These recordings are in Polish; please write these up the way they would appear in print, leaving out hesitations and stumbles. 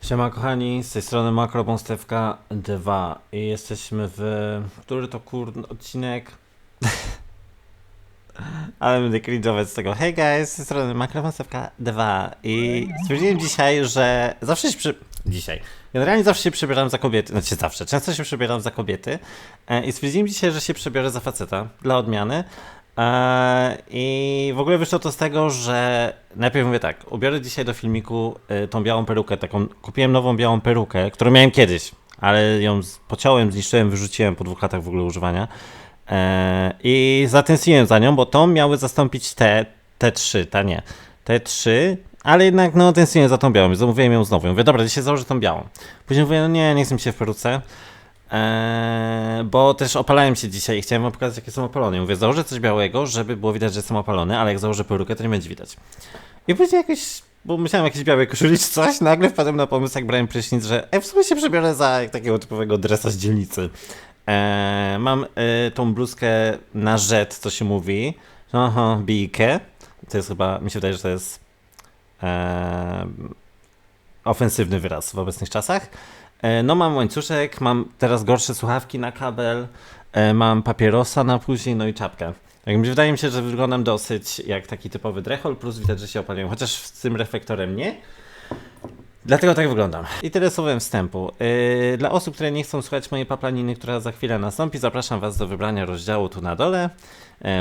Siema kochani, z tej strony Makro Stewka 2 i jesteśmy w... Który to odcinek? Ale będę cringe'ować z tego. Hey guys, z tej strony Makro Stewka 2 i stwierdziłem dzisiaj, że zawsze się Generalnie zawsze się przebieram za kobiety, często się przebieram za kobiety i stwierdziłem dzisiaj, że się przebiorę za faceta, dla odmiany. I w ogóle wyszło to z tego, że najpierw mówię tak, ubiorę dzisiaj do filmiku tą białą perukę, kupiłem nową białą perukę, którą miałem kiedyś, ale ją pociąłem, zniszczyłem, wyrzuciłem po 2 latach w ogóle używania i zatęskniłem za nią, bo tą miały zastąpić T3, ale jednak no tęskniłem za tą białą, zamówiłem ją znowu, mówię dobra, dzisiaj założę tą białą, później mówię no nie chcę mi się w peruce. Bo też opalałem się dzisiaj i chciałem wam pokazać, jakie są opalone. Mówię, założę coś białego, żeby było widać, że jestem opalony, ale jak założę perukę, to nie będzie widać. I później bo myślałem jakieś białe koszuli czy coś, nagle wpadłem na pomysł, jak brałem prysznic, że w sumie się przebiorę za takiego typowego dresa z dzielnicy. Mam tą bluzkę na rzet, co się mówi. Bijkę. To jest chyba, mi się wydaje, że to jest ofensywny wyraz w obecnych czasach. No mam łańcuszek, mam teraz gorsze słuchawki na kabel, mam papierosa na później, no i czapkę. Wydaje mi się, że wyglądam dosyć jak taki typowy drechol, plus widać, że się opaliłem, chociaż z tym reflektorem nie. Dlatego tak wyglądam. I tyle słowem wstępu. Dla osób, które nie chcą słuchać mojej paplaniny, która za chwilę nastąpi, zapraszam was do wybrania rozdziału tu na dole.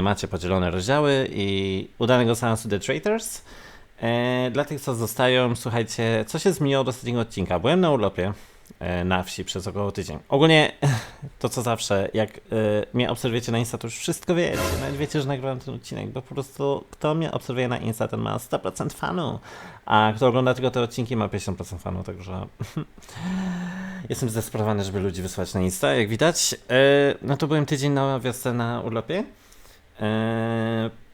Macie podzielone rozdziały i udanego seansu The Traitors. Dla tych, co zostają, słuchajcie, co się zmieniło od ostatniego odcinka. Byłem na urlopie na wsi przez około tydzień. Ogólnie to co zawsze, jak mnie obserwujecie na Insta, to już wszystko wiecie. Nawet wiecie, że nagrywam ten odcinek, bo po prostu kto mnie obserwuje na Insta, ten ma 100% fanu, a kto ogląda tylko te odcinki, ma 50% fanu, także jestem zdesperowany, żeby ludzi wysłać na Insta, jak widać. No to byłem tydzień na wiosce na urlopie.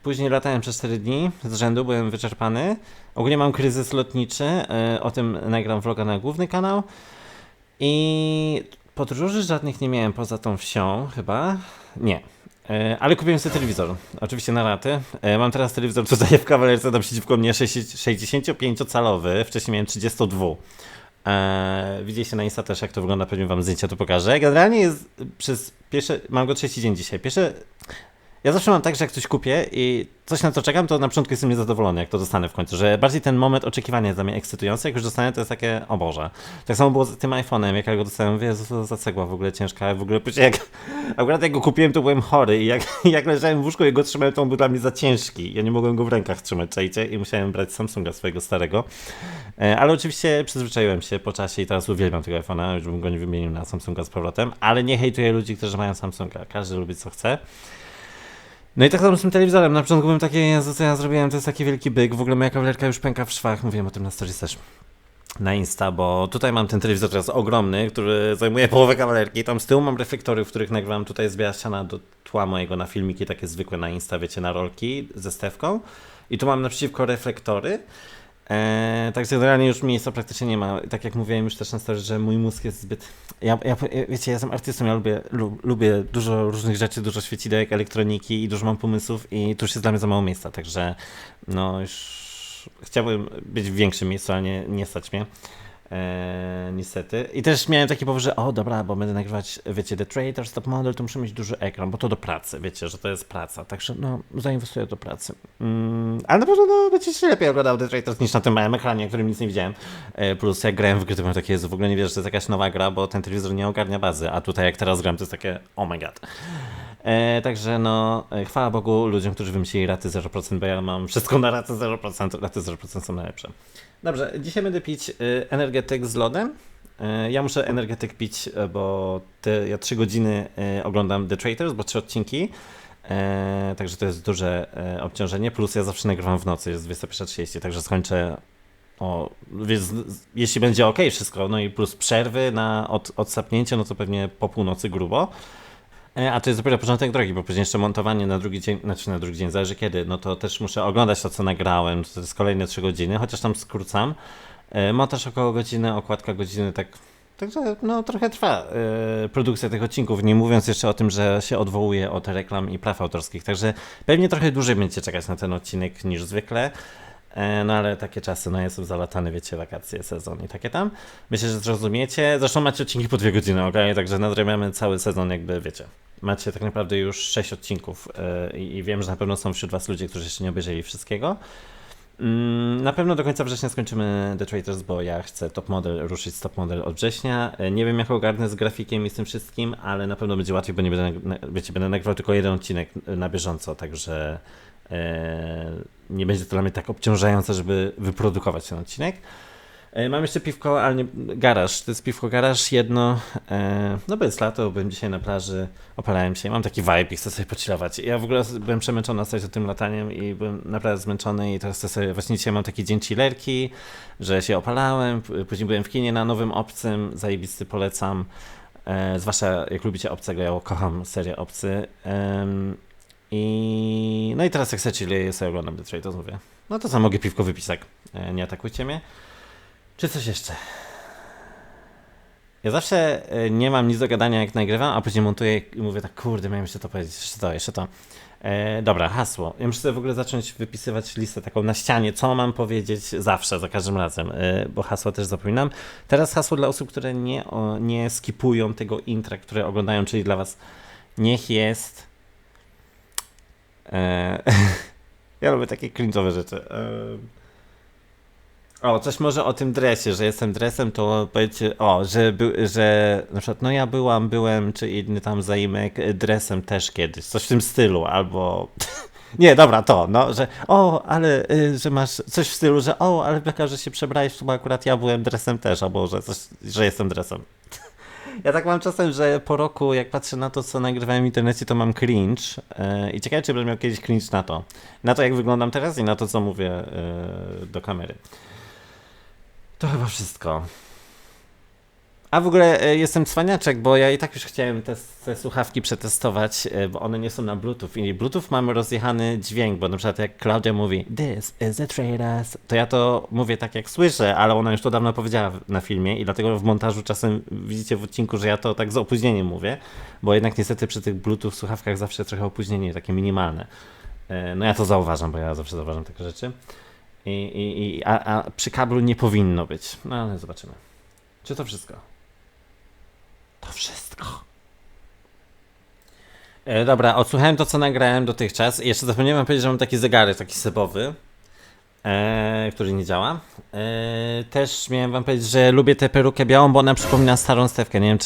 Później latałem przez 4 dni z rzędu, byłem wyczerpany. Ogólnie mam kryzys lotniczy, o tym nagram vloga na główny kanał. I podróży żadnych nie miałem poza tą wsią chyba, nie. Ale kupiłem sobie telewizor, oczywiście na raty. Mam teraz telewizor tutaj w kawalerce naprzeciwko mnie 65-calowy, wcześniej miałem 32. Widzieliście na Insta też, jak to wygląda, pewnie wam zdjęcia tu pokażę. Generalnie jest mam go 3. dzień dzisiaj. Ja zawsze mam tak, że jak coś kupię i coś na co czekam, to na początku jestem niezadowolony, jak to dostanę w końcu, że bardziej ten moment oczekiwania jest dla mnie ekscytujący, jak już dostanę, to jest takie, o Boże. Tak samo było z tym iPhone'em, jak ja go dostałem, mówię, co za cegła w ogóle ciężka, w ogóle akurat jak go kupiłem, to byłem chory i jak leżałem w łóżku i go trzymałem, to on był dla mnie za ciężki. Ja nie mogłem go w rękach trzymać, czajcie, i musiałem brać Samsunga swojego starego. Ale oczywiście przyzwyczaiłem się po czasie i teraz uwielbiam tego iPhone'a, już bym go nie wymienił na Samsunga z powrotem, ale nie hejtuję ludzi, którzy mają Samsunga, każdy lubi co chce. No i tak samo z tym telewizorem, na początku byłem taki, Jezu, co ja zrobiłem, to jest taki wielki byk, w ogóle moja kawalerka już pęka w szwach, mówiłem o tym na stories też na Insta, bo tutaj mam ten telewizor teraz ogromny, który zajmuje połowę kawalerki, tam z tyłu mam reflektory, w których nagrywam, tutaj jest biała ściana do tła mojego na filmiki, takie zwykłe na Insta, wiecie, na rolki ze Stewką i tu mam naprzeciwko reflektory. Także generalnie już miejsca praktycznie nie ma. Tak jak mówiłem już też na story, że mój mózg jest zbyt... Wiecie, ja jestem artystą, ja lubię dużo różnych rzeczy, dużo świecidełek, elektroniki i dużo mam pomysłów i tu już jest dla mnie za mało miejsca, także no już chciałbym być w większym miejscu, ale nie stać mnie. Niestety. I też miałem taki powód, że dobra, bo będę nagrywać, wiecie, The Traitors, Top Model, to muszę mieć duży ekran, bo to do pracy, wiecie, że to jest praca, także no, zainwestuję do pracy. Ale na pewno no, będzie się lepiej oglądał The Traitors niż na tym małym ekranie, którym nic nie widziałem. Plus jak grałem w gry, to byłem takie, w ogóle nie wierzę, że to jest jakaś nowa gra, bo ten telewizor nie ogarnia bazy, a tutaj jak teraz gram, to jest takie, oh my god. Także no, chwała Bogu ludziom, którzy wymyślili raty 0%, bo ja mam wszystko na raty 0%, raty 0% są najlepsze. Dobrze, dzisiaj będę pić energetyk z lodem. Ja muszę energetyk pić, bo ja 3 godziny oglądam The Traitors, bo 3 odcinki. Także to jest duże obciążenie, plus ja zawsze nagrywam w nocy, jest 21:30, także skończę jeśli będzie ok wszystko, no i plus przerwy na odsapnięcie, no to pewnie po północy grubo. A to jest dopiero początek drogi, bo później jeszcze montowanie na drugi dzień, zależy kiedy, no to też muszę oglądać to, co nagrałem, to jest kolejne 3 godziny, chociaż tam skrócam. Montaż około godziny, okładka godziny, także no trochę trwa produkcja tych odcinków, nie mówiąc jeszcze o tym, że się odwołuje od reklam i praw autorskich, także pewnie trochę dłużej będziecie czekać na ten odcinek niż zwykle. No ale takie czasy, no jestem zalatany, wiecie, wakacje, sezon i takie tam. Myślę, że zrozumiecie. Zresztą macie odcinki po 2 godziny, okej? Także nadrabiamy cały sezon, jakby wiecie. Macie tak naprawdę już 6 odcinków i wiem, że na pewno są wśród was ludzie, którzy jeszcze nie obejrzeli wszystkiego. Na pewno do końca września skończymy The Traitors, bo ja chcę top model ruszyć z top model od września. Nie wiem, jak ogarnę z grafikiem i z tym wszystkim, ale na pewno będzie łatwiej, bo nie będę, wiecie, będę nagrywał tylko jeden odcinek na bieżąco, także nie będzie to dla mnie tak obciążające, żeby wyprodukować ten odcinek. Mam jeszcze piwko, ale nie, garaż, to jest piwko garaż, jedno, no bo jest lato, byłem dzisiaj na plaży, opalałem się, mam taki vibe i chcę sobie pochillować. Ja w ogóle byłem przemęczony ostatnio tym lataniem i byłem naprawdę zmęczony i teraz chcę sobie, właśnie dzisiaj mam taki dzień chillerki, że się opalałem, później byłem w kinie na Nowym Obcym, zajebisty, polecam, zwłaszcza jak lubicie Obcego, ja kocham serię Obcy. No i teraz jak chcę chilluję sobie oglądam The Traitors, mówię, no to sam mogę piwko wypić, tak, nie atakujcie mnie. Czy coś jeszcze? Ja zawsze nie mam nic do gadania, jak nagrywam, a później montuję i mówię tak, kurde, miałem jeszcze to powiedzieć, jeszcze to. Dobra, hasło. Ja muszę sobie w ogóle zacząć wypisywać listę taką na ścianie, co mam powiedzieć zawsze, za każdym razem, bo hasła też zapominam. Teraz hasło dla osób, które nie skipują tego intra, które oglądają, czyli dla was niech jest... Ja lubię takie cringe'owe rzeczy. O, coś może o tym dresie, że jestem dresem, to powiedzcie, że na przykład, no ja byłem, czy inny tam zaimek, dresem też kiedyś, coś w tym stylu, albo, nie, dobra, to, no, że, ale, że masz coś w stylu, że, ale Beka, że się przebrałeś, bo akurat ja byłem dresem też, albo, że jestem dresem. Ja tak mam czasem, że po roku, jak patrzę na to, co nagrywałem w internecie, to mam cringe i ciekawe, czy będę miał kiedyś cringe na to, jak wyglądam teraz i na to, co mówię do kamery. To chyba wszystko. A w ogóle jestem cwaniaczek, bo ja i tak już chciałem te słuchawki przetestować, bo one nie są na Bluetooth. I Bluetooth mamy rozjechany dźwięk, bo na przykład jak Claudia mówi "This is the Traitors", to ja to mówię tak jak słyszę, ale ona już to dawno powiedziała na filmie i dlatego w montażu czasem widzicie w odcinku, że ja to tak z opóźnieniem mówię, bo jednak niestety przy tych Bluetooth słuchawkach zawsze trochę opóźnienie, takie minimalne. No ja to zauważam, bo ja zawsze zauważam takie rzeczy. A przy kablu nie powinno być. No ale zobaczymy. Czy to wszystko? To wszystko. Dobra, odsłuchałem to, co nagrałem dotychczas. Jeszcze zapomniałem powiedzieć, że mam taki zegarek, taki sebowy, który nie działa. Też miałem wam powiedzieć, że lubię tę perukę białą, bo ona przypomina starą Stewkę. Nie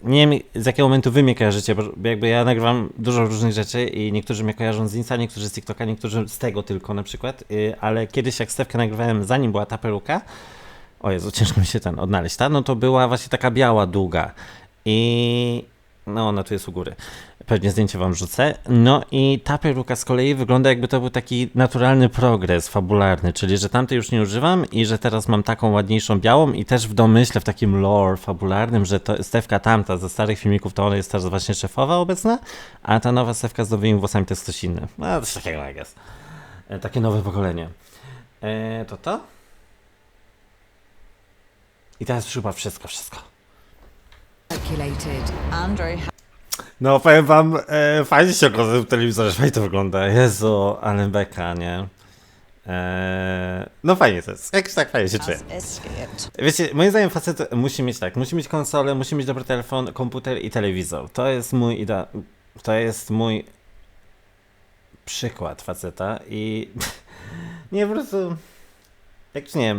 wiem, z jakiego momentu wy mnie kojarzycie, bo jakby ja nagrywam dużo różnych rzeczy i niektórzy mnie kojarzą z Insta, niektórzy z TikToka, niektórzy z tego tylko na przykład, ale kiedyś jak Stewkę nagrywałem, zanim była ta peruka, o Jezu, ciężko mi się odnaleźć, no to była właśnie taka biała, długa i no ona tu jest u góry. Pewnie zdjęcie wam rzucę. No i ta peruka z kolei wygląda, jakby to był taki naturalny progres fabularny, czyli że tamtej już nie używam i że teraz mam taką ładniejszą białą i też w domyśle, w takim lore fabularnym, że to Stewka tamta ze starych filmików, to ona jest teraz właśnie szefowa obecna, a ta nowa Stewka z nowymi włosami to jest ktoś inny. No coś takiego, I guess. Takie nowe pokolenie. To? I teraz już chyba wszystko. No powiem wam, fajnie się ogląda w telewizorze, fajnie to wygląda. Jezu, ale beka, nie? No fajnie to jest, jakoś tak fajnie się czuję. Wiecie, moim zdaniem facet musi mieć konsolę, musi mieć dobry telefon, komputer i telewizor. To jest mój przykład faceta i nie, po prostu... Jak nie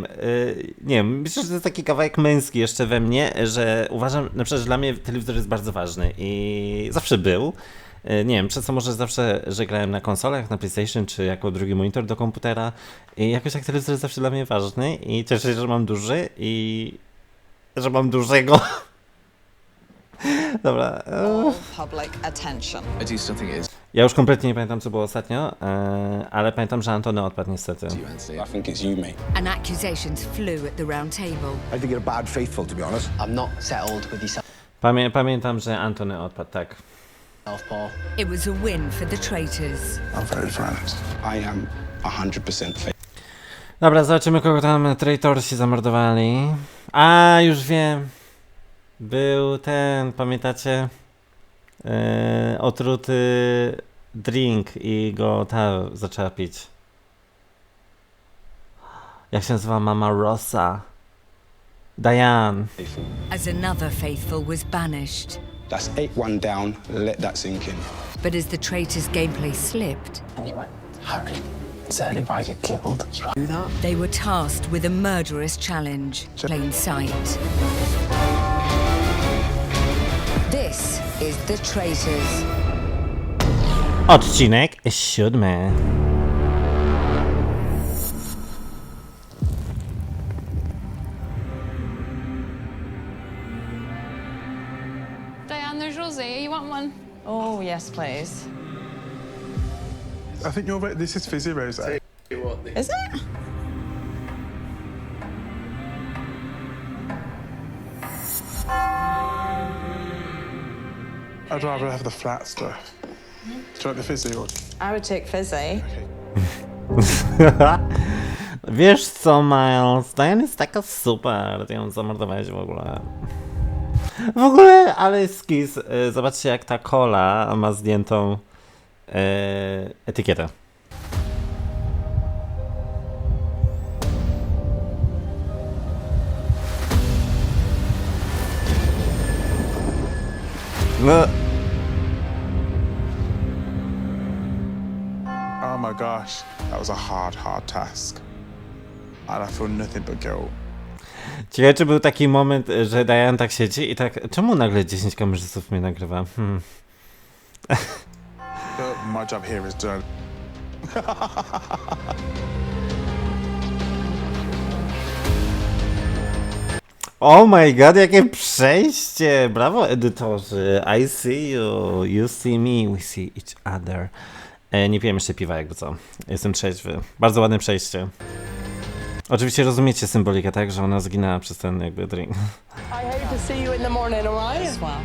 wiem, myślę, że to jest taki kawałek męski jeszcze we mnie, że uważam, na przykład, że dla mnie telewizor jest bardzo ważny i zawsze był. Nie wiem, przez co może zawsze, że grałem na konsolach, na PlayStation, czy jako drugi monitor do komputera i jakoś tak telewizor jest zawsze dla mnie ważny i cieszę się, że mam duży i że mam dużego. Dobra. Ja już kompletnie nie pamiętam, co było ostatnio, ale pamiętam, że Antony odpadł niestety. And accusations flew at the round table. I think you're bad faithful, to be honest. I'm not settled with yourself, Pamiętam, że Antony odpadł, tak. Paul. It was a win for the traitors. I'm very frank. I am 100% faithful. Dobra, zobaczymy, kogo tam Traitorsi zamordowali. A, już wiem. Był ten, pamiętacie? Otruty drink i go ta zaczęła pić. Jak się nazywa mama Rossa? Diane. As another faithful was banished. That's 8-1 down. Let that sink in. But as the traitors' gameplay slipped, Anyway, Harry said if I get killed, do that. they were tasked with a murderous challenge, plain sight. This is The Traitors. Odcinek 7. Diane, there's rosé. You want one? Oh, yes, please. I think you're right. This is fizzy rosé. Is it? I'd rather have the flat stuff. Do you like the fizzy or? I would take fizzy. Wiesz co, Miles? Diane jest taka super. Ty ją zamordowałeś w ogóle. W ogóle, ale skis. Zobaczcie, jak ta cola ma zdjętą etykietę. No. Oh my gosh, that was a hard task. And I feel nothing but guilt. Ciekawe, czy był taki moment, że Diane tak siedzi i tak... Czemu nagle 10 kamerzystów mnie nagrywa? But my job here is done. Oh my god, jakie przejście! Brawo, edytorzy! I see you, you see me, we see each other. Nie piłem jeszcze piwa, jakby co. Jestem trzeźwy. Bardzo ładne przejście. Oczywiście rozumiecie symbolikę, tak? Że ona zginęła przez ten jakby drink. I hope to see you in the morning, alright? As well.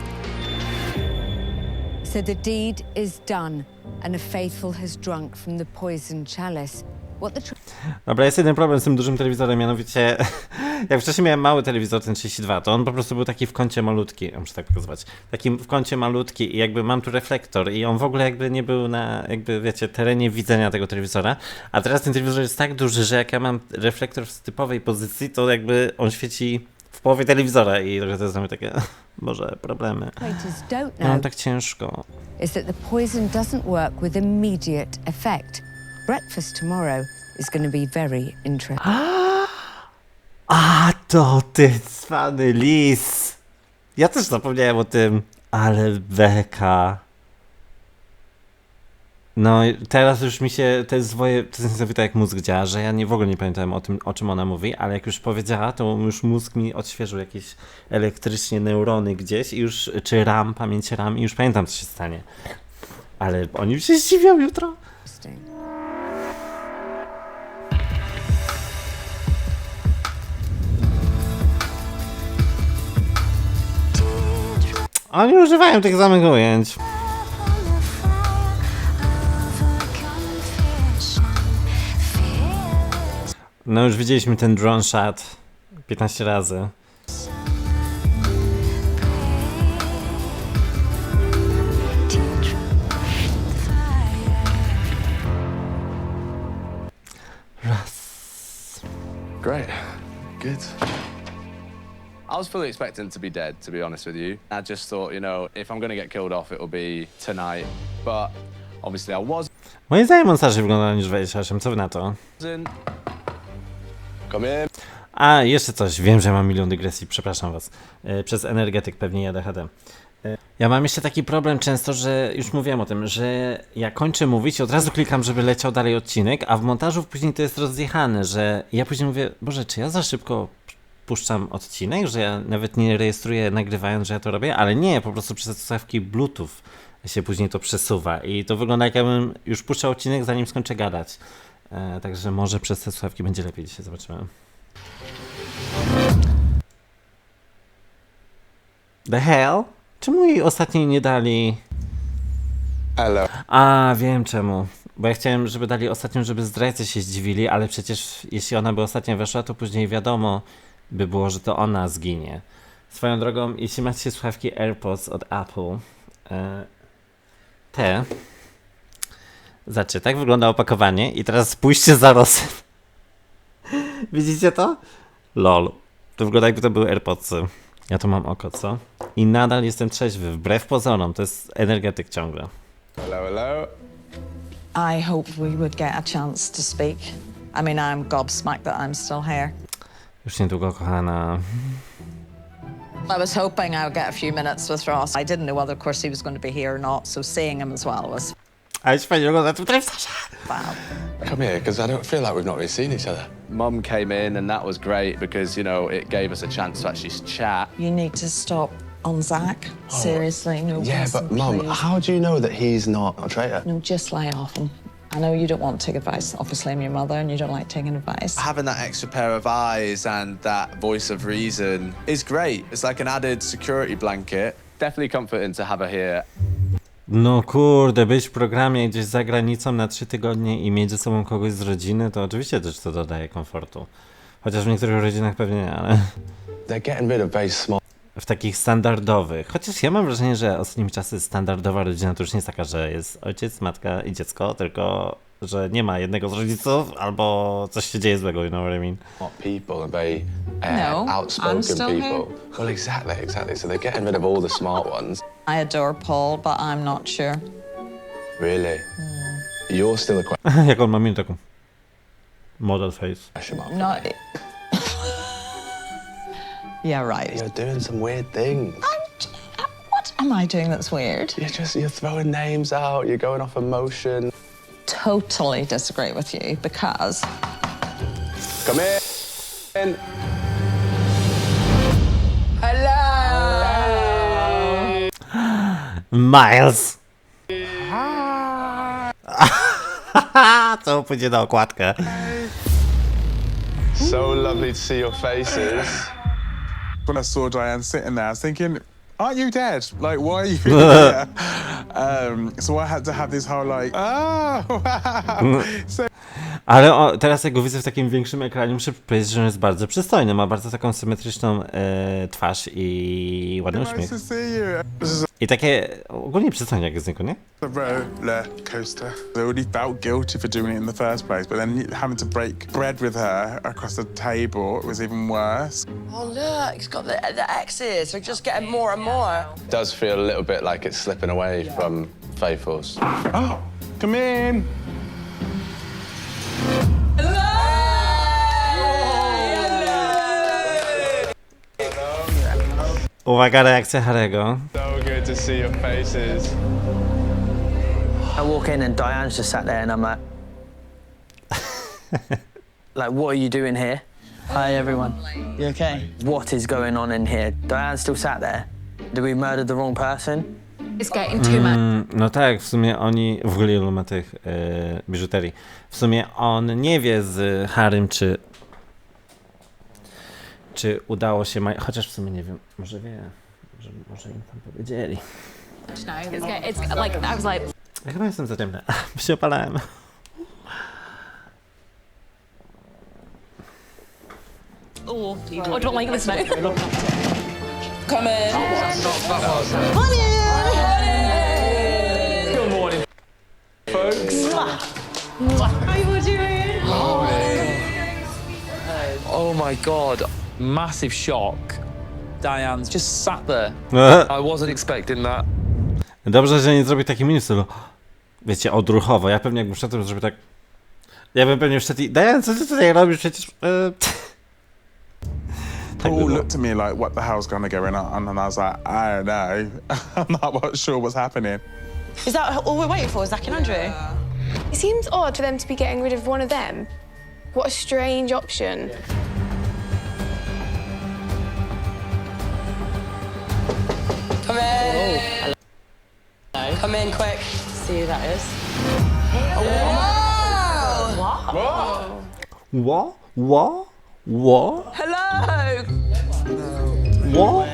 So the deed is done, and a faithful has drunk from the poisoned chalice. What the Dobra, jest jeden problem z tym dużym telewizorem, mianowicie jak wcześniej miałem mały telewizor, ten 32, to on po prostu był taki w kącie malutki, muszę tak pokazywać, taki w kącie malutki i jakby mam tu reflektor i on w ogóle jakby nie był na, jakby wiecie, terenie widzenia tego telewizora, a teraz ten telewizor jest tak duży, że jak ja mam reflektor w typowej pozycji, to jakby on świeci w połowie telewizora i trochę to jest dla mnie takie, może problemy. traitors don't Ja mam know tak ciężko. is that the poison doesn't work with immediate effect. Breakfast tomorrow is going to be very interesting. A to ty cwany lis! Ja też zapomniałem o tym, ale beka. No teraz już mi się, to jest niesamowite jak mózg działa, że ja w ogóle nie pamiętałem o tym, o czym ona mówi, ale jak już powiedziała, to już mózg mi odświeżył jakieś elektrycznie neurony gdzieś i już, czy RAM, pamięć RAM i już pamiętam, co się stanie. Ale oni się zdziwią jutro. Oni używają tych samych ujęć. No już widzieliśmy ten drone shot 15 razy. Raz. Great. Good. I was fully expecting to be dead, to be honest with you. I just thought, you know, if I'm gonna get killed off, it'll be tonight. But obviously I wasn't. Moim zdaniem on starszy wygląda niż 28, co wy na to? Come in. A, jeszcze coś, wiem, że mam milion dygresji, przepraszam was. Przez energetyk pewnie jadę ADHD. Ja mam jeszcze taki problem często, że już mówiłem o tym, że ja kończę mówić i od razu klikam, żeby leciał dalej odcinek, a w montażu później to jest rozjechane, że ja później mówię, Boże, czy ja za szybko puszczam odcinek, że ja nawet nie rejestruję nagrywając, że ja to robię, ale nie, po prostu przez słuchawki Bluetooth się później to przesuwa i to wygląda jakbym już puszczał odcinek, zanim skończę gadać. Także może przez te słuchawki będzie lepiej, dzisiaj zobaczymy. The hell? Czemu jej ostatniej nie dali? Hello. A, wiem czemu. Bo ja chciałem, żeby dali ostatnią, żeby zdrajcy się zdziwili, ale przecież jeśli ona by ostatnio weszła, to później wiadomo by było, że to ona zginie. Swoją drogą, jeśli macie słuchawki AirPods od Apple, te, znaczy, tak wygląda opakowanie i teraz spójrzcie za rozsyp. Widzicie to? Lol. To wygląda jakby to były AirPodsy. Ja tu mam oko, co? I nadal jestem trzeźwy, wbrew pozorom. To jest energetyk ciągle. Hello, hello. I hope we would get a chance to speak. I mean, I'm gobsmacked that I'm still here. Już niedługo, kochana. I was hoping I would get a few minutes with Ross. I didn't know whether, of course, he was going to be here or not, so seeing him as well was Ale fajnie ogląda tu Telewizorze. fab. Come here, because I don't feel like we've not really seen each other. Mum came in and that was great because, you know, it gave us a chance to actually chat. You need to stop on Zach. Seriously, no. Yeah, listen, but Mum, please. how do you know that he's not a traitor? No, just lay off him. I know you don't want to take advice. Obviously, I'm your mother and you don't like taking advice. Having that extra pair of eyes and that voice of reason is great. It's like an added security blanket. Definitely comforting to have her here. No kurde, być w programie gdzieś za granicą na 3 tygodnie i mieć ze sobą kogoś z rodziny, to oczywiście też to dodaje komfortu. Chociaż w niektórych rodzinach pewnie nie, ale They're getting rid of very small. w takich standardowych. Chociaż ja mam wrażenie, że ostatnimi czasy standardowa rodzina to już nie jest taka, że jest ojciec, matka i dziecko, tylko że nie ma jednego z rodziców albo coś się dzieje złego, you know what I mean? People and very No, I'm outspoken still people. here. Well, exactly. So they're getting rid of all the smart ones. I adore Paul, but I'm not sure. Really? You're still a Jak on ma minę taką model face. question mark. Not. Yeah, right. You're doing some weird things. What am I doing that's weird? You're throwing names out. You're going off emotion. Totally disagree with you because Come in. Miles! Co pójdzie na okładkę? So lovely to see your faces. When I saw Diane sitting there, I was thinking, aren't you dead? Like, why are you here? So I had to have this whole like, oh, wow. So Ale teraz jak go widzę w takim większym ekranie, muszę powiedzieć, że on jest bardzo przystojny. Ma bardzo taką symetryczną twarz i ładny nice uśmiech. to see you. This is I takie ogólnie przystojnie jak jest z niego, nie? a roller coaster. I already felt guilty for doing it in the first place, but then having to break bread with her across the table was even worse. oh look, it's got the X's. They're just getting more and more. It does feel a little bit like it's slipping away from Faithfuls. Oh, come in. Uwaga, reakcja Harego. So good to see your faces. I walk in and Diane's just sat there and I'm like, what are you doing here? Hi everyone. You okay? What is going on in here? Diane's still sat there. Did we murder the wrong person? It's getting too much. No tak, w sumie oni, w ogóle ilu ma tych biżuterii. W sumie on nie wie z Harrym, czy udało się, chociaż w sumie nie wiem, może wie, może im tam powiedzieli. No, it's like, I was like, Ja chyba jestem za ciemny, bo się opalałem. oh, I don't like this now. Come in. Good morning, folks. How you doing? Oh my God, massive shock. Diane's just sat there. I wasn't expecting that. Dobrze, że nie zrobił taki mini stylu. Wiecie, odruchowo. Ja pewnie jakbym szedł, to zrobił tak. Ja bym pewnie wszedł i Diane, co ty tutaj robisz? Przecież. Tak Paul było. looked at me like, what the hell's going on? And I was like, I don't know. I'm not sure what's happening. Is that all we're waiting for? Zach and Andrew? It seems odd for them to be getting rid of one of them. What a strange option. Come in. Hello. Come in quick. See who that is. What? What? What? Hello. What?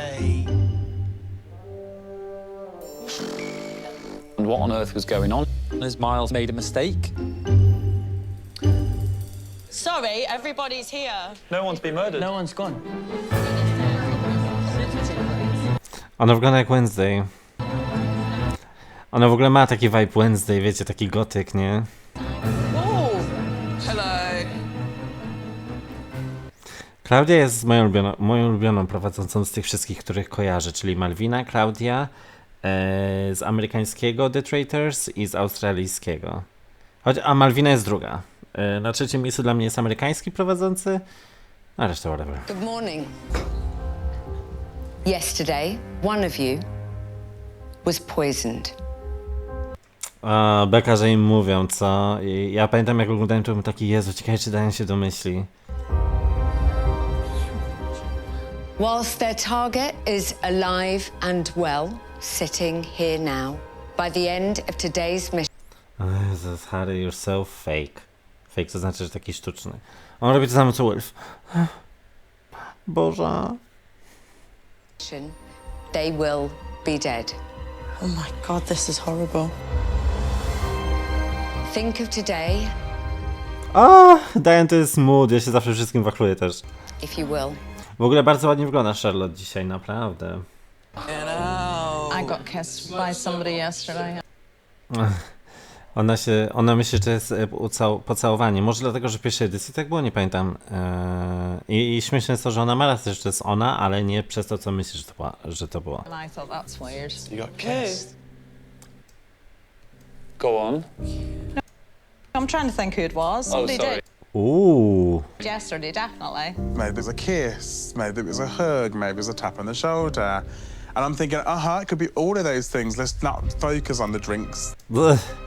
And what on earth was going on? Has Miles made a mistake? Sorry, everybody's here. No one's been murdered. No one's gone. Ona wygląda jak Wednesday. Ona w ogóle ma taki vibe Wednesday, wiecie, taki gotyk, nie? Oh. Hello. Claudia jest moją ulubioną prowadzącą z tych wszystkich, których kojarzę, czyli Malwina, Claudia z amerykańskiego The Traitors i z australijskiego. A Malwina jest druga. Na trzecim miejscu dla mnie jest amerykański prowadzący, a reszta whatever. Good morning. Yesterday, one of you was poisoned. Beka, że im mówią, co? I ja pamiętam, jak oglądałem, to bym taki, Jezu, ciekawe, czy dają się domyśli. Whilst their target is alive and well, sitting here now, by the end of today's mission... O Jezus, Harry, you're so fake. Fake to znaczy, że taki sztuczny. On robi to samo co Wolf. Boże. They will be dead. Oh my God, this is horrible. Think of today, Diane to jest mood, ja się zawsze wszystkim wachluję też. if you will. W ogóle bardzo ładnie wygląda Charlotte dzisiaj, naprawdę. I got kissed by somebody yesterday. Ona myśli, że to jest pocałowanie. Może dlatego, że w pierwszej edycji tak było, nie pamiętam. I śmieszne jest to, że ona ma rację, że to jest ona, ale nie przez to, co myśli, że to było. And I thought that's weird. You got kissed. Go on. I'm trying to think who it was. Somebody sorry. did Uuu. yesterday, definitely. Maybe it was a kiss, maybe it was a hug, maybe it was a tap on the shoulder. And I'm thinking, it could be all of those things. Let's not focus on the drinks.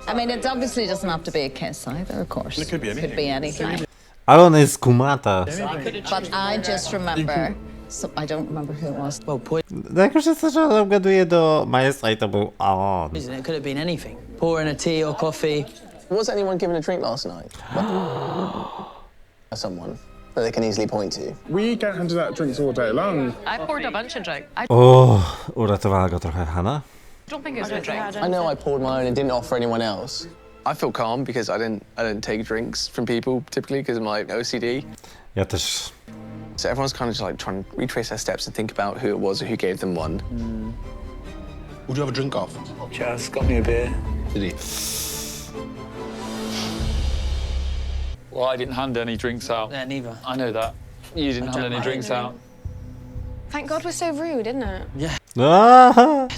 I mean, it obviously doesn't have to be a kiss either, of course. It could be anything. Could be anything. Ale ona jest kumata. But I just remember, I don't remember who it was. Well, No jak już jest to, że ona obgaduje do maestra i to był on. poison, it could have been anything. Pouring a tea or coffee. Was anyone given a drink last night? Someone that they can easily point to. We get handed out drinks all day long. I poured a bunch of drink. I Uratowała go trochę Hannah. don't think it was a drink. I know I poured my own and didn't offer anyone else. I feel calm because I didn't take drinks from people typically because of my OCD. Ja też. So everyone's kind of just like trying to retrace their steps and think about who it was or who gave them one. Would you have a drink off? Just got me a beer. Did he? Well, I didn't hand any drinks out. Yeah, neither. I know that. You didn't hand any drinks out. Thank God we're so rude, isn't it?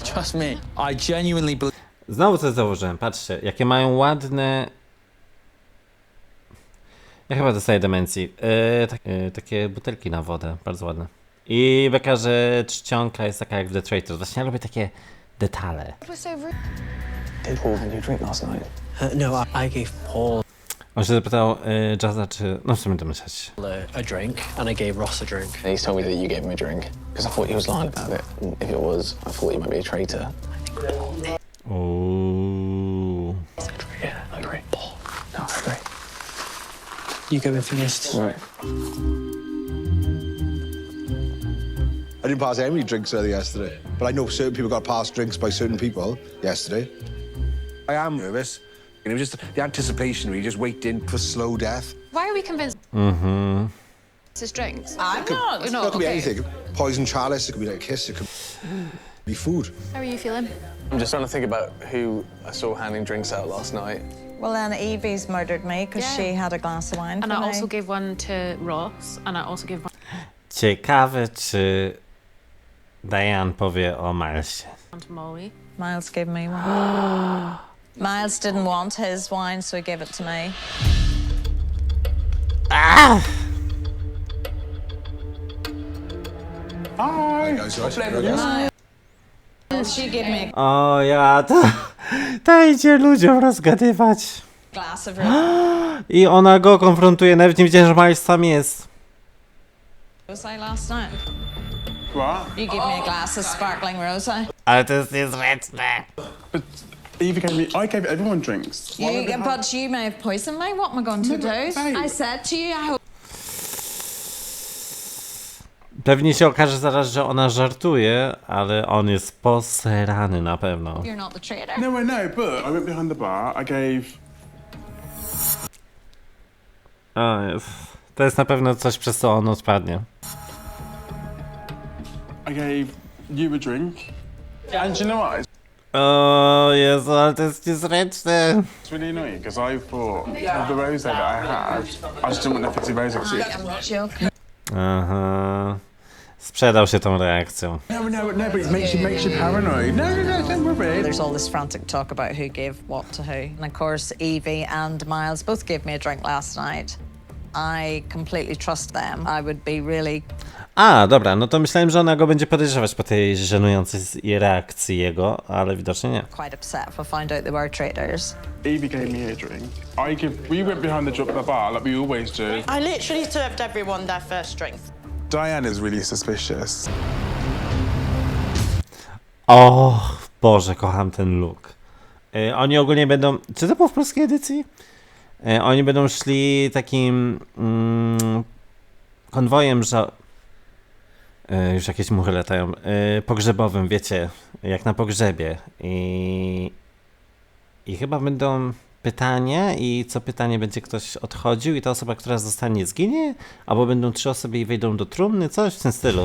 Trust me. I genuinely believe. Znowu coś założyłem, patrzcie, jakie mają ładne... Ja chyba dostaję demencji. Takie butelki na wodę, bardzo ładne. I beka, że czcionka jest taka jak w The Traitors. Właśnie ja lubię takie detale. We're so rude. Did Paul hand you a drink last night? No, I gave Paul On się zapytał Jazza, czy... No w sumie domyślać. a drink and I gave Ross a drink. And he's told me that you gave him a drink because I thought he was lying about it. And if it was, I thought he might be a traitor. Ooh. Yeah, I agree. Paul. No, I agree. You go in first. Right. I didn't pass any drinks earlier yesterday, but I know certain people got passed drinks by certain people yesterday. I am nervous. It was just the anticipation of you just waiting for slow death. Why are we convinced Mhm. this is drinks? I'm not. It could be anything. Poison chalice, it could be like a kiss, it could be food. How are you feeling? I'm just trying to think about who I saw handing drinks out last night. Well, then Evie's murdered me because Yeah. she had a glass of wine And for I me. also gave one to Ross, and I also gave one Ciekawe, czy Diane powie o Milesie. to Molly. Miles gave me one. Miles didn't want his wine, so he gave it to me. Hi guys, right? She gave me O ja, to idzie ludziom rozgadywać. a glass of I ona go konfrontuje, nawet nie wiedziałem, że Miles tam jest. rosé last night. What? You gave me a glass of sparkling rosé. Ale to jest niezręczne. But Eva gave me, I gave everyone drinks. Why would they have- But you may have poisoned me. What am I going to do? babe. I said to you, I hope. Pewnie się okaże zaraz, że ona żartuje, ale on jest poserany na pewno. You're not the traitor. No, I know, but I went behind the bar, I gave... O, jest. To jest na pewno coś, przez co on odpadnie. I gave you a drink. And you know what? O Jezu, ale to jest niezręczne. It's really annoying because I thought the rosé that I had, I just didn't want the fizzy rosé. I'm not joking. Aha. Sprzedał się tą reakcją. No, but it makes you paranoid. No, don't worry. There's all this frantic talk about who gave what to who. And of course, Evie and Miles both gave me a drink last night. I completely trust them. I would be really... A, dobra, no to myślałem, że ona go będzie podejrzewać po tej żenującej reakcji jego, ale widocznie nie. quite upset if I found out they were traitors. Evie gave me a drink. We went behind the bar like we always do. I literally served everyone their first drink. Diane is really suspicious. O, Boże, kocham ten look. Oni ogólnie będą... Czy to było w polskiej edycji? Oni będą szli takim konwojem, że... Już jakieś muchy latają. Pogrzebowym, wiecie, jak na pogrzebie. I chyba będą pytania i co pytanie będzie ktoś odchodził i ta osoba, która zostanie, zginie? Albo będą 3 osoby i wejdą do trumny? Coś w tym stylu.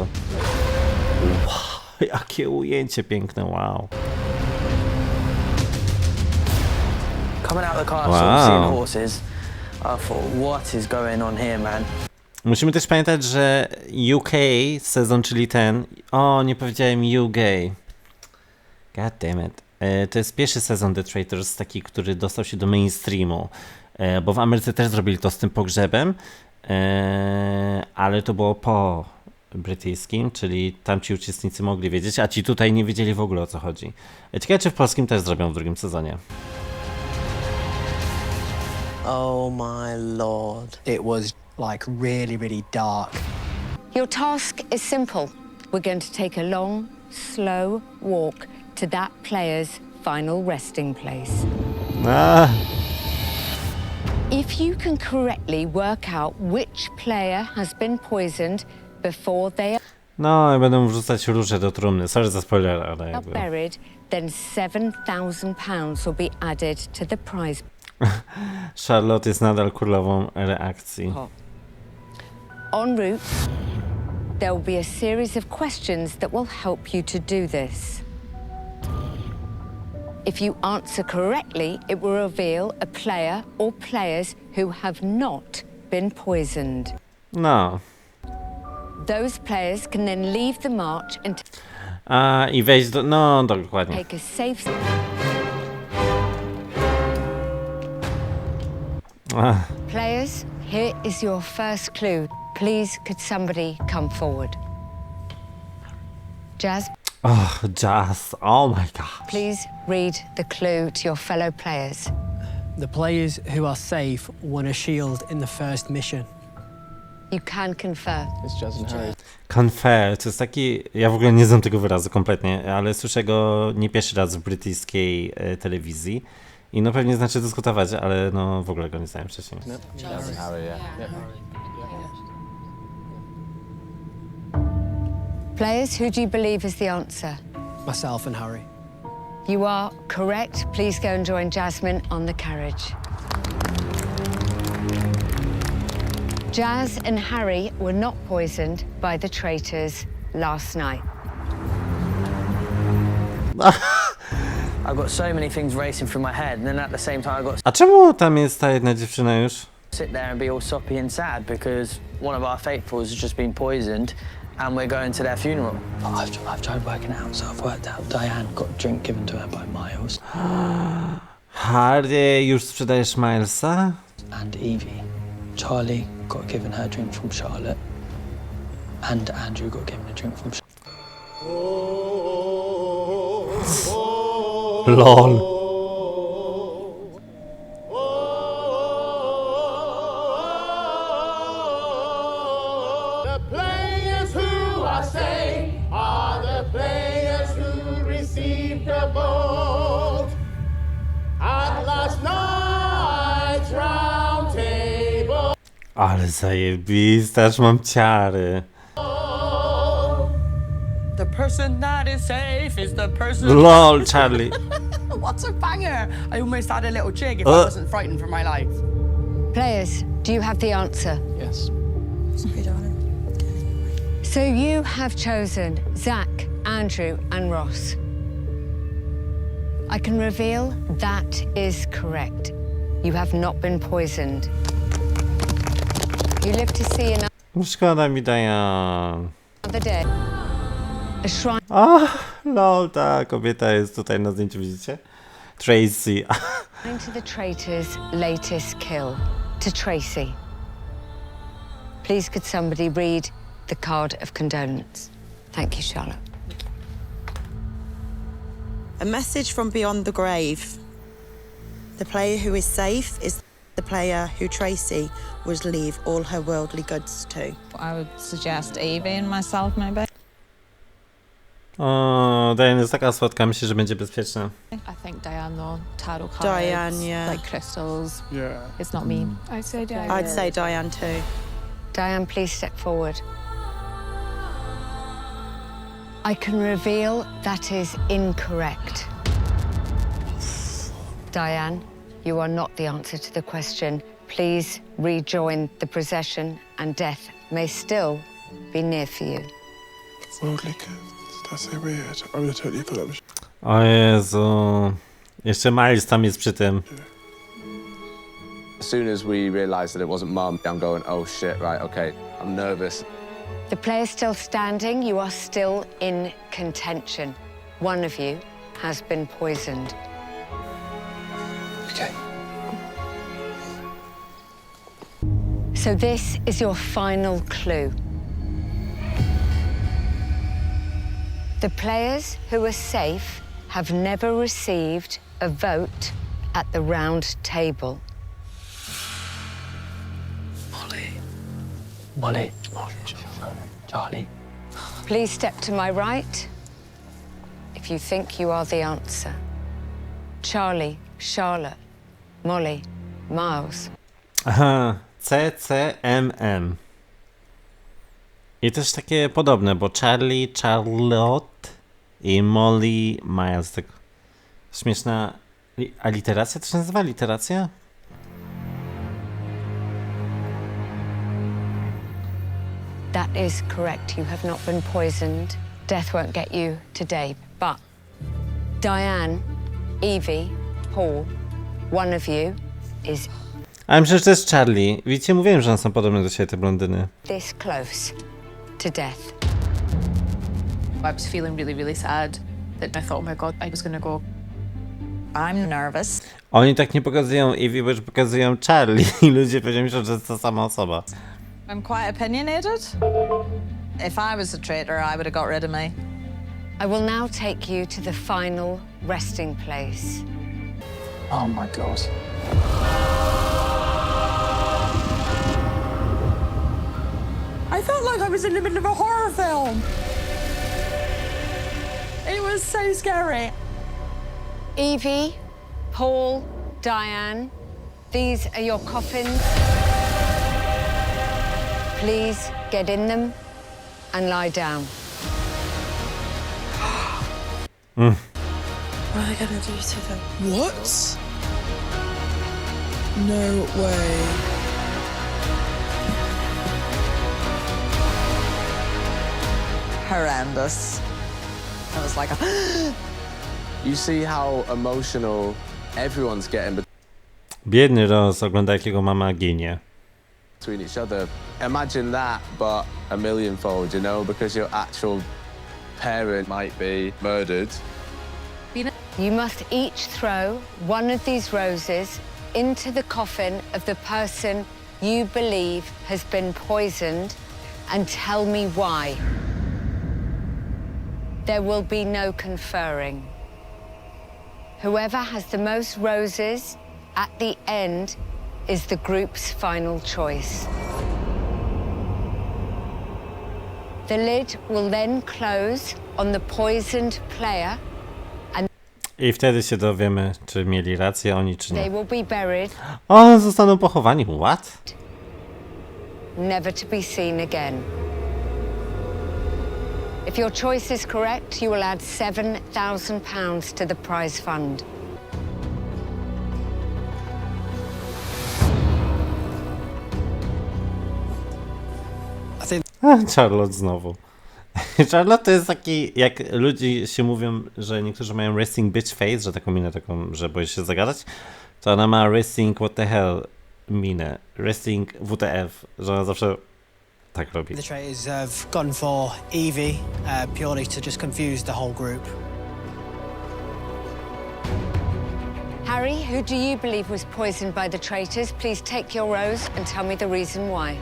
Wow, jakie ujęcie piękne, wow. Coming out of the car, seeing horses, I thought, what is going on here, man? Musimy też pamiętać, że UK sezon, czyli ten... O, nie powiedziałem UK. God damn it. To jest pierwszy sezon The Traitors, taki, który dostał się do mainstreamu. Bo w Ameryce też zrobili to z tym pogrzebem, ale to było po brytyjskim, czyli tam ci uczestnicy mogli wiedzieć, a ci tutaj nie wiedzieli w ogóle, o co chodzi. Ciekawe, czy w polskim też zrobią w drugim sezonie. Oh my lord. It was like really dark. Your task is simple. We're going to take a long, slow walk to that player's final resting place. If you can correctly work out which player has been poisoned before they are No i będą wrzucać róże do trumny. Sorry za spoiler, ale jakby... buried, then £7,000 will be added to the prize. Charlotte jest nadal królową reakcji. En route, there will be a series of questions that will help you to do this. If you answer correctly, it will reveal a player or players who have not been poisoned. No. Those players can then leave the march and I wejść do... No, dokładnie. take a safe... Players, here is your first clue. Please, could somebody come forward? Jazz, Oh, Jazz. Oh my god. please read the clue to your fellow players. The players who are safe won a shield in the first mission. You can confer. It's Jazz and Harry. Confer, to jest taki... Ja w ogóle nie znam tego wyrazu kompletnie, ale słyszę go nie pierwszy raz w brytyjskiej telewizji. I no pewnie znaczy dyskutować, ale no w ogóle go nie znałem wcześniej. Jazz and Harry, yeah. Players, who do you believe is the answer? Myself and Harry. You are correct. Please go and join Jasmine on the carriage. Jazz and Harry were not poisoned by the traitors last night. I've got so many things racing through my head, and then at the same time I've got A czemu tam jest ta jedna dziewczyna już? to sit there and be all soppy and sad because one of our faithfuls has just been poisoned and we're going to their funeral. I've tried working out, so I've worked out Diane got a drink given to her by Miles. Harry, już sprzedajesz Milesa? And Evie. Charlie got given her drink from Charlotte. And Andrew got given a drink from LOL. The players who are safe are the players who received the vote at last night's round table. Ale zajebiste, aż mam ciary. The person that is safe is the person... LOL, Charlie. What's a banger? I almost had a little jig if I wasn't frightened for my life. Players, do you have the answer? Yes. Sorry, darling. So you have chosen Zach, Andrew, and Ross. I can reveal that is correct. You have not been poisoned. You live to see enough. Szkoda mi Diane. The day. A shrine. Lol, ta kobieta jest tutaj na zdjęciu, widzicie? TRZY. To the traitor's latest kill, to Tracy. Please could somebody read the card of condolence? Thank you, Charlotte. A message from beyond the grave. The player who is safe is the player who Tracy would leave all her worldly goods to. I would suggest Evie and myself, maybe. O, Diane jest taka słodka, myślę, że będzie bezpieczna. I think Diane, though. Tarot cards, Diane, yeah. like crystals. Yeah. It's not me. I'd say Diane. I'd say Diane too. Diane, please step forward. I can reveal that is incorrect. Diane, you are not the answer to the question. Please rejoin the procession and death may still be near for you. Worldly goods. That's so weird. I would have totally thought that was... O Jezu. Jeszcze Miles tam jest przy tym. As soon as we realised that it wasn't Mum, I'm going, oh shit, right, okay, I'm nervous. The player's still standing. You are still in contention. One of you has been poisoned. Okay. So this is your final clue. The players who are safe have never received a vote at the round table. Molly. Charlie. Please step to my right if you think you are the answer. Charlie, Charlotte, Molly, Miles. Aha, CCMM. I też takie podobne, bo Charlie, Charlotte i Molly Miles. Tak śmieszna aliteracja, to się nazywa literacja? That is correct. You have not been poisoned. Death won't get you today. But Diane, Evie, Paul, one of you is Ale myślę, że to jest Charlie. Widzicie, mówiłem, że one są podobne do siebie, te blondyny. this close to death. I was feeling really, really sad that I thought, oh my God, I was gonna go. I'm nervous. Oni tak nie pokazują Evie, bo już pokazują Charlie i ludzie pewnie myślą, że to jest ta sama osoba. I'm quite opinionated. If I was a traitor, I would have got rid of me. I will now take you to the final resting place. Oh my God. I felt like I was in the middle of a horror film. It was so scary. Evie, Paul, Diane, these are your coffins. Please get in them and lie down. What are they gonna do to them? What? No way. Horrendous. I was like, You see how emotional everyone's getting Biedny Ross ogląda, jakiego mama ginie. between each other. Imagine that, but a millionfold, you know, because your actual parent might be murdered. You must each throw one of these roses into the coffin of the person you believe has been poisoned and tell me why. There will be no conferring. Whoever has the most roses at the end is the group's final choice. The lid will then close on the poisoned player and I wtedy się dowiemy, czy mieli rację oni, czy they nie. will be buried, O, zostaną pochowani. What? never to be seen again. If your choice is correct, you will add £7,000 to the prize fund. Charlotte znowu. Charlotte to jest taki, jak ludzie się mówią, że niektórzy mają resting bitch face, że taką minę taką, że boisz się zagadać, to ona ma resting what the hell minę, resting WTF, że ona zawsze tak robi. The traitors have gone for Evie purely to just confuse the whole group. Harry, who do you believe was poisoned by the traitors? Please take your rose and tell me the reason why.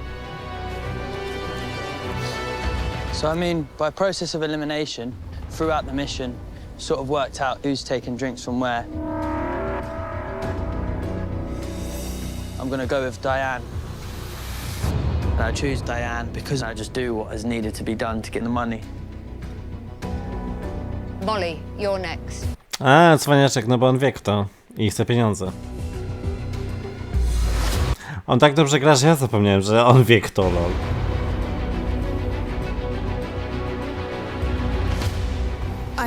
So, I mean, by process of elimination, throughout the mission, sort of worked out who's taking drinks from where. I'm gonna go with Diane. And I choose Diane because I just do what is needed to be done to get the money. Molly, you're next. A, cwaniaczek, no bo on wie kto i chce pieniądze. On tak dobrze gra, że ja zapomniałem, że on wie kto, lol.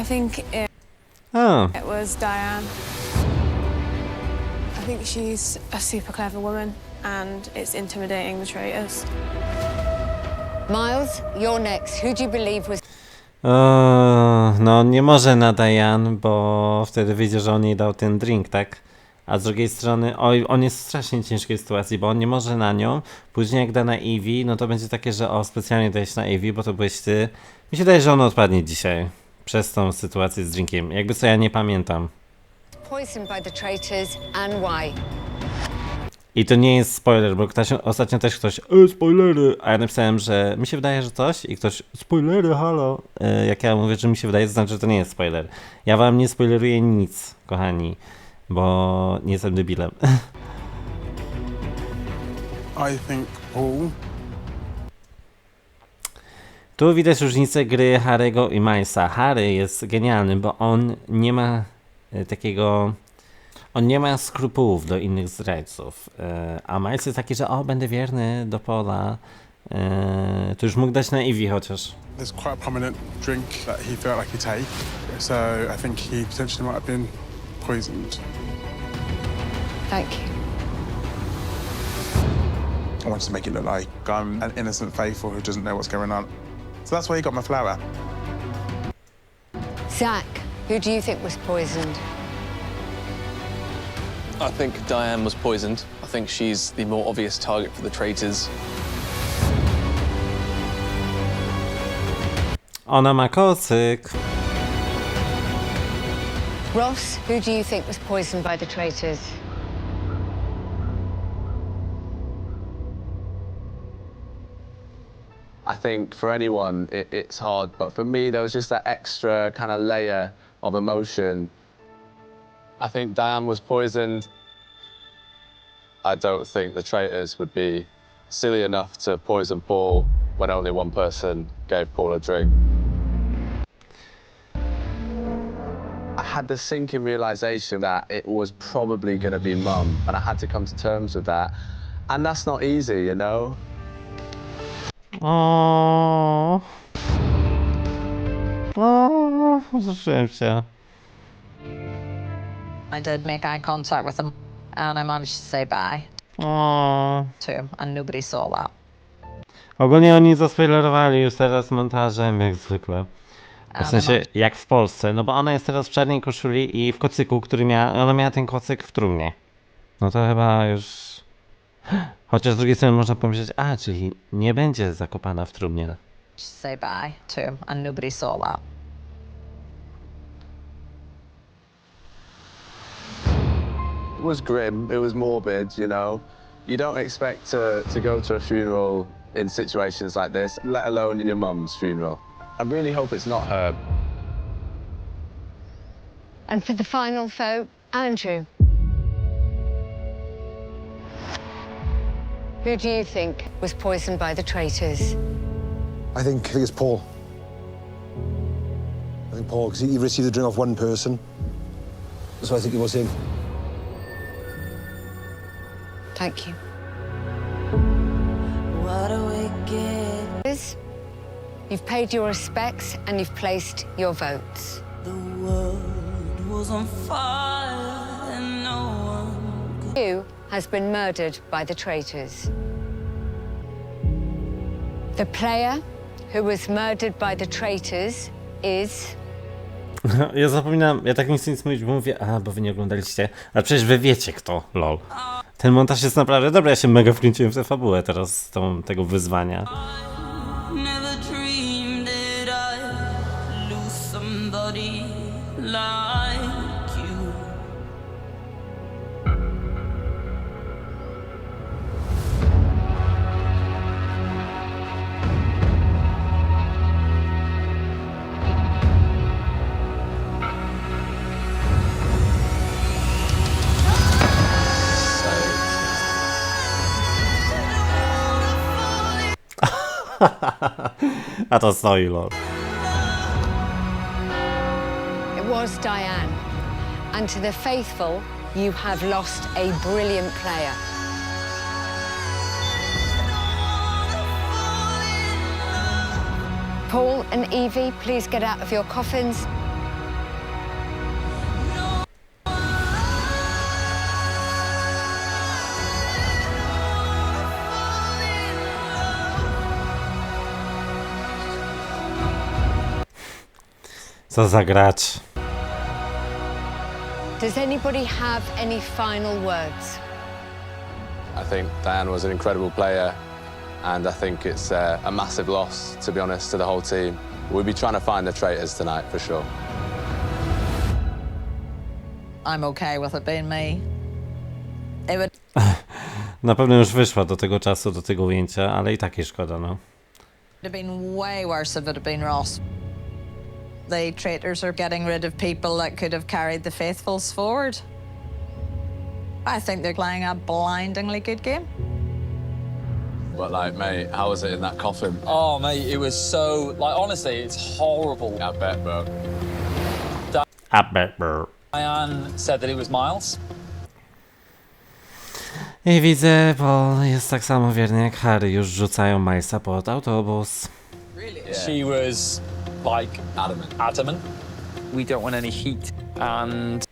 I think it was Diane. I think she's a super clever woman and it's intimidating the traitors. Miles, you're next. Who do you believe was... No nie może na Diane, bo wtedy wyjdzie, że on jej dał ten drink, tak? A z drugiej strony, oj, on jest w strasznie ciężkiej sytuacji, bo on nie może na nią. Później jak da na Evie, no to będzie takie, że specjalnie dajesz na Evie, bo to byłeś ty. Mi się wydaje, że on odpadnie dzisiaj. Przez tą sytuację z drinkiem. Jakby co, ja nie pamiętam. Poisoned by the traitors and why? I to nie jest spoiler, bo ostatnio też ktoś spoilery, a ja napisałem, że mi się wydaje, że coś i ktoś spoilery, halo. Jak ja mówię, że mi się wydaje, to znaczy, że to nie jest spoiler. Ja wam nie spoileruję nic, kochani, bo nie jestem debilem. I think Paul. Tu widać różnicę gry Harry'ego i Milesa. Harry jest genialny, bo on nie ma takiego... On nie ma skrupułów do innych zdrajców. A Miles jest taki, że będę wierny do Paula. To już mógł dać na Evie chociaż. There's quite a prominent drink that he felt like he'd take. So I think he potentially might have been poisoned. Thank you. I wanted to make it look like I'm an innocent faithful who doesn't know what's going on. So that's why he got my flower. Zach, who do you think was poisoned? I think Diane was poisoned. I think she's the more obvious target for the traitors. Ona ma kocyk. Ross, who do you think was poisoned by the traitors? I think for anyone, it's hard, but for me, there was just that extra kind of layer of emotion. I think Diane was poisoned. I don't think the traitors would be silly enough to poison Paul when only one person gave Paul a drink. I had the sinking realization that it was probably going to be Mum, and I had to come to terms with that. And that's not easy, you know? Zruszyłem się. I did make eye contact with him, and I managed to say bye to him, and nobody saw that. Ogólnie oni zaspoilerowali już teraz montażem, jak zwykle. W sensie, jak w Polsce, no bo ona jest teraz w czarnej koszuli i w kocyku, ona miała ten kocyk w trumnie. No to chyba już... Chociaż z drugiej strony można pomyśleć, czyli nie będzie zakopana w trumnie. Say bye to him, and nobody saw that. It was grim, it was morbid, you know. You don't expect to go to a funeral in situations like this, let alone in your mum's funeral. I really hope it's not her. And for the final vote, Andrew. Who do you think was poisoned by the traitors? I think it's Paul. I think Paul, because he received the drink off one person. So I think it was him. Thank you. What do we get? You've paid your respects and you've placed your votes. The world was on fire and no one could... Who has been murdered by the traitors? The player who was murdered by the traitors is... Ja zapominam, ja tak nie chcę nic mówić, bo mówię, bo wy nie oglądaliście, ale przecież wy wiecie kto, lol. Ten montaż jest naprawdę dobry, ja się mega wkręciłem w tę fabułę teraz z tego wyzwania. A to stoi, lol. It was Diane. And to the faithful, you have lost a brilliant player. Paul and Evie, please get out of your coffins. Co za gracz. Does anybody have any final words? I think Diane was an incredible player, and I think it's a massive loss, to be honest, to the whole team. We'll be trying to find the traitors tonight, for sure. I'm okay with it being me. It would Na pewno już wyszła do tego czasu, do tego ujęcia, ale i tak jej szkoda, no. have been way worse if it had been Ross. The traitors are getting rid of people that could have carried the faithfuls forward. I think they're playing a blindingly good game. But, like, mate, how was it in that coffin? Oh, mate, it was so, like, honestly, it's horrible. I bet, bro. I bet, bro. Diane said that it was Miles. I widzę, bo jest tak samo wierny jak Harry. Już rzucają Milesa pod autobus. Yeah. She was, like, adamant. We don't want any heat. And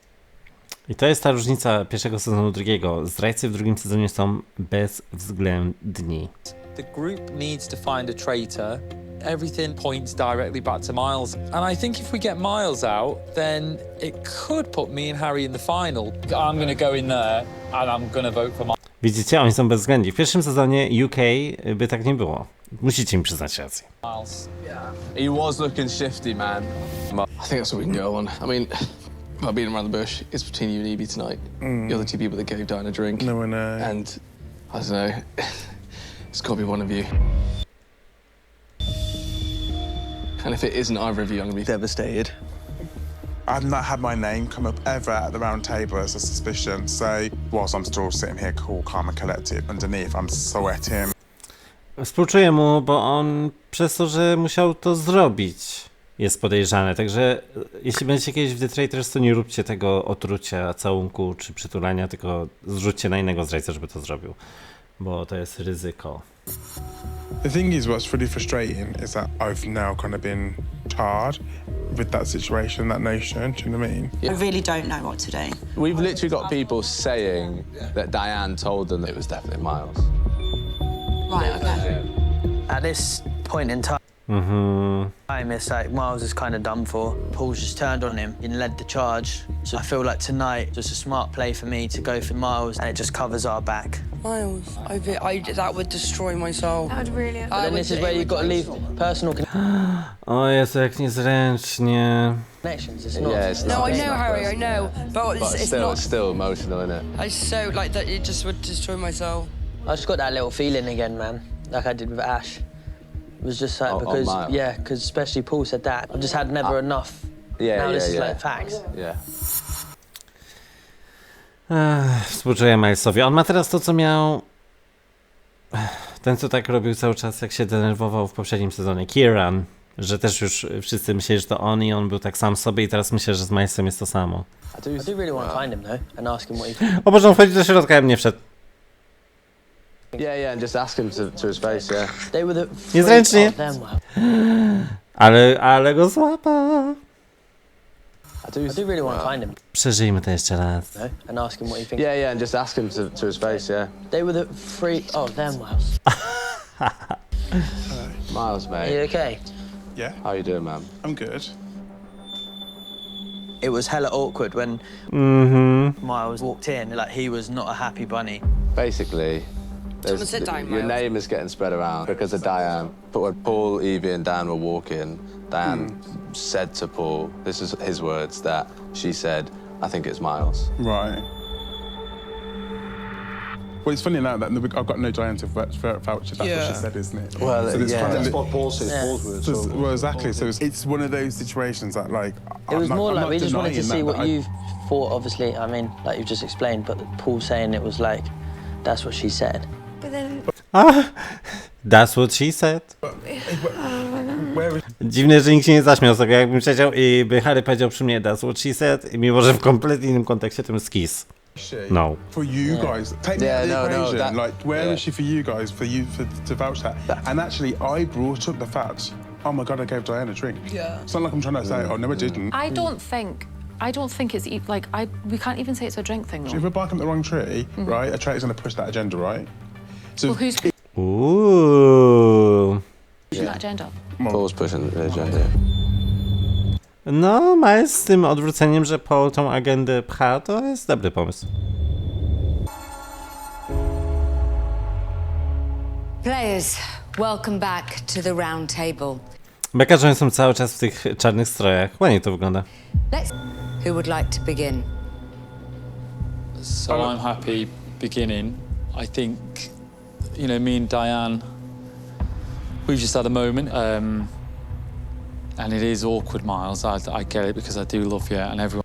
I to jest ta różnica pierwszego sezonu drugiego. Zdrajcy w drugim sezonie są bezwzględni. the group needs to find a traitor. Everything points directly back to Miles. And I think if we get Miles out, then it could put me and Harry in the final. I'm going to go in there and I'm going to vote for Miles. Widzicie, oni są bezwzględni. W pierwszym sezonie UK by tak nie było. Musicie mi przyznać rację. Miles. Yeah. He was looking shifty, man. I think that's what we can go on. I mean, without beating around the bush, it's between you and Evie tonight. You're the two people that gave Diane a drink. No, I know. And, I don't know, it's got to be one of you. And if it isn't either of you, I'm going to be devastated. I've not had my name come up ever at the round table as a suspicion, so whilst I'm still sitting here cool, calm and collected, underneath I'm sweating. Współczuję mu, bo on przez to, że musiał to zrobić, jest podejrzany. Także jeśli będziecie kiedyś w The Traitors, to nie róbcie tego otrucia, całunku czy przytulania, tylko zrzućcie na innego zdrajcę, żeby to zrobił, bo to jest ryzyko. The thing is, what's really frustrating is that I've now kind of been tarred with that situation, that notion, do you know what I mean? I really don't know what to do. We've literally got people saying that Diane told them that it was definitely Miles. Right, okay. At this point in time, it's like Miles is kind of done for. Paul's just turned on him and led the charge. So I feel like tonight, just a smart play for me to go for Miles, and it just covers our back. Miles, that would destroy my soul. That would really. But then this is where you've got to leave personal O Jezu, jak niezręcznie. connections. It's not. Yeah, it's No, not, I it's know, not Harry, I personal. know, but it's still, not. it's still emotional, isn't it? I so like that. It just would destroy my soul. I just got that little feeling again, man, like I did with Ash. It was just like, because, Miles. yeah, because especially Paul said that. I've just had never enough. Yeah, Now yeah, this is yeah. like facts. Yeah. Współczuję Milesowi. On ma teraz to, co miał ten, co tak robił cały czas, jak się denerwował w poprzednim sezonie. Kieran, że też już wszyscy myśleli, że to on i on był tak sam sobie i teraz myślę, że z Milesem jest to samo. I do really want to find him, though, and ask him what he thinks. O Boże, on wchodzi do środka, ja bym nie wszedł. Yeah, and just ask him to his face, yeah. They were the Niezręcznie. them, well. Ale go złapa. I do really want to find him, Przeżyjmy to jeszcze raz. though, and ask him what he thinks. Yeah, and just ask him to his face, yeah. They were the three. Oh, them, well. Miles, Are mate. you okay? Yeah, How you doing, man? I'm good. It was hella awkward when Miles walked in. Like he was not a happy bunny. Basically, Someone sit down, your Miles. name is getting spread around because of Diane. But when Paul, Evie, and Dan were walking, Diane said to Paul, this is his words, that she said, I think it's Miles. Right. Well, it's funny now that I've got no Diane to vouch for. That's what she said, isn't it? Well, so it's yeah. kind of, That's what Paul says, Paul's words. so, well, exactly. So it's one of those situations that, like, It was more I'm like not we just wanted to denying see that, what but you thought. Obviously, I mean, like you've just explained, but Paul saying it was like, that's what she said. But then That's what she said. Dziwne, że nikt się nie zaśmiał z tego, jakbym siedział i by Harry powiedział przy mnie that's what she said, mimo że w kompletnie innym kontekście to jest kiss. No. For you guys, take me out of the equation. Like, where is she for you guys? To vouch that? And actually, I brought up the fact. Oh my God, I gave Diana a drink. Yeah. It's not like I'm trying to say, oh no, I didn't. I don't think it's like we can't even say it's a drink thing though. If we're barking up the wrong tree, right? A traitor's going to push that agenda, right? So well, who's Ooh. pushing that agenda? Paul's pushing the agenda. No, Miles z tym odwróceniem, że Paul tą agendę pcha, to jest dobry pomysł. Players, welcome back to the round table. Beka, że oni są cały czas w tych czarnych strojach. Ładnie to wygląda. Who would like to begin? So I'm happy beginning. I think, you know, me and Diane, we've just had a moment. And it is awkward, Miles. I get it because I do love you and everyone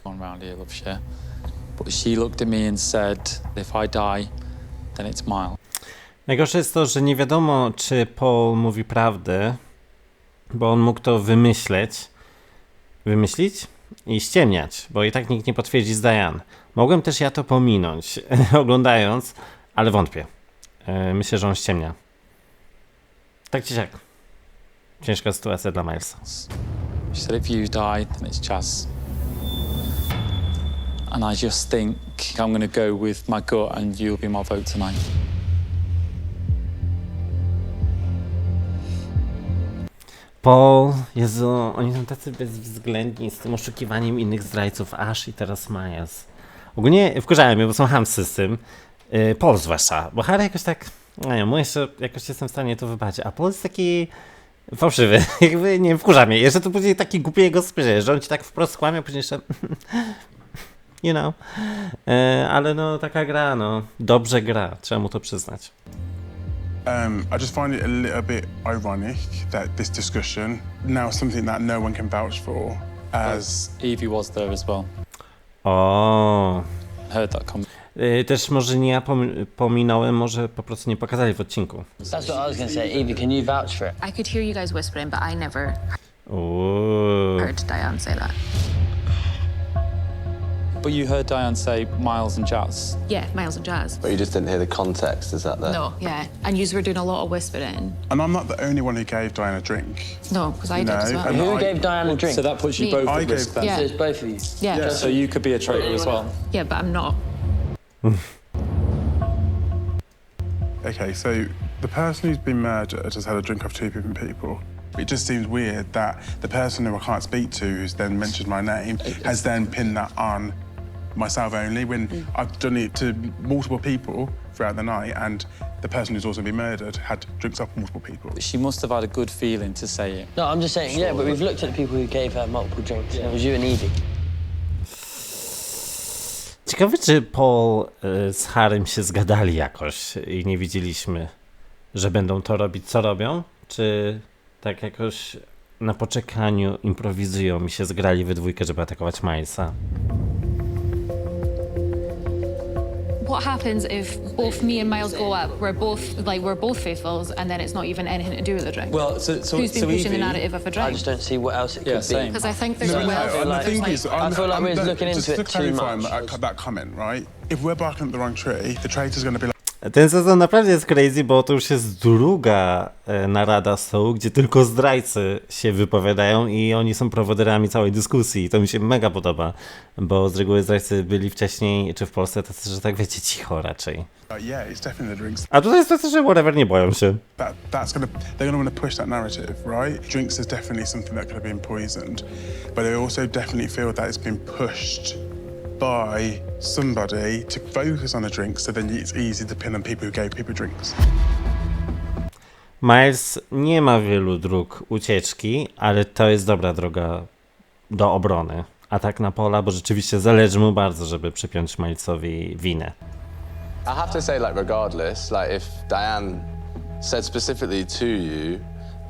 around here loves you. But she looked at me and said, if I die, then it's Miles. Najgorsze jest to, że nie wiadomo, czy Paul mówi prawdę, bo on mógł to wymyślić i ściemniać, bo i tak nikt nie potwierdzi z Diane. Mogłem też ja to pominąć, oglądając, ale wątpię. Myślę, że on ściemnia. Tak czy siak. Ciężka sytuacja dla Milesa. She said, if you die, then it's Chaz. And I just think I'm going to go with my gut and you'll be my vote tonight. Paul, Jezu, oni są tacy bezwzględni z tym oszukiwaniem innych zdrajców, Ash i teraz Miles. Ogólnie wkurzałem mnie, bo są chamscy z tym. Paul zwłaszcza, bo Harry jakoś tak, nie wiem, mu jeszcze jakoś jestem w stanie to wybaczyć, a Paul jest taki fałszywy, jakby, nie wiem, wkurza mnie. Jeszcze to później taki głupi jego spojrzenie, że on ci tak wprost kłamie, później jeszcze you know. Ale no, taka gra, no, dobrze gra, trzeba mu to przyznać. I just find it a little bit ironic that this discussion now something that no one can vouch for as Evie was there as well. O. Heard that comment. Też może nie ja pominąłem, może po prostu nie pokazali w odcinku. That's what I was going to say. Evie, can you vouch for it? I could hear you guys whispering, but I never Ooh. heard Diane say that. But you heard Diane say Miles and Jazz. Yeah, Miles and Jazz. But you just didn't hear the context, is that there? No, yeah. And you were doing a lot of whispering. and I'm not the only one who gave Diana a drink. No, because I did as well. and Who I- gave Diane a drink? So that puts you Me. both I at risk then. Yeah. So it's both of you. Yeah. So you could be a traitor as well. Yeah, but I'm not. Okay, so the person who's been murdered has had a drink of two different people. It just seems weird that the person who I can't speak to, who's then mentioned my name, has then pinned that on myself only when I've done it to multiple people throughout the night, and the person who's also been murdered had drinks off multiple people. She must have had a good feeling to say it. No, I'm just saying, yeah, but we've looked at the people who gave her multiple drinks. And it was you and Evie. Ciekawe, czy Paul z Harrym się zgadali jakoś i nie widzieliśmy, że będą to robić, co robią? Czy tak jakoś na poczekaniu improwizują i się zgrali we dwójkę, żeby atakować Milesa? What happens if both me and Miles go up? We're both faithfuls, and then it's not even anything to do with the drink. Well, so who's been pushing the narrative of a I drink? just don't see what else it Yeah, could same. be. Because I think there's No, well. and the thing is, I feel like we're looking into just it to too clarify much. that comment, right? If we're barking up the wrong tree, the traitor's going to be like, Ten sezon naprawdę jest crazy, bo to już jest druga narada stołu, gdzie tylko zdrajcy się wypowiadają i oni są prowodyrami całej dyskusji. To mi się mega podoba, bo z reguły zdrajcy byli wcześniej, czy w Polsce, tacy, że tak wiecie, cicho raczej. yeah, it's definitely the drinks. A tutaj jest tacy, że whatever, nie boją się. They're gonna want to push that narrative, right? Drinks is definitely something that could have been poisoned, but I also definitely feel that it's been pushed by somebody to focus on the drink, so then it's easy to pin on people who gave people drinks. Miles nie ma wielu dróg ucieczki, ale to jest dobra droga do obrony. Atak na Paula, bo rzeczywiście zależy mu bardzo, żeby przypiąć Milesowi winę. I have to say, like, regardless, like, if Diane said specifically to you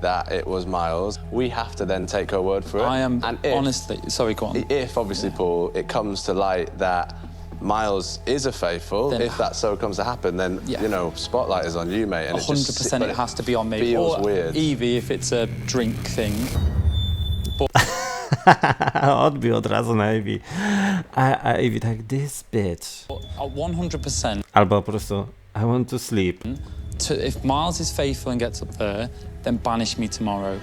that it was Miles, we have to then take her word for it. I am and if, honestly, sorry, go on. If, obviously, Paul, it comes to light that Miles is a faithful, Then- if that so comes to happen, then, you know, spotlight is on you, mate. And 100% it has to be on me. Feels or weird. Evie, if it's a drink thing. Odbił od razu na Evie. A Evie tak, this bitch. 100%. Albo po prostu, I want to sleep. If Miles is faithful and gets up there, then banish me tomorrow.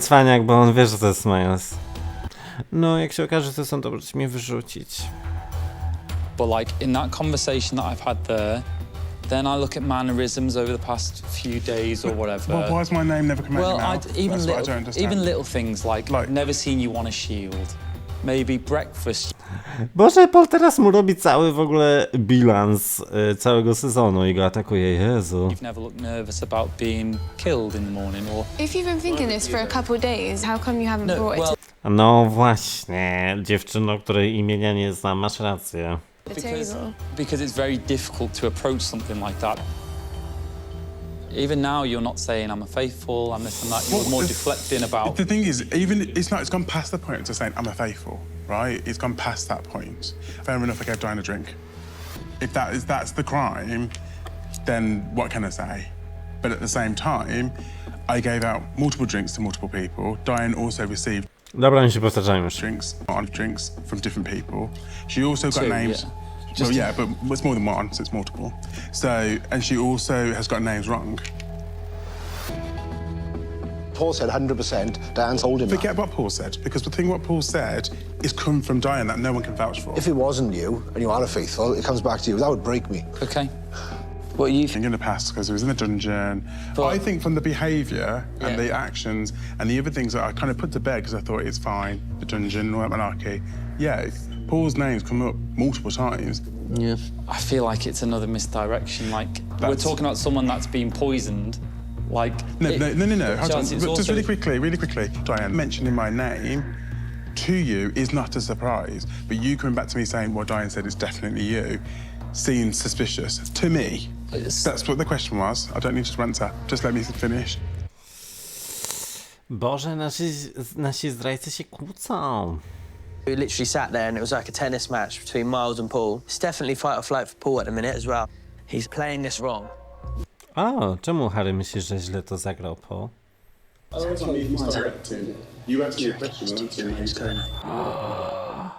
Cwaniak, bo on wie, że to jest Miles. No, jak się okaże, że są, to możecie mnie wyrzucić. But like in that conversation that I've had there, then I look at mannerisms over the past few days or whatever. Well, why is my name never come out Well, of your mouth? even That's what I don't little, understand. even little things like never seen you on a shield, maybe breakfast. Boże, Paul teraz mu robi cały w ogóle bilans całego sezonu i go atakuje, Jezu. You've never looked nervous about being killed in the morning, or If you've been thinking this for a couple of days, how come you haven't brought it to No właśnie, dziewczyno, której imienia nie znam, masz rację. the table? because it's very difficult to approach something like that. Even now, you're not saying I'm a faithful, I'm this and that. You're more deflecting about. The thing is, even it's gone past the point of saying I'm a faithful, right? It's gone past that point. Fair enough, I gave Diane a drink. If that's the crime, then what can I say? But at the same time, I gave out multiple drinks to multiple people. Diane also received Dobra, oni się powtarzają już. drinks from different people. She also got Two, names. yeah. Well, yeah, but it's more than one, so it's multiple. So, and she also has got names wrong. Paul said 100%. Diane told him Forget what Paul said, because the thing what Paul said is come from Diane that no one can vouch for. If it wasn't you, and you are a faithful, it comes back to you. That would break me. Okay. What you think in the past, because he was in the dungeon. I think from the behaviour and the actions and the other things that I kind of put to bed because I thought it's fine, the dungeon, all that malarkey. Yeah, Paul's name's come up multiple times. Yeah. I feel like it's another misdirection. Like we're talking about someone that's been poisoned. Like No. Hold on. It's Just also- really quickly. Diane, mentioning my name to you is not a surprise, but you coming back to me saying what Diane said is definitely you seems suspicious to me. That's what the question was. I don't need to answer. Just let me finish. Boże, nasi zdrajcy się kłócą. We literally sat there and it was like a tennis match between Miles and Paul. It's definitely fight or flight for Paul at the minute as well. He's playing this wrong. O, czemu Harry myśli, że źle to zagrał, Paul?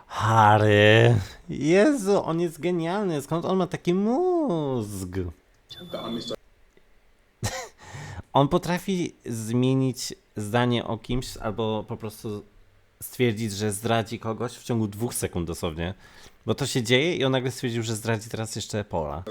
Harry! Jezu, on jest genialny. Skąd on ma taki mózg? On potrafi zmienić zdanie o kimś albo po prostu stwierdzić, że zdradzi kogoś w ciągu 2 sekund dosłownie. Bo to się dzieje i on nagle stwierdził, że zdradzi teraz jeszcze Paula.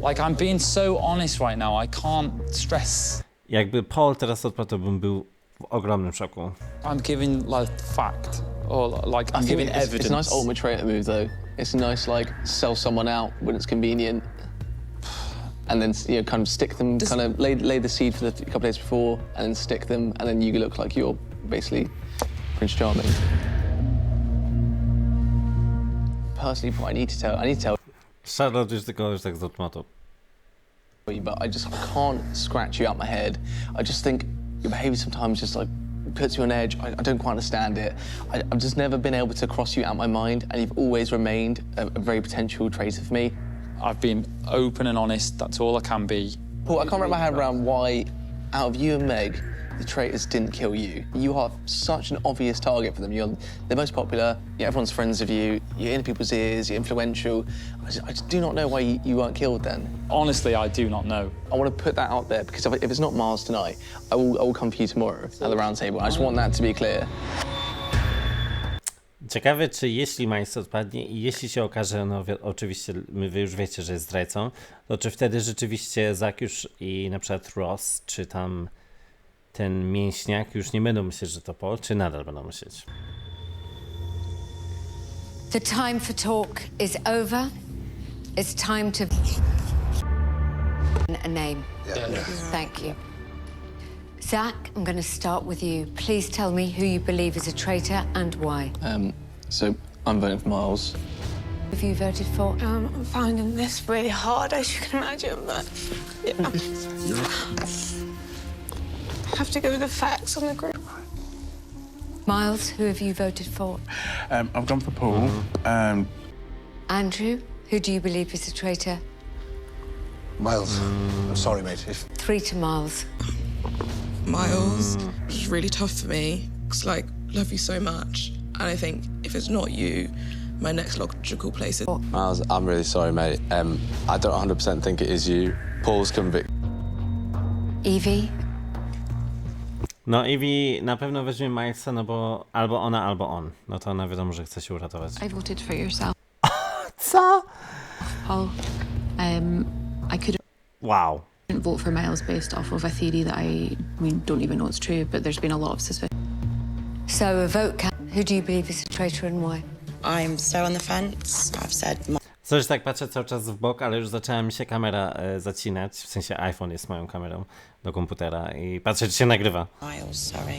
Like I'm being so honest right now. I can't stress. Jakby Paul teraz odpadł, to bym był w ogromnym szoku. I'm giving like fact or like I'm giving evidence. It's a nice ultimate traitor move, though. It's nice, like, sell someone out when it's convenient, and then kind of stick them, kind of lay the seed for the couple days before, and then stick them, and then you look like you're basically Prince Charming. Personally, what I need to tell. Charlotte już tylko już tak z automatu. But I just can't scratch you out my head. I just think your behaviour sometimes just like puts you on edge. I don't quite understand it. I've just never been able to cross you out my mind, and you've always remained a very potential traitor for me. I've been open and honest. That's all I can be. Paul, I can't wrap my head around why, out of you and Meg, the traitors didn't kill you. You are such an obvious target for them. You're the most popular. Everyone's friends of you. You're in people's ears. You're influential. I just do not know why you weren't killed then. Honestly, I do not know. I want to put that out there because if it's not Miles tonight, I will come for you tomorrow at the round table. I just want that to be clear. Ciekawe, czy jeśli Miles odpadnie i jeśli się okaże, no oczywiście wy już wiecie, że jest zdrajcą, to czy wtedy rzeczywiście Zach już i na przykład Ross, czy tam ten mięśniak już nie będą myśleć, że to Paul, czy nadal będą myśleć? The time for talk is over. It's time to a name. Thank you. Zach, I'm going to start with you. Please tell me who you believe is a traitor and why. So I'm voting for Miles. Who have you voted for? I'm finding this really hard, as you can imagine, but yeah. I have to go with the facts on the group. Miles, who have you voted for? I've gone for Paul. Andrew, who do you believe is a traitor? Miles, I'm sorry, mate. 3 to Miles. Miles, it's really tough for me, because, like, love you so much. And I think if it's not you, my next logical place is... Miles, I'm really sorry, mate. I don't 100% think it is you. Paul's convict. Evie? No, Evie na pewno weźmie Milesa, no bo albo ona, albo on. No to ona wiadomo, że chce się uratować. I voted for yourself. Co? Paul, I could Wow. vote for Miles based off of a theory that I mean, don't even know it's true, but there's been a lot of suspicion. So a vote count. Who do you believe is a traitor and why? I'm so on the fence. I've said... Coś tak patrzę cały czas w bok, ale już zaczęła mi się kamera zacinać. W sensie iPhone jest moją kamerą do komputera i patrzę, czy się nagrywa. Miles, sorry.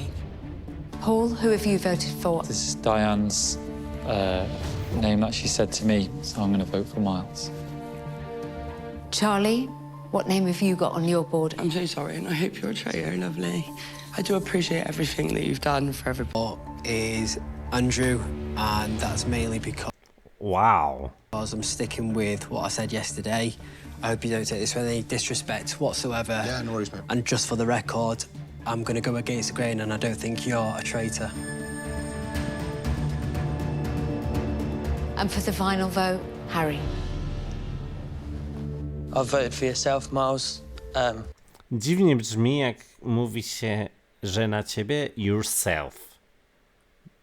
Paul, who have you voted for? This is Diane's name that she said to me, so I'm going to vote for Miles. Charlie, what name have you got on your board? I'm so sorry, and I hope you're a traitor, lovely. I do appreciate everything that you've done for everybody. Is Andrew, and that's mainly because... Wow. I'm sticking with what I said yesterday. I hope you don't take this with any disrespect whatsoever. Yeah, no worries, mate. And just for the record, I'm going to go against the grain, and I don't think you're a traitor. And for the final vote, Harry. I've voted for yourself, Miles. Dziwnie brzmi, jak mówi się, że na ciebie yourself.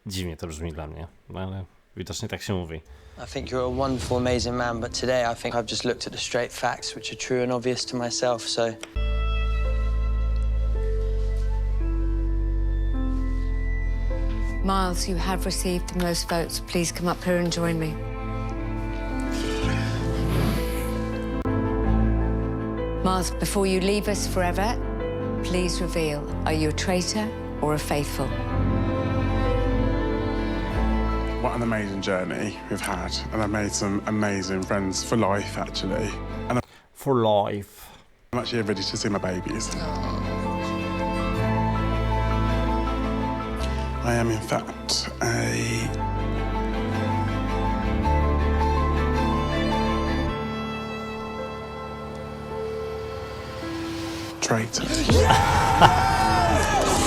Dziwnie to brzmi dla mnie, ale widocznie tak się mówi. I think you're a wonderful, amazing man, but today I think I've just looked at the straight facts, which are true and obvious to myself, so... Miles, you have received the most votes. Please come up here and join me. Miles, before you leave us forever, please reveal, are you a traitor or a faithful? What an amazing journey we've had, and I've made some amazing friends for life, actually. And for life. I'm actually ready to see my babies. I am, in fact, a... traitor.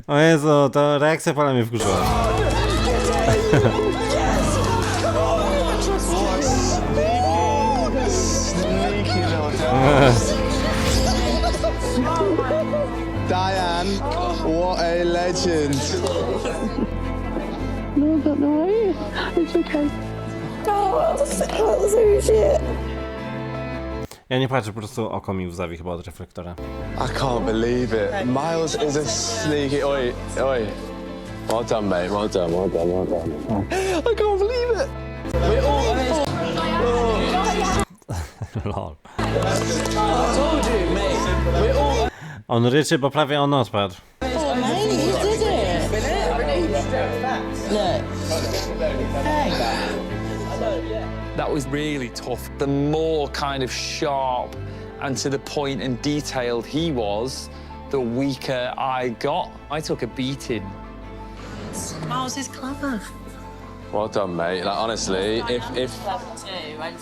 O Jezu, to reakcja Pola mnie wkurzyła. Diane, what a legend. No, I don't know. It's okay. Oh, that's so shit. Ja nie patrzę, po prostu oko mi łzawi chyba od reflektora. I can't believe it. Miles is a sneaky... Oi, oi. Well done, mate. Well done, well done, well done. I can't believe it. We're all... Lol. I told you, mate. We're all... On ryczy, bo prawie on odpadł. Oh, man, you did it. Look. Hey. That was really tough. The more kind of sharp and to the point and detailed he was, the weaker I got. I took a beating. Miles is clever. Well done, mate. Like, honestly, if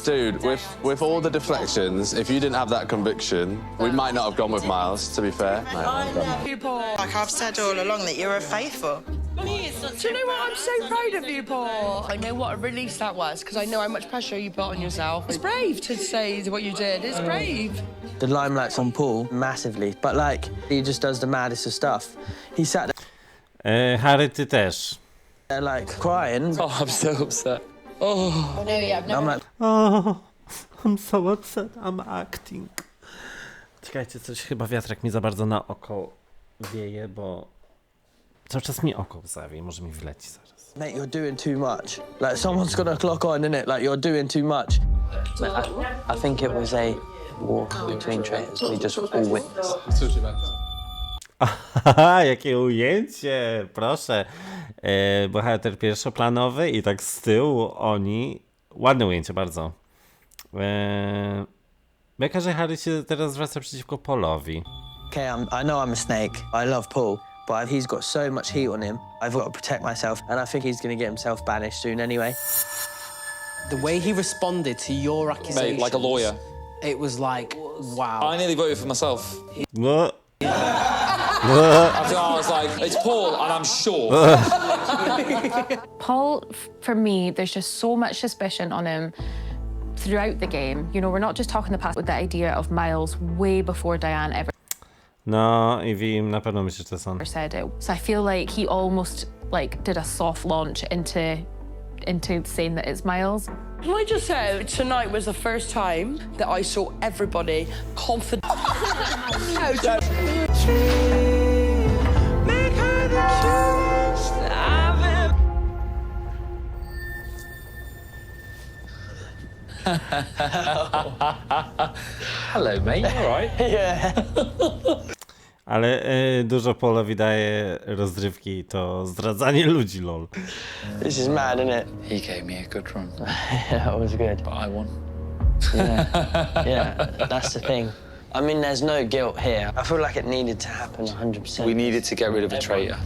dude, with all the deflections, if you didn't have that conviction, we might not have gone with Miles, to be fair. Mate, well done. Like I've said all along that you're a faithful. Do you know what? I'm so proud of you, Paul. I know what a release that was, because I know how much pressure you put on yourself. It's brave to say what you did. It's brave. The limelight's on Paul massively, but like, he just does the maddest of stuff. He sat Harry, ty też. there like crying. Oh, I'm so upset. Oh. No, yeah, I've never... I'm like, Oh, I'm so upset, I'm acting. Czekajcie, coś chyba wiatrak mi za bardzo na oko wieje, bo cały czas mi oko łzawi, może mi wleci zaraz. mate, you're doing too much. Like, someone's got a clock on, innit? Like, you're doing too much. Mate, I think it was a war between traitors. We just all witnessed. Aha, jakie ujęcie, proszę. Bohater pierwszoplanowy i tak z tyłu oni. Ładne ujęcie, bardzo. Beka, że Harry się teraz zwraca przeciwko Paulowi. Okay, I know I'm a snake. I love Paul. but he's got so much heat on him. I've got to protect myself, and I think he's going to get himself banished soon anyway. The way he responded to your accusations... Mate, like a lawyer. It was like, wow. I nearly voted for myself. What? I was like, it's Paul, and I'm sure. Paul, for me, there's just so much suspicion on him throughout the game. You know, we're not just talking the past with the idea of Miles way before Diane ever No, Evie, na pewno myślę, że to są. said it. So I feel like he almost like did a soft launch into saying that it's Miles. Can I just say, tonight was the first time that I saw everybody confident. Hello, mate. All right. Yeah. Ale dużo Paulowi daje rozrywki, to zdradzanie ludzi, lol. This is mad, isn't it? He gave me a good run. Yeah, that was good. But I won. Yeah, that's the thing. I mean, there's no guilt here. I feel like it needed to happen 100%. We needed to get rid of a traitor.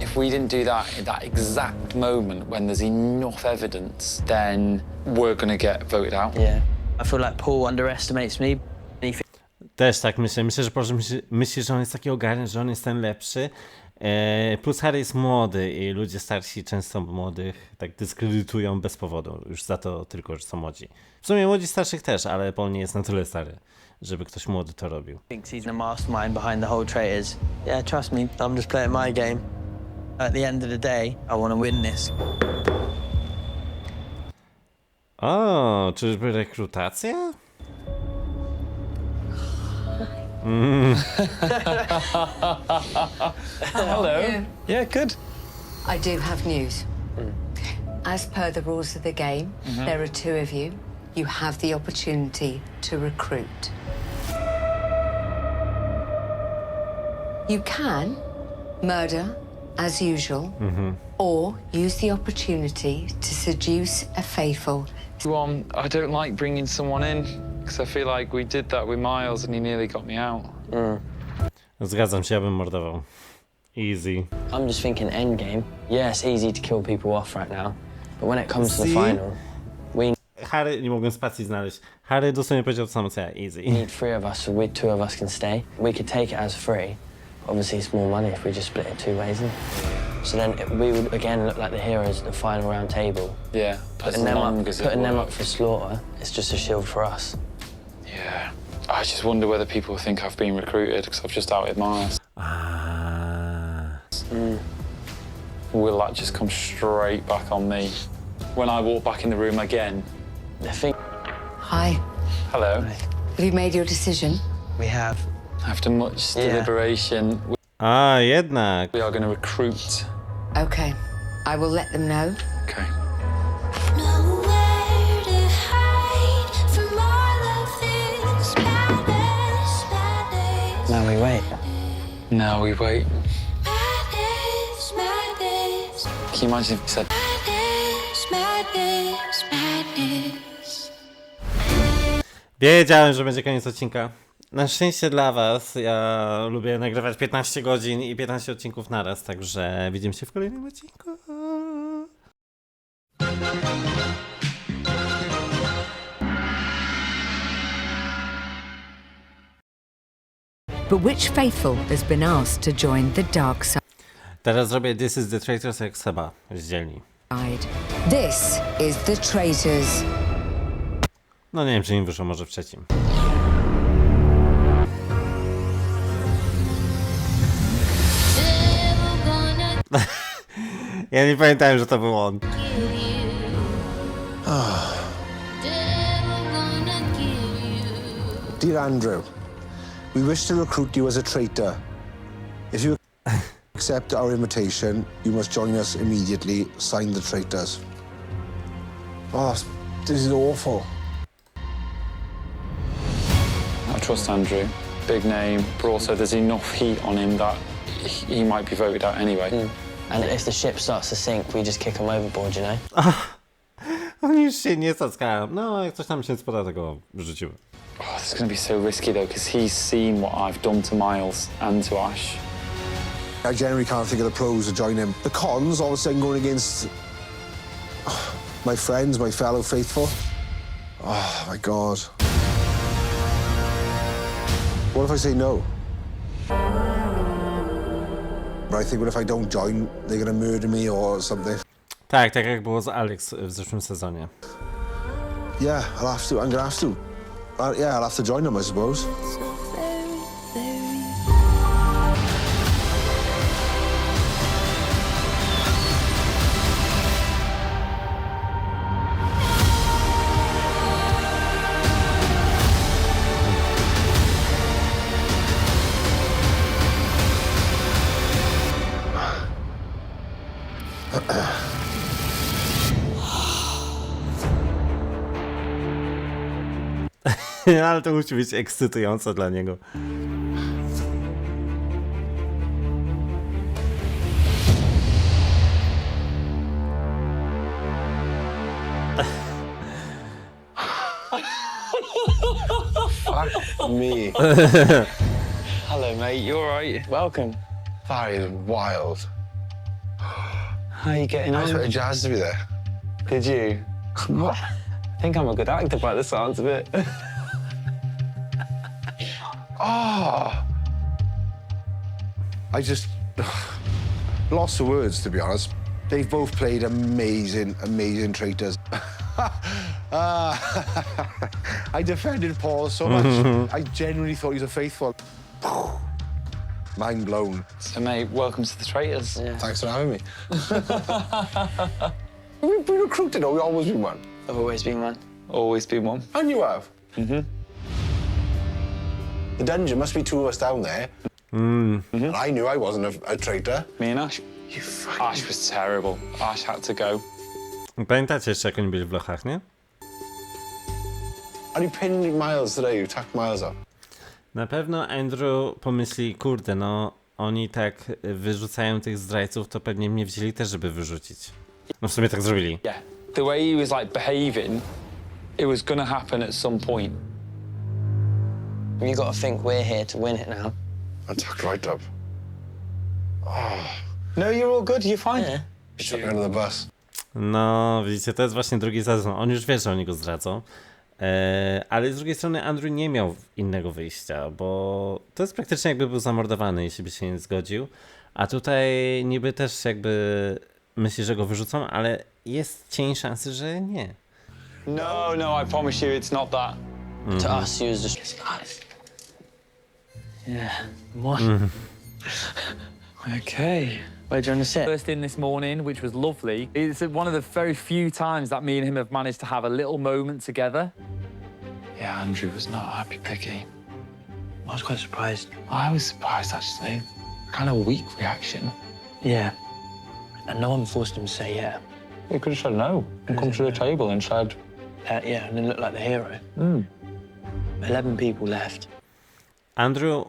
If we didn't do that in that exact moment when there's enough evidence, then we're going to get voted out. Yeah. I feel like Paul underestimates me. Też tak myślę. Myślę, że Paul myśli, że on jest taki ogarnięty, że on jest ten lepszy. Plus Harry jest młody i ludzie starsi często młodych tak dyskredytują bez powodu. Już za to tylko, że są młodzi. W sumie młodzi starszych też, ale Paul nie jest na tyle stary, żeby ktoś młody to robił. Thinks he's the mastermind behind the whole Traitors. Yeah, trust me, I'm just playing my game. At the end of the day, I want to win this. O, czyżby rekrutacja? Hello. Yeah, good. I do have news. As per the rules of the game, there are two of you. You have the opportunity to recruit. You can murder, as usual, or use the opportunity to seduce a faithful. I don't like bringing someone in because I feel like we did that with Miles and he nearly got me out. Zgadzam się, ja bym mordował. Easy. I'm just thinking endgame. Yeah, it's easy to kill people off right now, but when it comes to the final, we Harry, nie mogłem spacji znaleźć. Harry dosłownie powiedział to samo co ja, easy. need three of us, so two of us can stay. We could take it as free. Obviously, it's more money if we just split it two ways, isn't it? So then we would again look like the heroes at the final round table. Yeah, Putting them up for slaughter, it's just a shield for us. Yeah. I just wonder whether people think I've been recruited because I've just outed Miles. Will that just come straight back on me when I walk back in the room again? Hi. Hello. Have you made your decision? We have. After much deliberation, jednak. We are going to recruit. Okay. I will let them know. Okay. Now we wait. Now we wait. Can you imagine if he said... Wiedziałem, że będzie koniec odcinka. Na szczęście dla was, ja lubię nagrywać 15 godzin i 15 odcinków naraz, także widzimy się w kolejnym odcinku. But which faithful has been asked to join the dark side? Teraz zrobię This is the Traitors jak Seba z dzielni. This is the Traitors. No nie wiem, czy im wyszło, może w trzecim. Ja nie pamiętałem, że to był on. Dear Andrew, we wish to recruit you as a traitor. If you accept our invitation, you must join us immediately. Sign the Traitors. Oh, this is awful. I trust Andrew. Big name, but also there's enough heat on him that he might be voted out anyway. And if the ship starts to sink, we just kick him overboard, you know? Oni już się nie stackają. No, jak coś tam się spoda, tego wrzuciły. Oh, this is going to be so risky though, because he's seen what I've done to Miles and to Ash. I generally can't think of the pros of joining. The cons, all of a sudden going against my friends, my fellow faithful. Oh, my God. What if I say no? But I think, what if I don't join, they're gonna murder me or something? Tak, tak jak było z Alex w zeszłym sezonie. Yeah, I'll have to. I'm gonna have to. Yeah, I'll have to join them, I suppose. Ale to musi być ekscytujące dla niego. Fuck me. Hello, mate. You all right? Welcome. That is wild. How are you getting on? I expected Jazz to be there. Did you? What? I think I'm a good actor by the sounds of it. Oh. I just lost the words, to be honest. They've both played amazing, amazing traitors. I defended Paul so much. I genuinely thought he was a faithful. Mind blown. So, mate, welcome to the Traitors. Yeah. Thanks for having me. We've been recruited, or we've always been one? I've always been one. Always been one. And you have? Mm-hmm. The dungeon must be two of us down there. And I knew I wasn't a traitor. Me and Ash. Ash was terrible. Ash had to go. Pamiętacie jeszcze, jak oni byli w lochach, nie? And you pinned Miles today, you tacked Miles up. Na pewno Andrew pomyśli, kurde, no oni tak wyrzucają tych zdrajców, to pewnie mnie wzięli też, żeby wyrzucić. No w sumie tak zrobili. Yeah, the way he was like behaving, it was gonna happen at some point. You got to think we're here to win it now. I tucked right up. Oh. No, you're all good. You're fine. Yeah. You took me under the bus. No, widzicie, to jest właśnie drugi sezon. On już wie, że oni go zdradzą. Ale z drugiej strony Andrew nie miał innego wyjścia, bo to jest praktycznie jakby był zamordowany, jeśli by się nie zgodził. A tutaj niby też jakby myśli, że go wyrzucą, ale jest cień szansy, że nie. No, I promise you it's not that. To us, he was just... Yeah. What? Okay. Where do you want to sit? First in this morning, which was lovely. It's one of the very few times that me and him have managed to have a little moment together. Yeah, Andrew was not happy, Peggy. I was quite surprised. I was surprised, actually. Kind of weak reaction. Yeah. And no one forced him to say yeah. You could have said no and come to the table and said... Yeah, and then look like the hero. 11 people left. Andrew...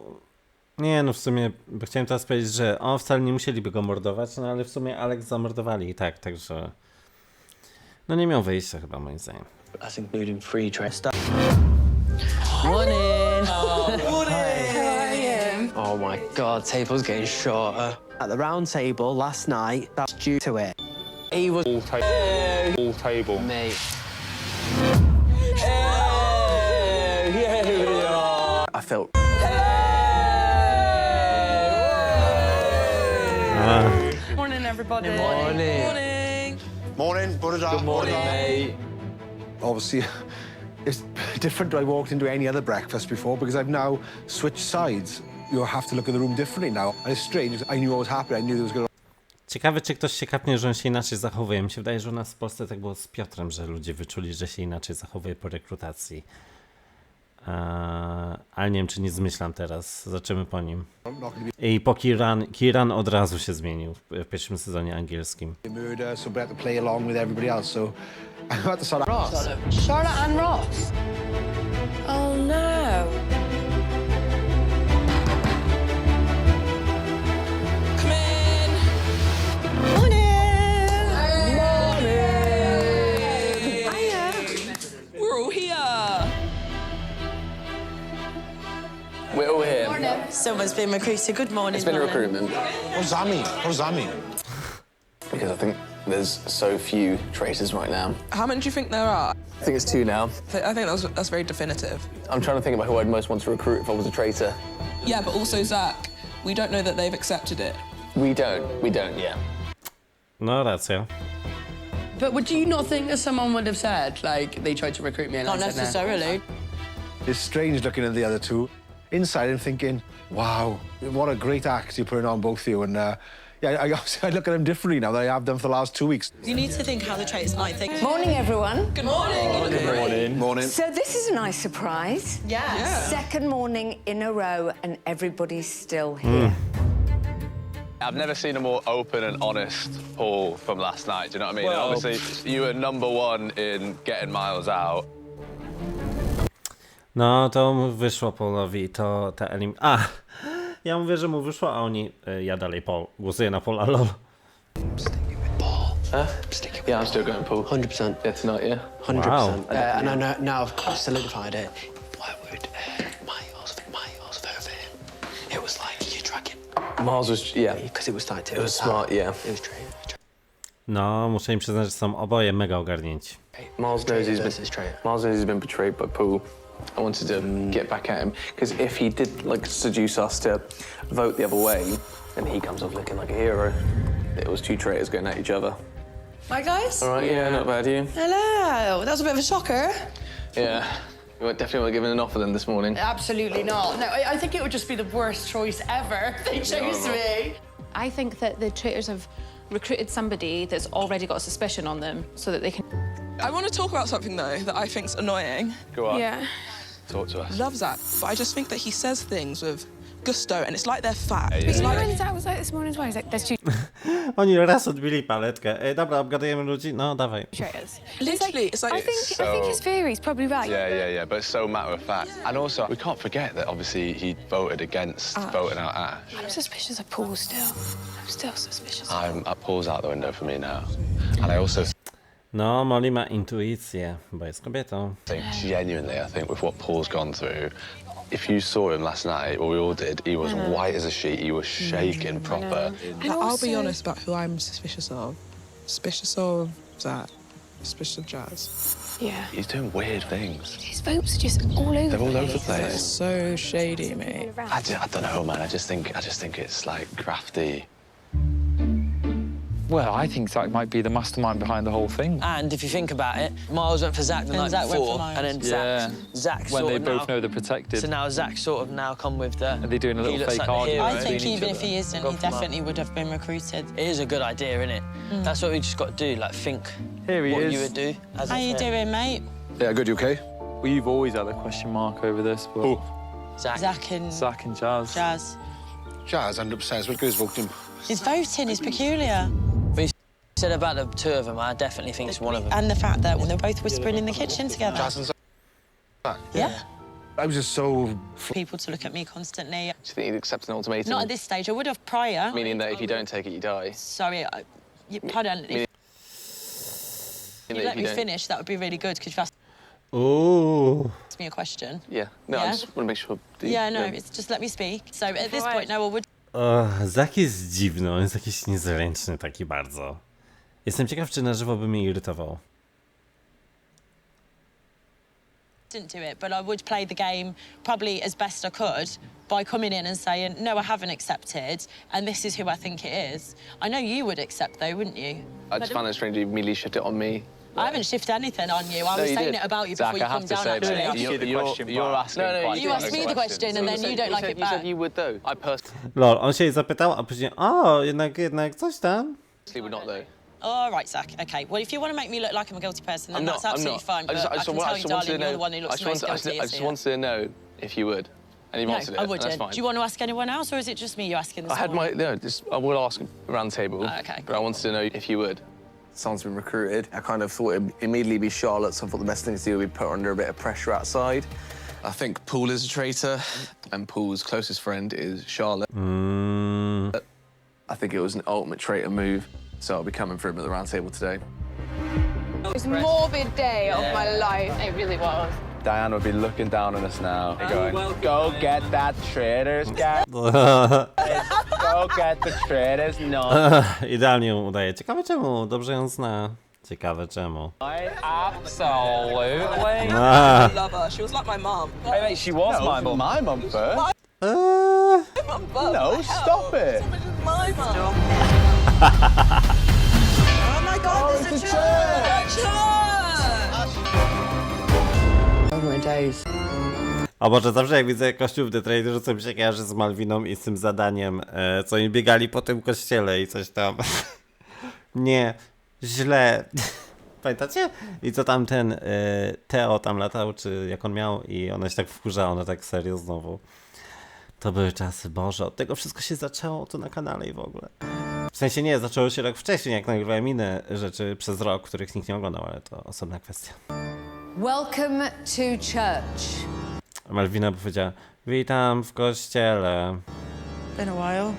Nie, no w sumie chciałem teraz powiedzieć, że wcale nie musieliby go mordować, no ale w sumie Alex zamordowali i tak, także... No nie miał wyjścia chyba, moim zdaniem. That's including free trade. Morning! Morning! Oh my God, table's getting shorter. At the round table last night, that's due to it. He was All table. mate. I felt Morning, everybody. Morning. Morning. Morning, Good morning, mate. Obviously, it's different to I walked into any other breakfast before because I've now switched sides. You have to look at the room differently now. And it's strange, I knew what was happening, I knew there was going to... Ciekawe, czy ktoś się kapnie, że on się inaczej zachowuje. Mi się wydaje, że u nas w Polsce tak było z Piotrem, że ludzie wyczuli, że się inaczej zachowuje po rekrutacji. Ale nie wiem, czy nie zmyślam teraz. Zobaczymy po nim. I po Kieran od razu się zmienił w pierwszym sezonie angielskim. Murder, so we have to play along with everybody else, so I'm about to start... Ross. Charlotte and Ross. Oh, no. Come in. Morning. Hiya. We're all here. We're all here. Morning. Someone's been recruited. Good morning, It's been a recruitment. What does that mean? What does that mean? Because I think there's so few traitors right now. How many do you think there are? I think it's 2 now. I think that's very definitive. I'm trying to think about who I'd most want to recruit if I was a traitor. Yeah, but also Zach, we don't know that they've accepted it. We don't, yeah. No, racja. But would you not think that someone would have said, like, they tried to recruit me and Not I said no? necessarily. It's strange looking at the other two. Inside I'm thinking, wow, what a great act you're putting on, both of you. And yeah, I look at them differently now that I have done for the last 2 weeks. You need to think how the traitors might think. Morning, everyone. Good morning. Good morning. Morning. So this is a nice surprise. Yeah. Second morning in a row and everybody's still here. I've never seen a more open and honest Paul from last night, do you know what I mean? Well, And obviously, you were #1 in getting Miles out. No, to mu wyszło Paulowi, to ta ja mówię, że mu wyszło, a oni... Ja dalej Paul. Głosuję na Paula, lol. Yeah, I'm still going Paul. 100%. Yeah, tonight, yeah? 100%. Wow. And I know now I've solidified it. Why would Miles further him? It was like you're tracking. Miles was, yeah. Because it was tight. It was smart, yeah. It was true. No, muszę im przyznać, że są oboje mega ogarnięci. Miles knows he's been betrayed by Paul. I wanted to get back at him, because if he did, like, seduce us to vote the other way, then he comes off looking like a hero. It was 2 traitors going at each other. Hi, guys. All right, yeah, not bad, you? Hello. That was a bit of a shocker. Yeah. You definitely weren't given an offer then this morning. Absolutely not. No, I think it would just be the worst choice ever. They chose me. I think that the traitors have recruited somebody that's already got a suspicion on them so that they can... I want to talk about something, though, that I think's annoying. Go on. Yeah. Talk to us. Love Zach, but I just think that he says things with gusto, and it's like they're fact. Yeah, It's You know like... when Zach was like this morning as well? He's like, there's 2 Oni raz odbili paletkę. Dobra, obgadujemy ludzi? No, dawaj. traitors. Literally, it's like... I think his theory's probably right. Yeah, but it's so matter of fact. And also, we can't forget that obviously he voted against voting out Ash. I'm suspicious of Paul still. I'm still suspicious. Paul's out the window for me now. And I also No, Molly ma intuicję, bo jest kobietą. think genuinely, I think with what Paul's gone through, if you saw him last night, or we all did, he was white as a sheet, he was shaking proper. I'll be honest about who I'm suspicious of. Suspicious of Zach. Suspicious of Jazz. Yeah. He's doing weird things. His votes are just all over They're all over the It's place. so shady, mate. I don't know, man. I just think it's like crafty. Well, I think Zach might be the mastermind behind the whole thing. And if you think about it, Miles went for Zach the night before, and then Zach when sort they of both now, know they're protected. So now Zach sort of now come with the... Are they doing a he little looks fake like the argument hero. I think between each even other? if he isn't, he definitely would have been recruited. It is a good idea, isn't it? That's what we just got to do, like think Here he what is. you would do. As How you doing, mate? Yeah, good, you okay? Well, you've always had a question mark over this, but... Zach. Zach and Zach and Jazz. Jazz. Jazz, 100%. What good is voting? His voting is peculiar. But you said about the 2 of them, I definitely think it's one of them. And the fact that when they're both whispering in the kitchen together. Jazz and Zach. Yeah. I was just so... People to look at me constantly. Do you think he'd accept an ultimatum? Not at this stage. I would have prior. Meaning that if you don't take it, you die? Sorry, pardon. If you let me finish, that would be really good, because you've asked Ooh. me a question. Yeah. No, I Yeah? just want to make sure... It's just let me speak. So at this point, no, I would... Zach jest dziwny, on jest jakiś niezręczny taki bardzo. Jestem ciekaw, czy na żywo by mnie irytował. Didn't do it, but I would play the game probably as best I could by coming in and saying, no, I haven't accepted, and this is who I think it is. I know you would accept, though, wouldn't you? I just found it strange you immediately shifted it on me. I haven't shifted anything on you. I was saying it about you Zach, before you come down, actually. You're asking quite You asked me the question, and then you don't like it You back. said you would, though. I personally Lol, on się jej zapytał, a później, jednak coś tam. would not, though. All right, Zach. Okay. Well, if you want to make me look like I'm a guilty person, then that's absolutely fine. But I can tell you, darling, you're the one who looks most guilty. I just wanted to know if you would. And you've answered it. I That's wouldn't. fine. Do you want to ask anyone else, or is it just me you're asking this morning? I will ask around the table. Okay. But I wanted to know if you would. Someone's been recruited. I kind of thought it'd immediately be Charlotte, so I thought the best thing to do would be put her under a bit of pressure outside. I think Paul is a traitor, and Paul's closest friend is Charlotte. I think it was an ultimate traitor move, so I'll be coming for him at the round table today. It was a morbid day of my life. It really was. Diane would be looking down on us now. Going, go get that Traitors, guys. Go get the Traitors, no. Idealnie ją udaje. Ciekawe czemu, dobrze ją zna. Ciekawe czemu. Absolutely. Ah. Love her. She was like my mom. Hey, mate, she was my mum. My mum first. No, stop it. My mom. Oh my God, there's a church! Oh my days. O Boże, zawsze jak widzę kościół w The Traitors, to mi się kojarzy z Malwiną i z tym zadaniem, co oni biegali po tym kościele i coś tam. Nie, źle. Pamiętacie? I co tam ten Teo tam latał, czy jak on miał i ona się tak wkurzała, ona tak serio znowu. To były czasy, Boże, od tego wszystko się zaczęło tu na kanale i w ogóle. W sensie nie, zaczęło się rok wcześniej, jak nagrywałem inne rzeczy przez rok, których nikt nie oglądał, ale to osobna kwestia. Welcome to church. Malwina powiedziała, witam w kościele. Been a while.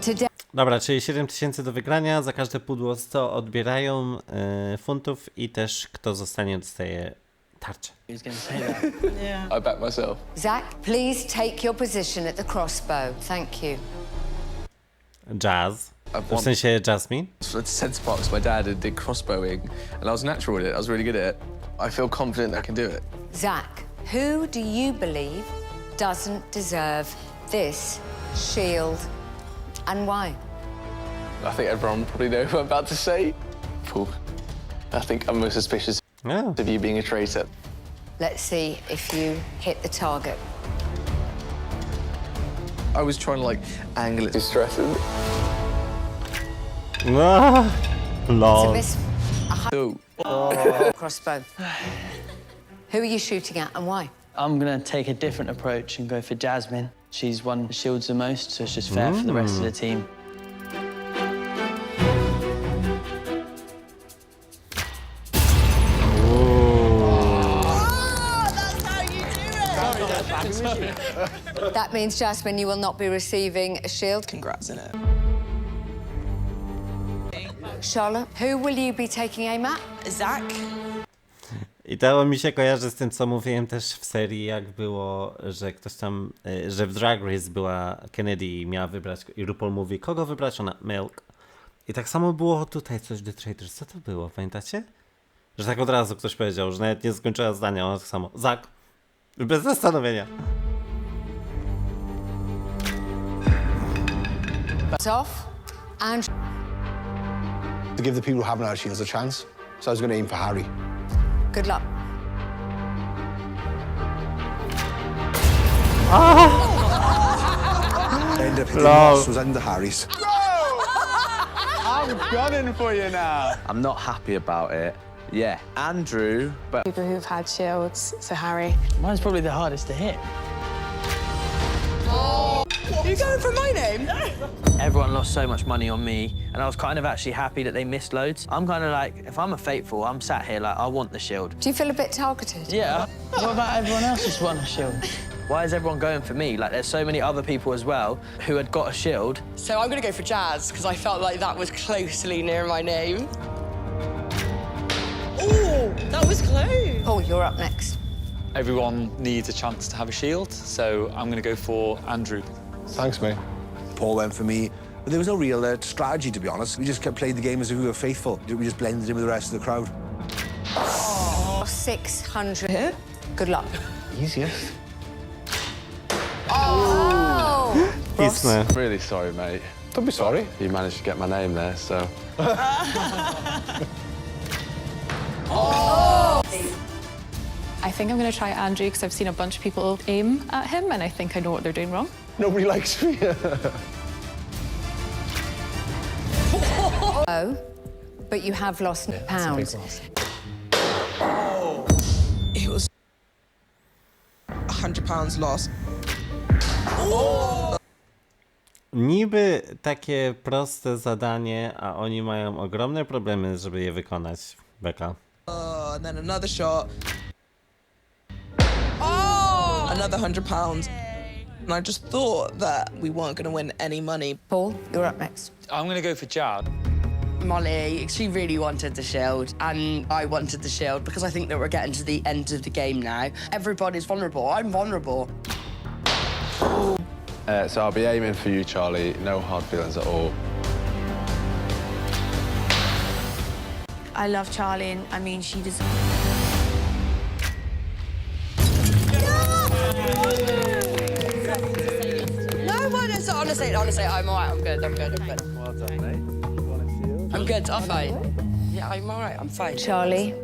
Today. Dobra, czyli 7000 do wygrania, za każde pudło 100 odbierają funtów i też kto zostanie dostaje tarczę. I bet myself. Zach, please take your position at the crossbow. Thank you. Jazz. W sensie Jasmine? At Sense Parks, my dad did crossbowing, and I was natural with it. I was really good at it. I feel confident I can do it. Zach, who do you believe doesn't deserve this shield and why? I think everyone probably knows what I'm about to say. Cool. I think I'm most suspicious of you being a traitor. Let's see if you hit the target. I was trying to like angle it, distressing. Lol. So miss a crossbow. Who are you shooting at and why? I'm gonna take a different approach and go for Jasmine. She's won the shields the most, so it's just fair for the rest of the team. That means, Jasmine, you will not be receiving a shield. Congrats, innit? Charlotte, who will you be taking aim at? Zach. I to mi się kojarzy z tym, co mówiłem też w serii, jak było, że ktoś tam, że w Drag Race była Kennedy i miała wybrać, i RuPaul mówi, kogo wybrać? Ona, Milk. I tak samo było tutaj coś The Traitors. Co to było, pamiętacie? Że tak od razu ktoś powiedział, że nawet nie skończyła zdania, ona tak samo, Zach. Bez zastanowienia. Off and To give the people who haven't had shields a chance, so I was going to aim for Harry. good luck. End up hitting Ross was under Harry's. I'm gunning for you now. I'm not happy about it. Yeah, Andrew, but... People who've had shields, so Harry. Mine's probably the hardest to hit. Are you going for my name? Everyone lost so much money on me, and I was kind of actually happy that they missed loads. I'm kind of like, if I'm a faithful, I'm sat here like, I want the shield. Do you feel a bit targeted? Yeah. What about everyone else who's won a shield? Why is everyone going for me? Like, there's so many other people as well who had got a shield. So I'm going to go for Jazz, because I felt like that was closely near my name. Oh, that was close. Paul, you're up next. Everyone needs a chance to have a shield, so I'm going to go for Andrew. Thanks, mate. Paul went for me. But there was no real strategy, to be honest. We just kept playing the game as if we were faithful. We just blended in with the rest of the crowd. 600. Good luck. Easiest. Oh! Ross. Really sorry, mate. Don't be sorry. You managed to get my name there, so... Oh! I think I'm going to try Andrew because I've seen a bunch of people aim at him and I think I know what they're doing wrong. Nobody likes me. Oh, but you have lost pounds. It was £100 loss. Niby takie proste zadanie, a oni mają ogromne problemy, żeby je wykonać. Beka. And then another shot. Oh! Another £100. And I just thought that we weren't going to win any money. Paul, you're up next. I'm going to go for Jad. Molly, she really wanted the shield, and I wanted the shield because I think that we're getting to the end of the game now. Everybody's vulnerable. I'm vulnerable. So I'll be aiming for you, Charlie. No hard feelings at all. I love Charlie, and I mean, she does. No one is honestly, I'm all right. I'm good. Well done, mate. I'm good. I'm fine. Yeah, I'm all right. I'm fine. Charlie,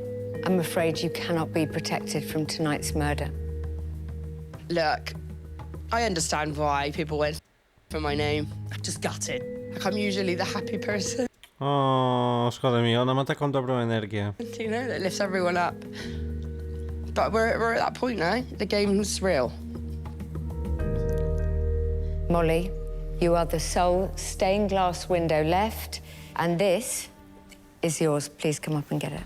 I'm afraid you cannot be protected from tonight's murder. Look, I understand why people went for my name. I'm just gutted. Like, I'm usually the happy person, O, szkoda mi, ona ma taką dobrą energię. you know, that lifts everyone up. But we're at that point now. The game's real. Molly, you are the sole stained glass window left, and this is yours. Please come up and get it.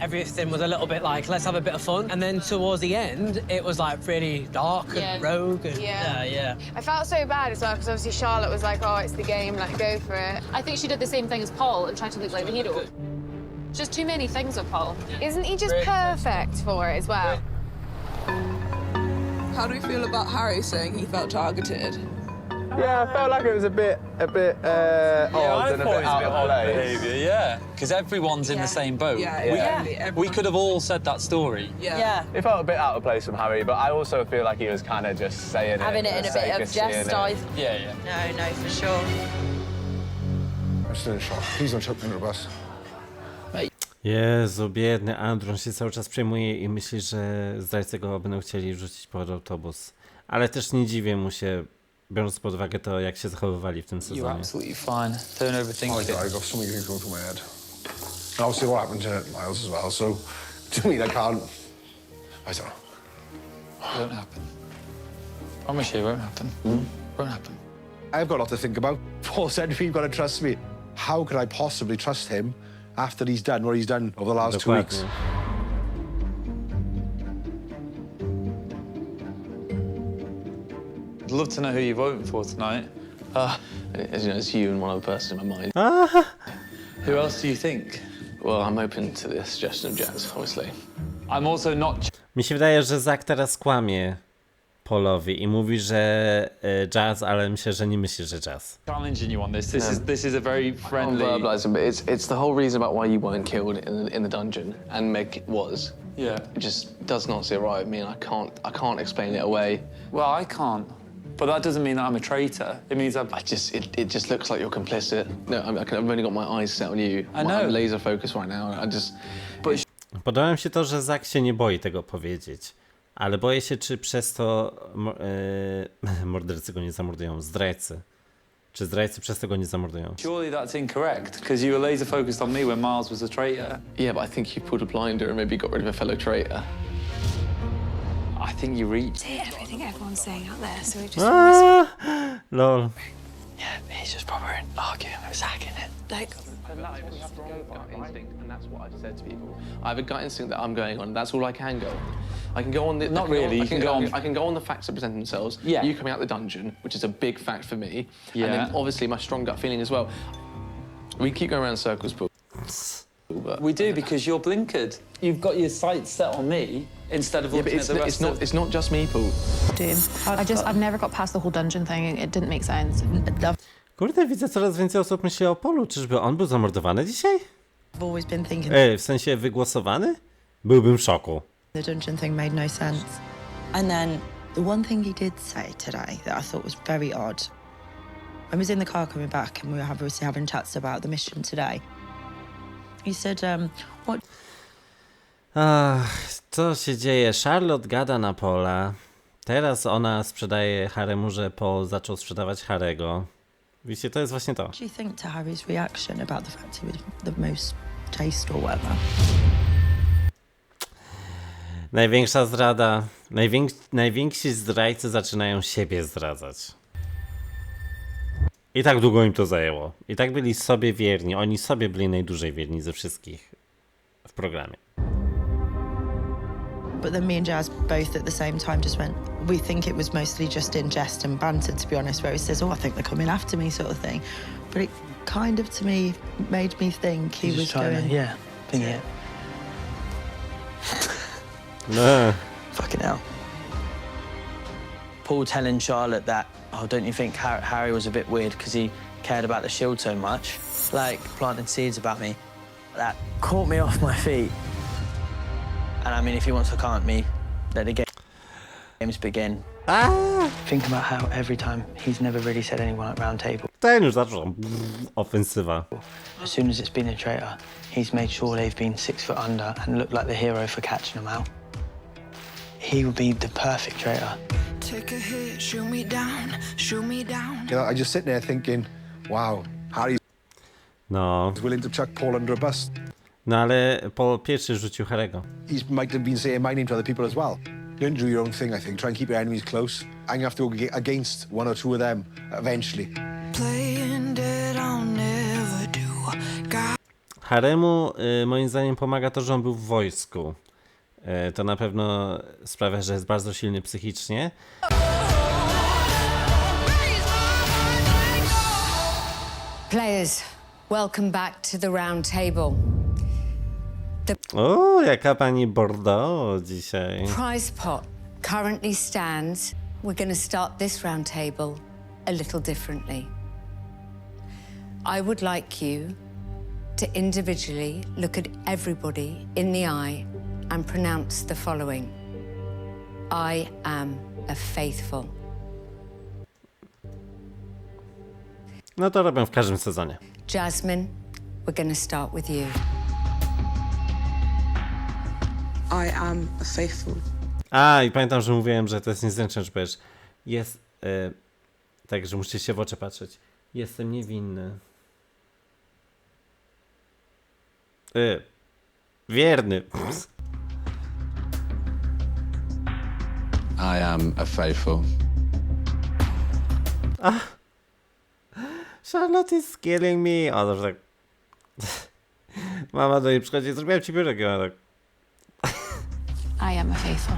Everything was a little bit like, let's have a bit of fun. And then towards the end, it was like really dark and rogue. And, yeah. I felt so bad as well because obviously Charlotte was like, "Oh, it's the game, like go for it." I think she did the same thing as Paul and tried to look like the hero. Just too many things with Paul. Isn't he just perfect for it as well? How do we feel about Harry saying he felt targeted? Yeah, I felt like it was a bit odd and a bit out of place. Behaviour, yeah. Because everyone's in the same boat. We could have all said that story. Yeah. It felt a bit out of place from Harry, but I also feel like he was kind of just saying Having it in a bit of jest, Yeah. No, for sure. I'm still in shock. Please don't chuck me under the bus. Jezu, biedny Andron się cały czas przejmuje i myśli, że zdrajcy go będą chcieli wrzucić pod autobus. Ale też nie dziwię mu się, biorąc pod uwagę to, jak się zachowywali w tym sezonie. You're absolutely fine. Don't overthink it. I got so many things going through my head. And obviously what happened to Miles as well, so to me, I can't... I don't know. It won't happen. Promise you, it won't happen. Won't happen. I've got a lot to think about. Paul said to me, you've got to trust me. How could I possibly trust him after he's done what he's done over the last 2 weeks? I'd love to know who you're voting for tonight. As you know, it's you and one other person in my mind. Who else do you think? Well, I'm open to the suggestion of Jazz, obviously. I'm also not... Mi się wydaje, że Zach teraz kłamie Paulowi i mówi, że Jazz, ale myślę, że nie myśli, że Jazz. Challenging you on this. This is a very friendly... I'm verbalising, but it's the whole reason about why you weren't killed in the dungeon, and Meg was. Yeah. It just does not sit right with me, and I can't explain it away. Well, I can't. But that doesn't mean that I'm a traitor. It means it just looks like you're complicit. No, I've only got my eyes set on you. I know. I'm laser focused right now. Podoba mi się to, że Zach się nie boi tego powiedzieć, ale boję się, czy przez to mordercy go nie zamordują, zdrajcy. Czy zdrajcy przez to go nie zamordują? Surely that's incorrect, because you were laser focused on me when Miles was a traitor. Yeah, but I think you pulled a blinder and maybe got rid of a fellow traitor. I think you reached. See everything everyone's saying out there, so we just. Lol. Yeah, he's just proper arguing with Zach, innit? Like. And that's what I've said to people. I have a gut instinct that I'm going on. That's all I can go. I can go on the... Not really, you can go on... I can go on the facts that present themselves. Yeah. You coming out the dungeon, which is a big fact for me. Yeah. And then obviously my strong gut feeling as well. We keep going around in circles, but... We do, because you're blinkered. You've got your sights set on me instead of looking at the rest of... It's not just me, Paul. I've never got past the whole dungeon thing. It didn't make sense. Kurde, widzę coraz więcej osób myśli o Paulu. Czyżby on był zamordowany dzisiaj? I've always been thinking W sensie wygłosowany? Byłbym w szoku. the dungeon thing made no sense. And then the one thing he did say today that I thought was very odd. I was in the car coming back and we were obviously having chats about the mission today. He said, what... Ach, co się dzieje? Charlotte gada na Paula. Teraz ona sprzedaje Haremu, że Paul zaczął sprzedawać Harego. Widzicie, to jest właśnie to. What do you think to Harry's reaction about the fact he was the most chaste or whatever? Największa zdrada. Najwięksi zdrajcy zaczynają siebie zdradzać. I tak długo im to zajęło. I tak byli sobie wierni. Oni sobie byli najdłużej wierni ze wszystkich w programie. But then me and Jazz both at the same time just went, we think it was mostly just in jest and banter, to be honest, where he says, oh, I think they're coming after me, sort of thing. But kind of to me made me think he was going. Yeah, think it. No. Fucking hell. Paul telling Charlotte that, oh, don't you think Harry was a bit weird because he cared about the Shield so much? Like, planting seeds about me. That caught me off my feet. And I mean, if he wants to count me, let the games begin. Think about how every time he's never really said anyone at round table. Ten już zaczął. Ofensywa. As soon as it's been a traitor, he's made sure they've been 6 foot under and looked like the hero for catching them out. He would be the perfect traitor. Take a hit, shoot me down, shoot me down. You know, I just sit there thinking, wow, Harry's willing to chuck Paul under a bus. No ale Paul pierwszy rzucił Harry'ego. He might have been saying my name to other people as well. You don't do your own thing, I think. Try and keep your enemies close. I'm gonna have to go against 1 or 2 of them eventually. Playing dead, I'll never do. Harry'emu moim zdaniem pomaga to, że on był w wojsku. To na pewno sprawia, że jest bardzo silny psychicznie. Players, welcome back to the round table. O, jaka pani Bordeaux dzisiaj. Prize pot currently stands. We're going to start this round table a little differently. I would like you to individually look at everybody in the eye and pronounce the following. I am a faithful. No to robią w każdym sezonie. Jasmine, we're going to start with you. I am a faithful. A, i pamiętam, że mówiłem, że to jest niezręczne, że powiesz, jest, tak, że musicie się w oczy patrzeć. Jestem niewinny. Wierny. I am a faithful. Charlotte is killing me. O, to tak. Mama do niej przychodzi, zrobiłem ci biurek, ja tak. I am a faithful.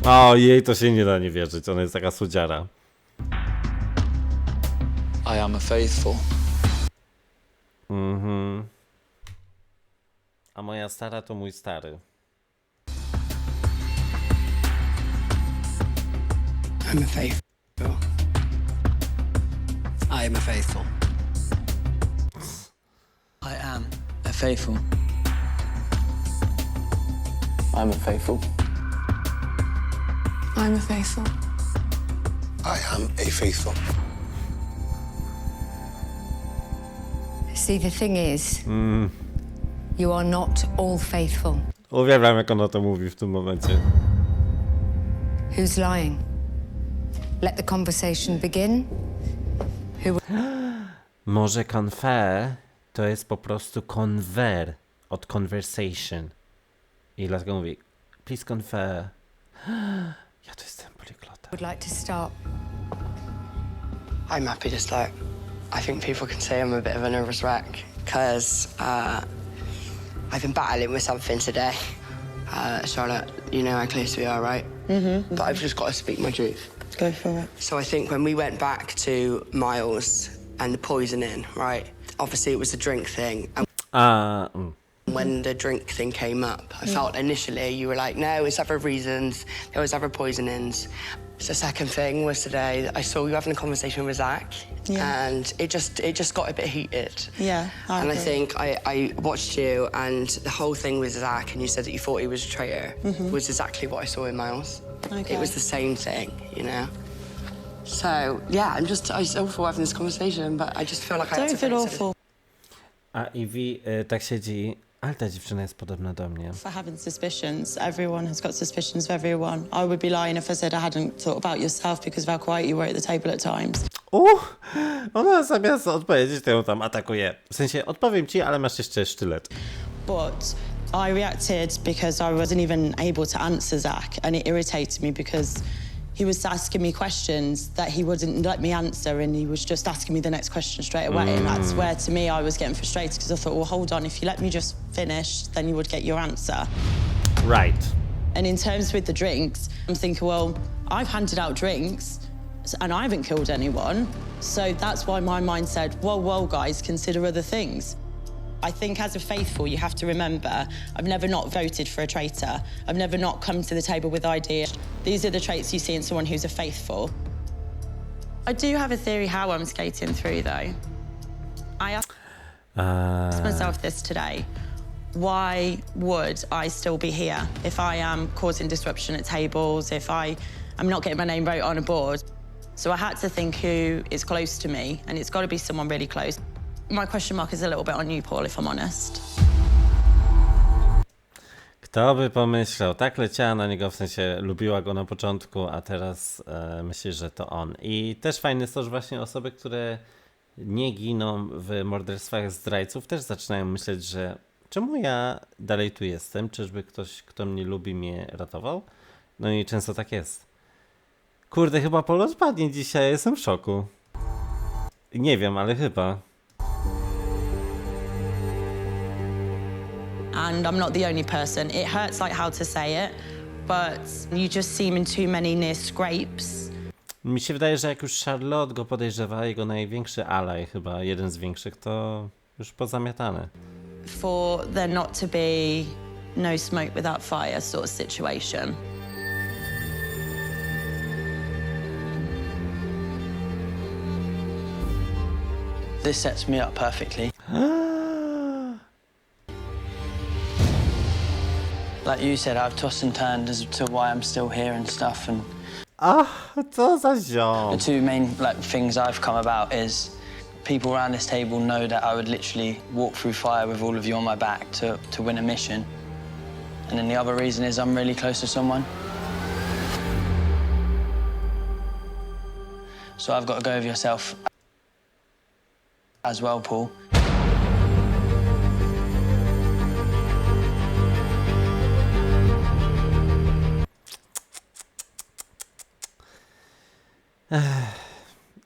O, jej to się nie da nie wierzyć, ona jest taka słodziara. I am a faithful. Mhm. A moja stara to mój stary. I'm a faithful. I am a faithful. I am a faithful. I'm a faithful. I'm a faithful. I am a faithful. See, the thing is, you are not all faithful. Uwielbiam, jak ona to mówi w tym momencie. Who's lying? Let the conversation begin. Może confer to jest po prostu conver od conversation. I dlatego mówi, please confer. Ja to jestem poliglota. Would like to start. I'm happy to start. I think people can say I'm a bit of a nervous wreck because I've been battling with something today. Charlotte, you know how close we are, right? Mm-hmm. But I've just got to speak my truth. Go for it. So I think when we went back to Miles and the poisoning, right? Obviously it was the drink thing. And when the drink thing came up, I felt initially you were like, no, it's other reasons. There was other poisonings. The second thing was today, I saw you having a conversation with Zach, and it just got a bit heated. Yeah, I And agree. I think I watched you, and the whole thing with Zach, and you said that you thought he was a traitor, was exactly what I saw in Miles. Okay. It was the same thing, you know? So, yeah, I was awful having this conversation, but I just feel like I had to Don't feel fix it. awful A Ivy tak siedzi, ale ta dziewczyna jest podobna do mnie. for having suspicions. Everyone has got suspicions of everyone. I would be lying if I said I hadn't thought about yourself because of how quiet you were at the table at times. Ona zamiast odpowiedzieć, to ją tam atakuje. W sensie, odpowiem ci, ale masz jeszcze sztylet. But I reacted because I wasn't even able to answer Zach, and it irritated me because he was asking me questions that he wouldn't let me answer, and he was just asking me the next question straight away. And that's where, to me, I was getting frustrated because I thought, well, hold on, if you let me just finish, then you would get your answer. Right. And in terms with the drinks, I'm thinking, well, I've handed out drinks and I haven't killed anyone. So that's why my mind said, whoa, guys, consider other things. I think as a faithful, you have to remember, I've never not voted for a traitor. I've never not come to the table with ideas. These are the traits you see in someone who's a faithful. I do have a theory how I'm skating through, though. I asked myself this today. Why would I still be here if I am causing disruption at tables, if I'm not getting my name wrote on a board? So I had to think who is close to me, and it's got to be someone really close. My question mark is a little bit on you, Paul, if I'm honest. Kto by pomyślał? Tak leciała na niego, w sensie lubiła go na początku, a teraz myśli, że to on. I też fajne jest to, że właśnie osoby, które nie giną w morderstwach zdrajców, też zaczynają myśleć, że czemu ja dalej tu jestem? Czyżby ktoś, kto mnie lubi, mnie ratował? No i często tak jest. Kurde, chyba Polo spadnie dzisiaj, jestem w szoku. Nie wiem, ale chyba. And I'm not the only person. It hurts like how to say it, but you just seem in too many near scrapes. Mi się wydaje, że jak już Charlotte go podejrzewa, jego największy ally, chyba jeden z większych, to już pozamiatane. For there not to be no smoke without fire sort of situation. This sets me up perfectly. Like you said, I've tossed and turned as to why I'm still here and stuff. And co za ziom. the two main things I've come about is people around this table know that I would literally walk through fire with all of you on my back to win a mission. And then the other reason is I'm really close to someone. So I've got to go with yourself as well, Paul.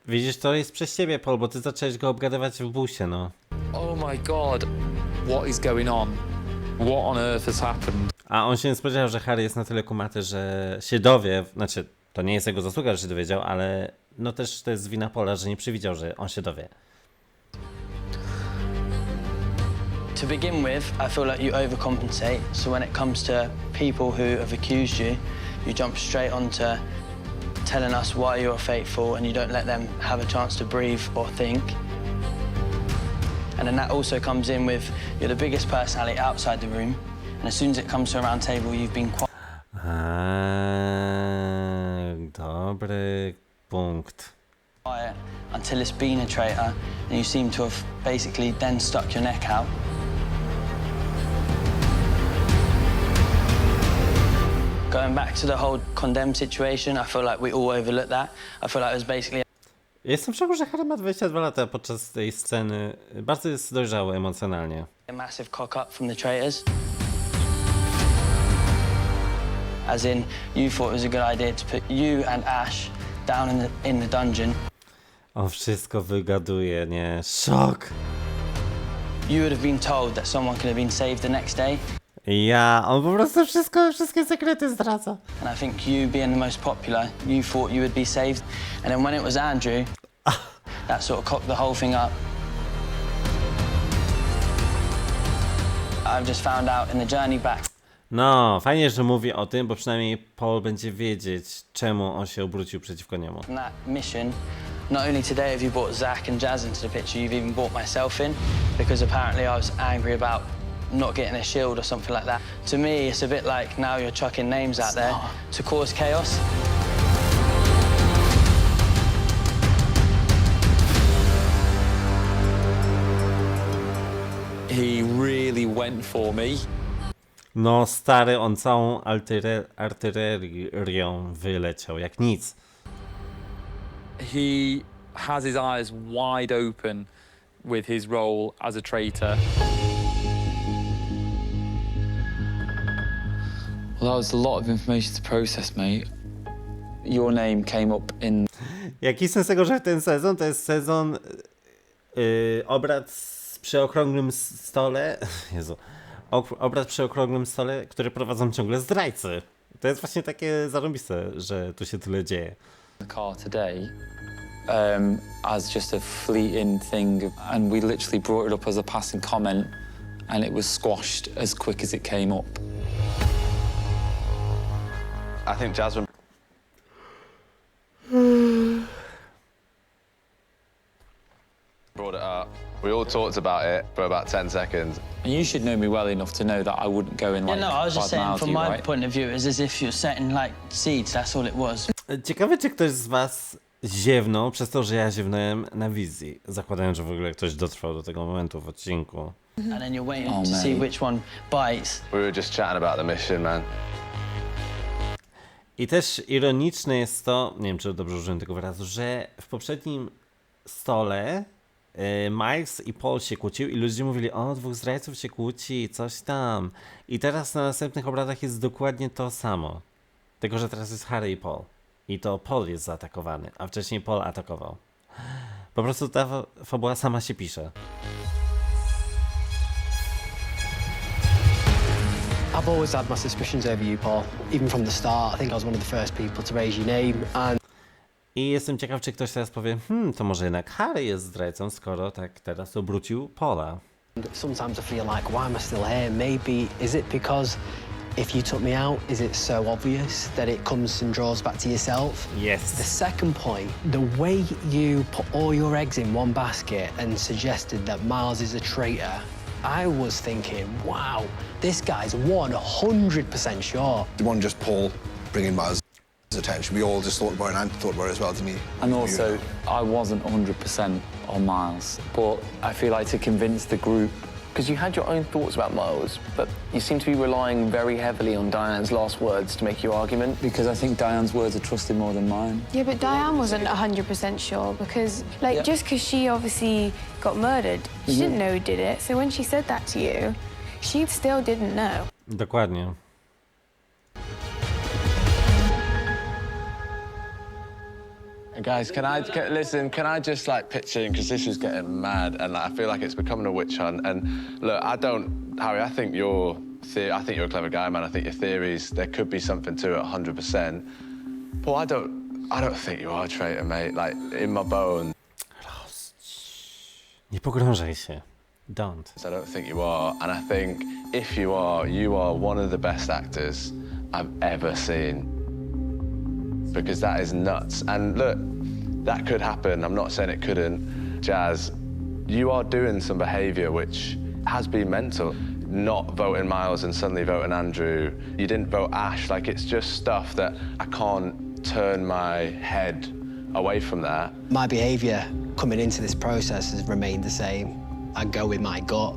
Widzisz, to jest przez ciebie, Paul, bo ty zacząłeś go obgadywać w busie, no. Oh my god, what is going on? What on earth has happened? A on się nie spodziewał, że Harry jest na tyle kumaty, że się dowie, znaczy, to nie jest jego zasługa, że się dowiedział, ale no też to jest wina Paula, że nie przewidział, że on się dowie. To begin with, I feel like you overcompensate. So when it comes to people who have accused you, you jump straight onto telling us why you're faithful and you don't let them have a chance to breathe or think. And then that also comes in with you're the biggest personality outside the room, and as soon as it comes to a round table, you've been quiet. Dobry punkt. Until it's been a traitor, and you seem to have basically then stuck your neck out. Going back to the whole condemned situation, I feel like we all overlooked that. I feel like it was basically... Jestem w szoku, że Harry ma 22 lata podczas tej sceny. Bardzo jest dojrzały emocjonalnie. a massive cock up from the Traitors. As in, you thought it was a good idea to put you and Ash down in the dungeon. On wszystko wygaduje, nie? Szok! You would have been told that someone could have been saved the next day. Ja, on po prostu wszystkie sekrety zdradza. And I think you being the most popular, you thought you would be saved. And then when it was Andrew, that sort of cocked the whole thing up. I've just found out in the journey back. No, fajnie, że mówi o tym, bo przynajmniej Paul będzie wiedzieć, czemu on się obrócił przeciwko niemu. In that mission, not only today have you brought Zach and Jazz into the picture, you've even brought myself in, because apparently I was angry about not getting a shield or something like that. To me, it's a bit like now you're chucking names out there to cause chaos. He really went for me. No stary, on całą artylerią wyleciał, jak nic. He has his eyes wide open with his role as a traitor. Well, that was a lot of information to process, mate. Your name came up in... Jaki sens tego, że ten sezon to jest sezon obrad przy okrągłym stole... Jezu. Obrad przy okrągłym stole, który prowadzą ciągle zdrajcy. To jest właśnie takie zarąbiste, że tu się tyle dzieje. The car today, as just a fleeting thing, and we literally brought it up as a passing comment, and it was squashed as quick as it came up. I think Jasmine brought it up. We all talked about it for about 10 seconds. And you should know me well enough to know that I wouldn't go in like Yeah, no, I was just 5 saying miles from to you, my right? point of view, it's as if you're setting like seeds, that's all it was. Ciekawe, czy ktoś z was ziewnął przez to, że ja ziewnąłem na wizji, zakładając, że w ogóle ktoś dotrwał do tego momentu w odcinku. And then you're waiting to see which one bites. We were just chatting about the mission, man. I też ironiczne jest to, nie wiem, czy dobrze użyłem tego wyrazu, że w poprzednim stole Miles i Paul się kłócił i ludzie mówili, o, 2 zdrajców się kłóci, coś tam. I teraz na następnych obradach jest dokładnie to samo. Tylko, że teraz jest Harry i Paul. I to Paul jest zaatakowany, a wcześniej Paul atakował. Po prostu ta fabuła sama się pisze. I've always had my suspicions over you, Paul. Even from the start, I think I was one of the first people to raise your name, and... I jestem ciekaw, czy ktoś teraz powie, to może jednak Harry jest zdrajcą, skoro tak teraz obrócił Paula. Sometimes I feel like, why am I still here? Maybe, is it because if you took me out, is it so obvious that it comes and draws back to yourself? Yes. The second point, the way you put all your eggs in one basket and suggested that Miles is a traitor, I was thinking, wow, this guy's 100% sure. It wasn't just Paul bringing Miles' attention. We all just thought about it, and Ant thought about it as well, didn't he? And also, I wasn't 100% on Miles, but I feel like to convince the group. Because you had your own thoughts about Miles, but you seem to be relying very heavily on Diane's last words to make your argument. Because I think Diane's words are trusted more than mine. Yeah, but Diane wasn't 100% sure because, like, just because she obviously got murdered, she didn't know who did it. So when she said that to you, she still didn't know. Dokładnie. Guys, can I just like pitch in, because this is getting mad and like, I feel like it's becoming a witch hunt. And look, Harry, I think you're a clever guy, man. I think your theories, there could be something to it 100%. Paul, I don't think you are a traitor, mate. Like, in my bones. Nie pogrążaj się. Don't. I don't think you are. And I think if you are one of the best actors I've ever seen. Because that is nuts. And look, that could happen. I'm not saying it couldn't. Jazz, you are doing some behaviour which has been mental. Not voting Miles and suddenly voting Andrew. You didn't vote Ash. Like, it's just stuff that I can't turn my head away from that. My behaviour coming into this process has remained the same. I go with my gut.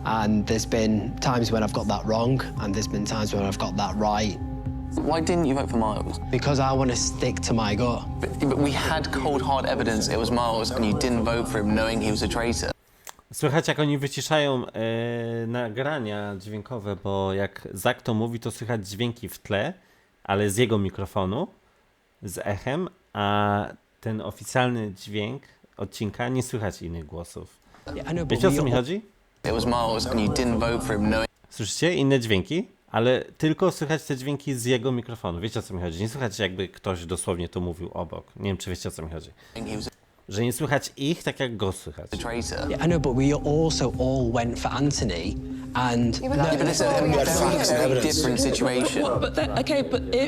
And there's been times when I've got that wrong, and there's been times when I've got that right. Why didn't you vote for Miles? Because I want to stick to my gut. But we had cold, hard evidence it was Miles, and you didn't vote for him knowing he was a traitor. Słychać, jak oni wyciszają nagrania dźwiękowe, bo jak Zak to mówi, to słychać dźwięki w tle, ale z jego mikrofonu, z echem, a ten oficjalny dźwięk odcinka nie słychać innych głosów. Wiecie, o co mi chodzi? It was Miles, and you didn't vote for him knowing... Słyszycie inne dźwięki? Ale tylko słychać te dźwięki z jego mikrofonu. Wiecie, o co mi chodzi? Nie słychać, jakby ktoś dosłownie to mówił obok. Nie wiem, czy wiecie, o co mi chodzi. Że nie słychać ich tak, jak go słychać. Yeah, I know, but we also all went for Anthony, and... Yeah, but it's a very different situation. But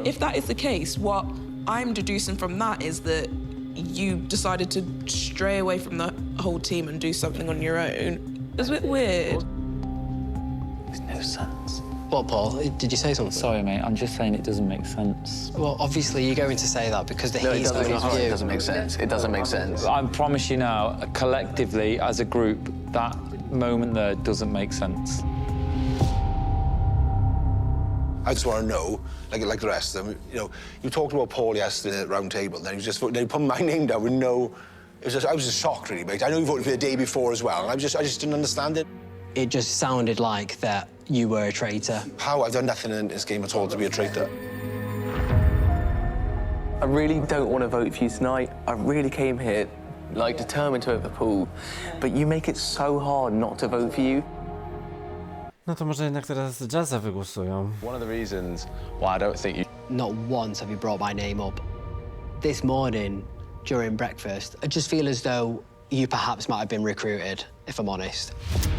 if that is the case, what I'm deducing from that is that you decided to stray away from the whole team and do something on your own. It's a bit weird. Makes no sense. What, Paul? Did you say something? Sorry, mate. I'm just saying it doesn't make sense. Well, obviously you're going to say that because No, he's going to it doesn't make sense. It doesn't make sense. I promise you now, collectively, as a group, that moment there doesn't make sense. I just want to know, like the rest of them, you know, you talked about Paul yesterday at the round table, and then they put my name down with no... I was just shocked, really, mate. I know you voted for the day before as well, and I just didn't understand it. It just sounded like that you were a traitor. How? I've done nothing in this game at all to be a traitor. I really don't want to vote for you tonight. I really came here, like, determined to vote for Paul, but you make it so hard not to vote for you. No to może jednak teraz Jazza wygłosują. One of the reasons why I don't think you... Not once have you brought my name up. This morning, during breakfast. I just feel as though you perhaps might have been recruited, if I'm honest.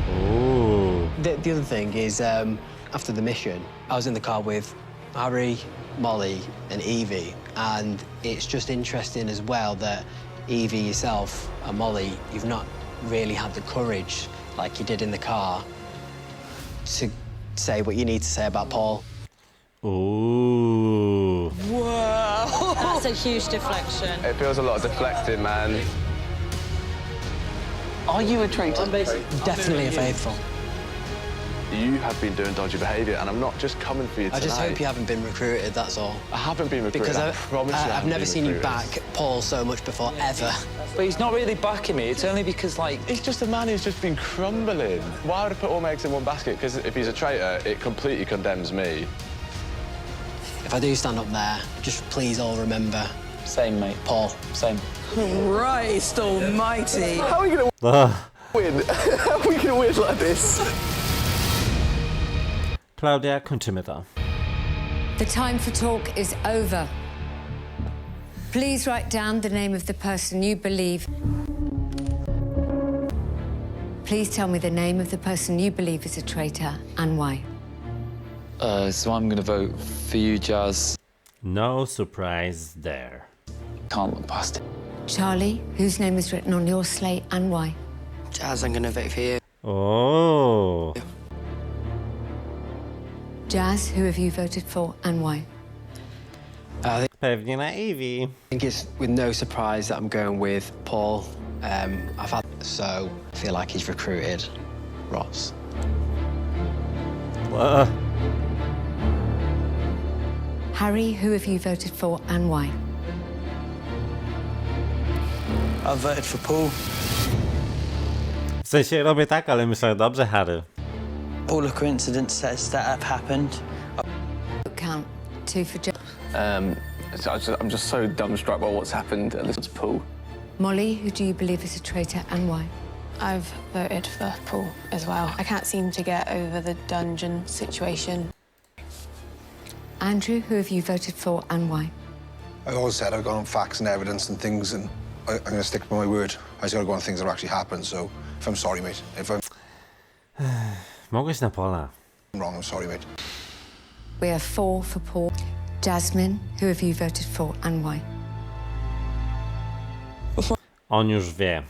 Ooh. The other thing is, after the mission, I was in the car with Harry, Molly, and Evie, and it's just interesting as well that Evie, yourself, and Molly, you've not really had the courage, like you did in the car, to say what you need to say about Paul. Ooh. Whoa! That's a huge deflection. It feels a lot of deflecting, man. Are you a traitor? Definitely a faithful. You have been doing dodgy behaviour, and I'm not just coming for you tonight. I just hope you haven't been recruited, that's all. I haven't been recruited, because I promise you I've never seen you back Paul so much before, ever. But he's not really backing me. It's only because, like... He's just a man who's just been crumbling. Why would I put all my eggs in one basket? Because if he's a traitor, it completely condemns me. If I do stand up there, just please all remember. Same, mate. Paul. Same. Christ almighty. How are we going to win? How are we going to win like this? Claudia, kończymy to. The time for talk is over. Please write down the name of the person you believe. Please tell me the name of the person you believe is a traitor and why. So I'm gonna vote for you, Jazz. No surprise there. Can't look past it. Charlie, whose name is written on your slate and why? Jazz, I'm gonna vote for you. Oh. Jazz, who have you voted for and why? Pewnie na Evie. I think it's with no surprise that I'm going with Paul. So I feel like he's recruited Ross. Harry, who have you voted for and why? I voted for Paul. W sensie robię tak, ale myślę, dobrze, Harry. All the coincidences that have happened. Count 2 for Jazz. I'm just so dumbstruck by what's happened at this pool. Molly, who do you believe is a traitor and why? I've voted for Paul as well. I can't seem to get over the dungeon situation. Andrew, who have you voted for and why? I've always said I've gone on facts and evidence and things, and I'm going to stick by my word. I just got to go on things that have actually happened, so if I'm sorry, mate. If I'm Mogłeś na Pola. wrong, I'm sorry, mate. We have 4 for Paul. Jasmine, who have you voted for and why? On już wie.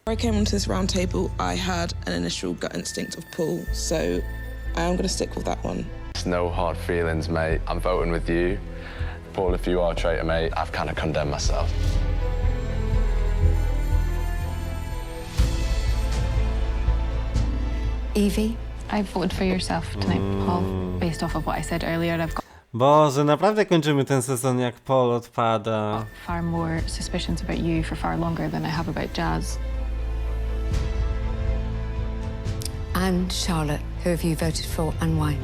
Before I came onto this round table, I had an initial gut instinct of Paul, so I am going to stick with that one. It's no hard feelings, mate. I'm voting with you. Paul, if you are a traitor, mate, I've kind of condemned myself. Evie? I voted for yourself tonight, Paul, based off of what I said earlier. I've got Boże, naprawdę kończymy ten sezon jak Paul odpada. far more suspicions about you for far longer than I have about Jazz. And Charlotte, who have you voted for and why?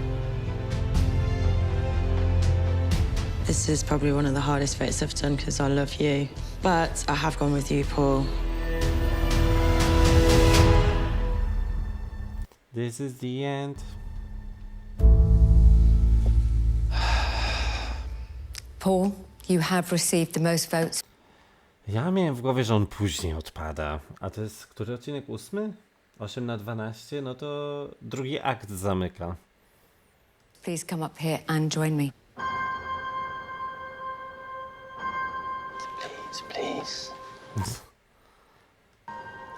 This is probably one of the hardest votes I've done because I love you. But I have gone with you, Paul. This is the end. Paul, you have received the most votes. Ja miałem w głowie, że on później odpada. A to jest który odcinek? 8? 8/12? No to drugi akt zamyka. Please come up here and join me. Please.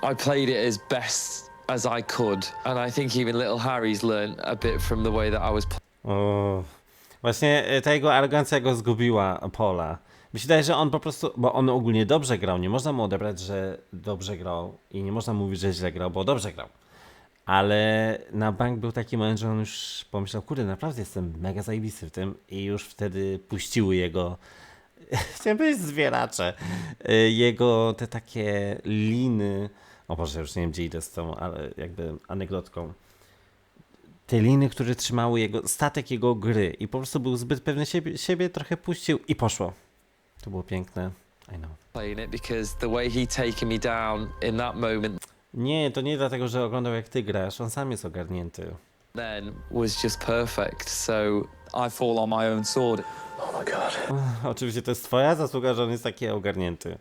I played it as best as I could, and I think even little Harry's learned a bit from the way that I was O, właśnie ta jego arogancja go zgubiła, Paula. Mi się wydaje, że on po prostu, bo on ogólnie dobrze grał, nie można mu odebrać, że dobrze grał i nie można mówić, że źle grał, bo dobrze grał. Ale na bank był taki moment, że on już pomyślał, kurde, naprawdę jestem mega zajebisty w tym i już wtedy puściły jego, chciałem powiedzieć zwieracze, jego te takie liny, o Boże, już nie wiem, gdzie idę z tą, ale jakby anegdotką. Te liny, które trzymały jego statek, jego gry i po prostu był zbyt pewny siebie, trochę puścił i poszło. To było piękne. I know. playing it because the way he taken me down in that moment. Nie, to nie dlatego, że oglądał jak ty grasz, on sam jest ogarnięty. Then was just perfect, so I fall on my own sword. Oh my god. Oczywiście to jest twoja zasługa, że on jest taki ogarnięty.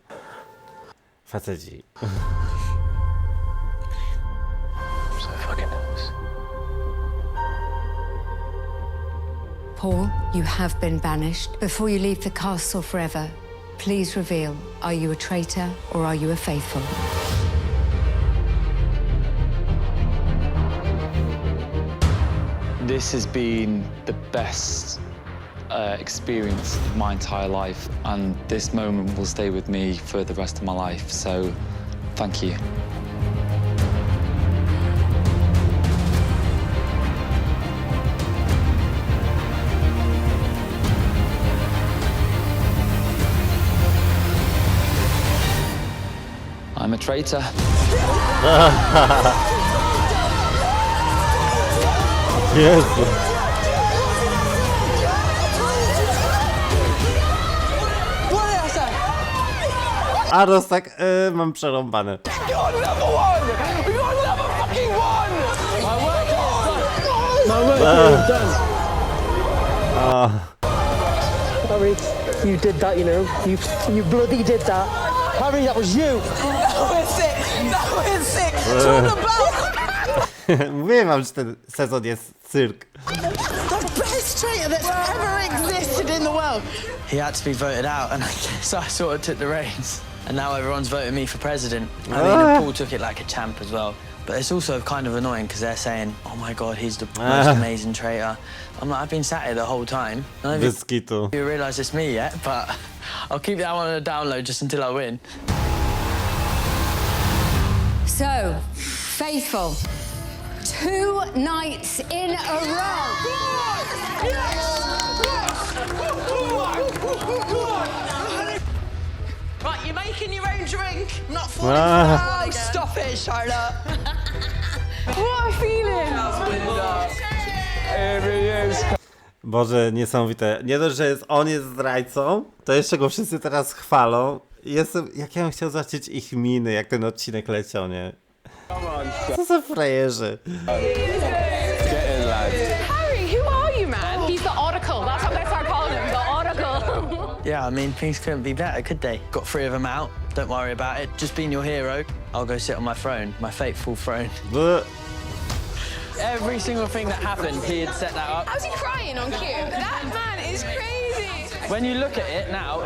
faceci. So fucking nervous. Paul, you have been banished. Before you leave the castle forever, please reveal, are you a traitor or are you a faithful? This has been the best experience of my entire life, and this moment will stay with me for the rest of my life, so thank you. I'm a traitor. Jezu. Aros tak, mam przerąbane. Harry, you did that, you know. You bloody did that. Harry, that was you. That was sick. That was sick. Talk about. Mówię wam, że ten sezon jest cyrk. The best traitor that's ever existed in the world. He had to be voted out, and so I sort of took the reins. And now everyone's voting me for president. I mean, Paul took it like a champ as well. But it's also kind of annoying because they're saying, oh my God, he's the most amazing traitor. I'm like, I've been sat here the whole time. I don't think you realise it's me yet, but I'll keep that one on a download just until I win. So, faithful, 2 nights in a row. Right, you're making your own drink, not falling for stop it, Charlotte. What a feeling! Boże, niesamowite. Nie dość, że on jest zdrajcą, to jeszcze go wszyscy teraz chwalą. Jak ja bym chciał zobaczyć ich miny, jak ten odcinek leciał, nie? Co za frajerzy. Harry, who are you, man? He's the Oracle. That's what they start calling him, the Oracle. Yeah, I mean, things couldn't be better, could they? Got 3 of them out. Don't worry about it. Just being your hero. I'll go sit on my throne, my fateful throne. Every single thing that happened, he had set that up. How's he crying on cue? That man is crazy. When you look at it now...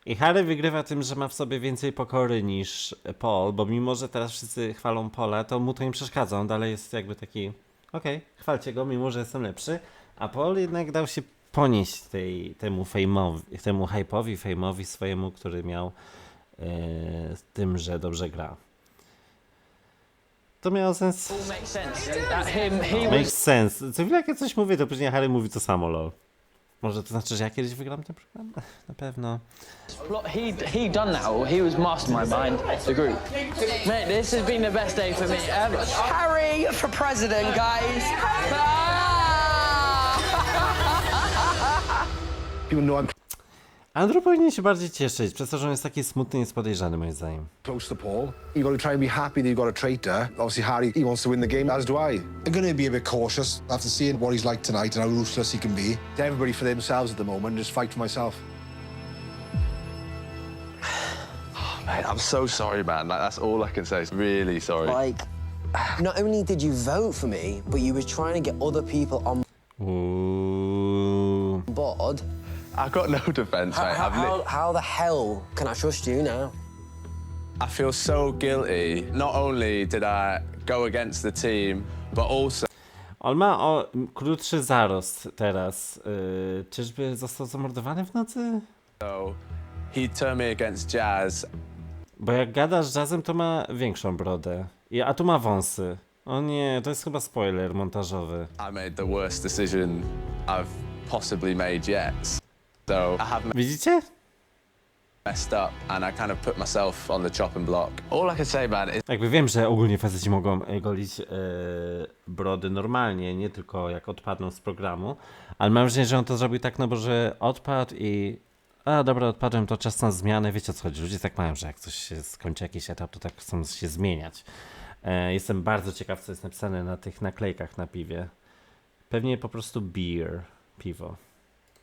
I Harry wygrywa tym, że ma w sobie więcej pokory niż Paul, bo mimo, że teraz wszyscy chwalą Paula, to mu to nie przeszkadza. On dalej jest jakby taki, okej, chwalcie go, mimo, że jestem lepszy. A Paul jednak dał się ponieść temu hype'owi, fame'owi swojemu, który miał z tym, że dobrze gra. To miało sens. Makes sense. Co chwilę jak ja coś mówię, to później Harry mówi to samo, lol. Może to znaczy, że ja kiedyś wygram ten program? Na pewno. He done that all. He was mastermind behind the group. Mate, this has been the best day for me ever. Harry for president, guys. People know I'm Andrew powinien się bardziej cieszyć, przez to, że on jest taki smutny i niepodejrzany, moim zdaniem. close to Paul. You've got to try and be happy that you've got a traitor. Obviously, Harry, he wants to win the game, as do I. I'm going to be a bit cautious after seeing what he's like tonight and how ruthless he can be. To everybody for themselves at the moment, and just fight for myself. Oh, mate, I'm so sorry, man. Like, that's all I can say. Really sorry. Like, not only did you vote for me, but you were trying to get other people on board. I've got no defense, mate. How the hell can I trust you now? I feel so guilty. Not only did I go against the team, but also... On ma krótszy zarost teraz. Czyżby został zamordowany w nocy? So, he turned me against Jazz. Bo jak gadasz z Jazzem, to ma większą brodę. A tu ma wąsy. O nie, to jest chyba spoiler montażowy. I made the worst decision I've possibly made yet. So I have Widzicie? messed up and I kind of put myself on the chopping block. All I can say, man, is... Jakby wiem, że ogólnie faceci mogą golić brody normalnie, nie tylko jak odpadną z programu, ale mam wrażenie, że on to zrobił tak, no bo że odpadł i dobra, odpadłem, to czas na zmianę. Wiecie o co chodzi? Ludzie tak mają, że jak coś się skończy jakiś etap, to tak chcą się zmieniać. Jestem bardzo ciekaw, co jest napisane na tych naklejkach na piwie. Pewnie po prostu beer, piwo.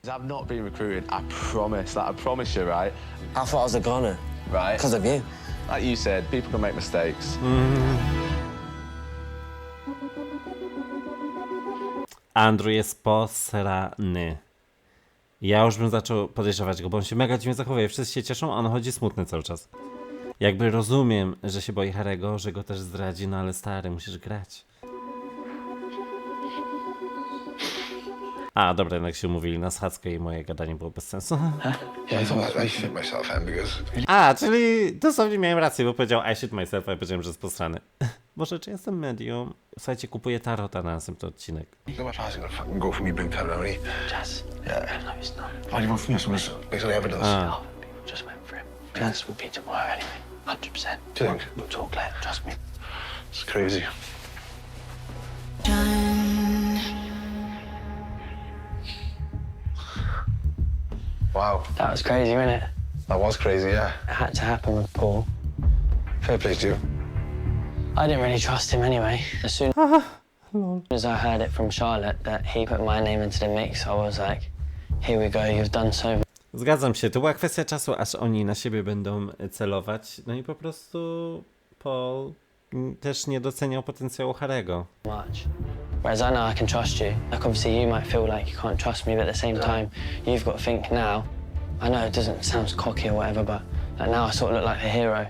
I've not been recruited, I promise, like I promise you, right? How far was it gonna? Right. Because of you. Like you said, people can make mistakes. Andrew jest posrany. Ja już bym zaczął podejrzewać go, bo on się mega dziwnie zachowuje. Wszyscy się cieszą, a on chodzi smutny cały czas. Jakby rozumiem, że się boi Harry'ego, że go też zdradzi, no ale stary, musisz grać. A, dobra, jednak się umówili na schadzkę i moje gadanie było bez sensu. A, czyli dosłownie miałem rację, bo powiedział I shit myself, a ja powiedziałem, że jest posrany. Boże, czy jestem medium? Słuchajcie, kupuję tarota na następny odcinek. Go for me, bring Tyler, only. Jazz. Yeah. No, he's not. Why do you want from us? Based on the evidence. Oh, people just went for him. Jazz will be tomorrow anyway. 100%. Do you think? We'll talk later, trust me. It's crazy. Wow. That was crazy, wasn't it? That was crazy, yeah. It had to happen with Paul. Fair play to you. I didn't really trust him anyway. As soon as I heard it from Charlotte that he put my name into the mix, I was like, here we go, you've done so much. Zgadzam się, to była kwestia czasu, aż oni na siebie będą celować. No i po prostu Paul też nie doceniał potencjału Harry'ego. Whereas I know I can trust you. Like obviously you might feel like you can't trust me, but at the same time, you've got to think now. I know it doesn't sound cocky or whatever, but like now I sort of look like a hero.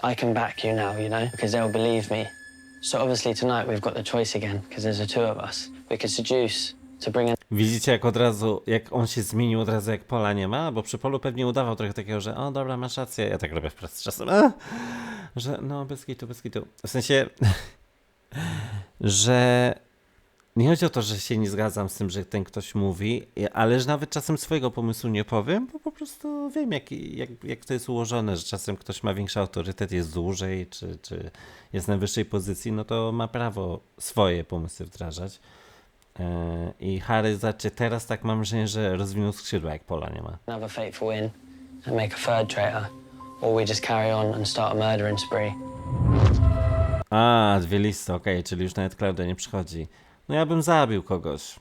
I can back you now, you know, because they'll believe me. So obviously tonight we've got the choice again, because there's the two of us. We could seduce to bring in... Widzicie, jak od razu, jak on się zmienił od razu, jak Paula nie ma? Bo przy Polu pewnie udawał trochę takiego, że o dobra, masz rację. Ja tak robię w pracy czasem. Że no, bez kitu, bez kitu. W sensie, że nie chodzi o to, że się nie zgadzam z tym, że ten ktoś mówi, ale że nawet czasem swojego pomysłu nie powiem, bo po prostu wiem, jak to jest ułożone, że czasem ktoś ma większy autorytet, jest dłużej, czy jest na wyższej pozycji, no to ma prawo swoje pomysły wdrażać. I Harry teraz tak mam wrażenie, że rozwinął skrzydła, jak Pola nie ma. Another fateful win and make a third traitor, or we just carry on and start a murdering spree. A, 2 listy, okej, czyli już nawet Claudia nie przychodzi. No ja bym zabił kogoś.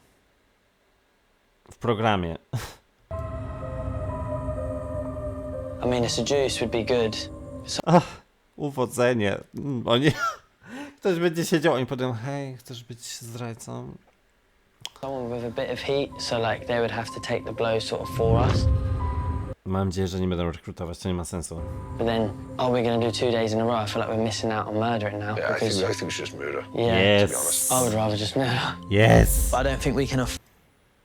W programie. I mean, a seduce would be good. Uwodzenie. Oni... Ktoś będzie siedział, oni powiedzą, hej, chcesz być zdrajcą? Someone with a bit of heat, so like they would have to take the blow sort of for us. Mam nadzieję, że nie będą rekrutować, to nie ma sensu. But then, are we going to do 2 days in a row? I feel like we're missing out on murdering now. Yeah, because... I think we should just murder. Yeah, yes. to be honest. I would rather just murder. Yes. I don't think we can afford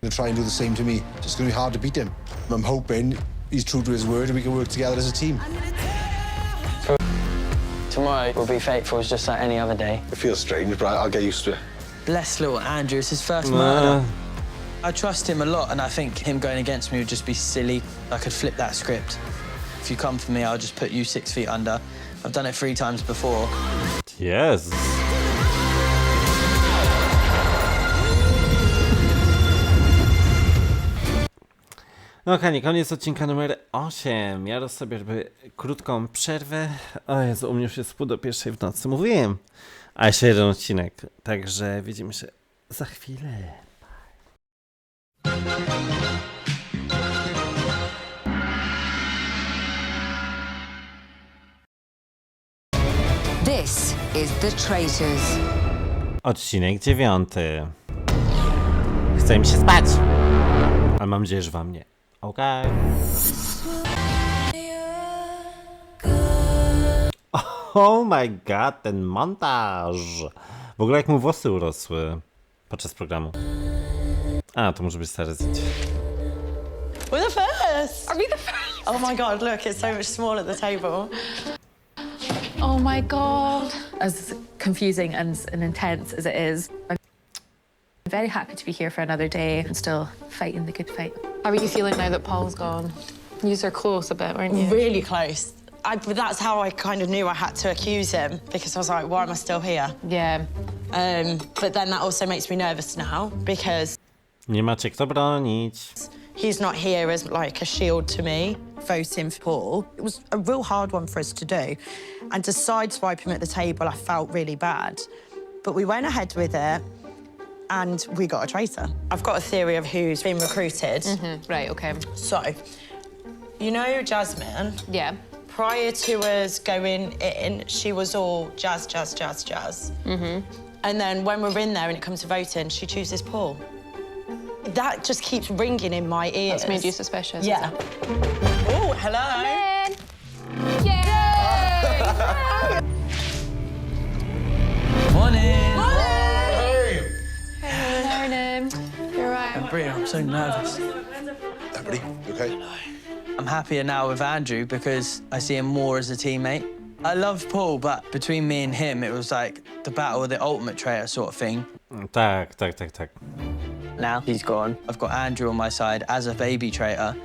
He'll try and do the same to me. It's going to be hard to beat him. I'm hoping he's true to his word and we can work together as a team. Tomorrow will be fateful, it's just like any other day. It feels strange, but I'll get used to it. Bless little Andrew, it's his first murder. I trust him a lot, and I think him going against me would just be silly. I could flip that script. If you come for me, I'll just put you 6 feet under. I've done it 3 times before. Yes. No kochani, koniec odcinka numer 8. Ja sobie robię krótką przerwę. O Jezu, u mnie już jest pół do 1 w nocy. Mówiłem. A jeszcze 1 odcinek. Także widzimy się za chwilę. This is The Traitors. Odcinek 9. Chce mi się spać. Ale mam nadzieję, że wam nie. Okej. Oh my god, ten montaż. W ogóle jak mu włosy urosły podczas programu. A, to może być stare zdjęcie. We're the first! Are we the first? Oh my god, look, it's so much smaller at the table. Oh my God. As confusing and intense as it is, I'm very happy to be here for another day and still fighting the good fight. How are you feeling now that Paul's gone? You were close a bit, weren't you? Really close. But that's how I kind of knew I had to accuse him, because I was like, why am I still here? Yeah. But then that also makes me nervous now, because Nie macie kto bronić. he's not here as like a shield to me. Voting for Paul. It was a real hard one for us to do. And to sideswipe him at the table, I felt really bad. But we went ahead with it and we got a traitor. I've got a theory of who's been recruited. Right, okay. So, you know Jasmine? Yeah. Prior to us going in, she was all jazz, jazz, jazz, jazz. And then when we're in there and it comes to voting, she chooses Paul. That just keeps ringing in my ears. That's made you suspicious. Yeah. Oh, hello. Morning. Morning. You're right. Brie, I'm so nervous. Everybody, you okay? I'm happier now with Andrew because I see him more as a teammate. I love Paul, but between me and him, it was like the battle of the ultimate traitor sort of thing. Tak. Now he's gone. I've got Andrew on my side as a baby traitor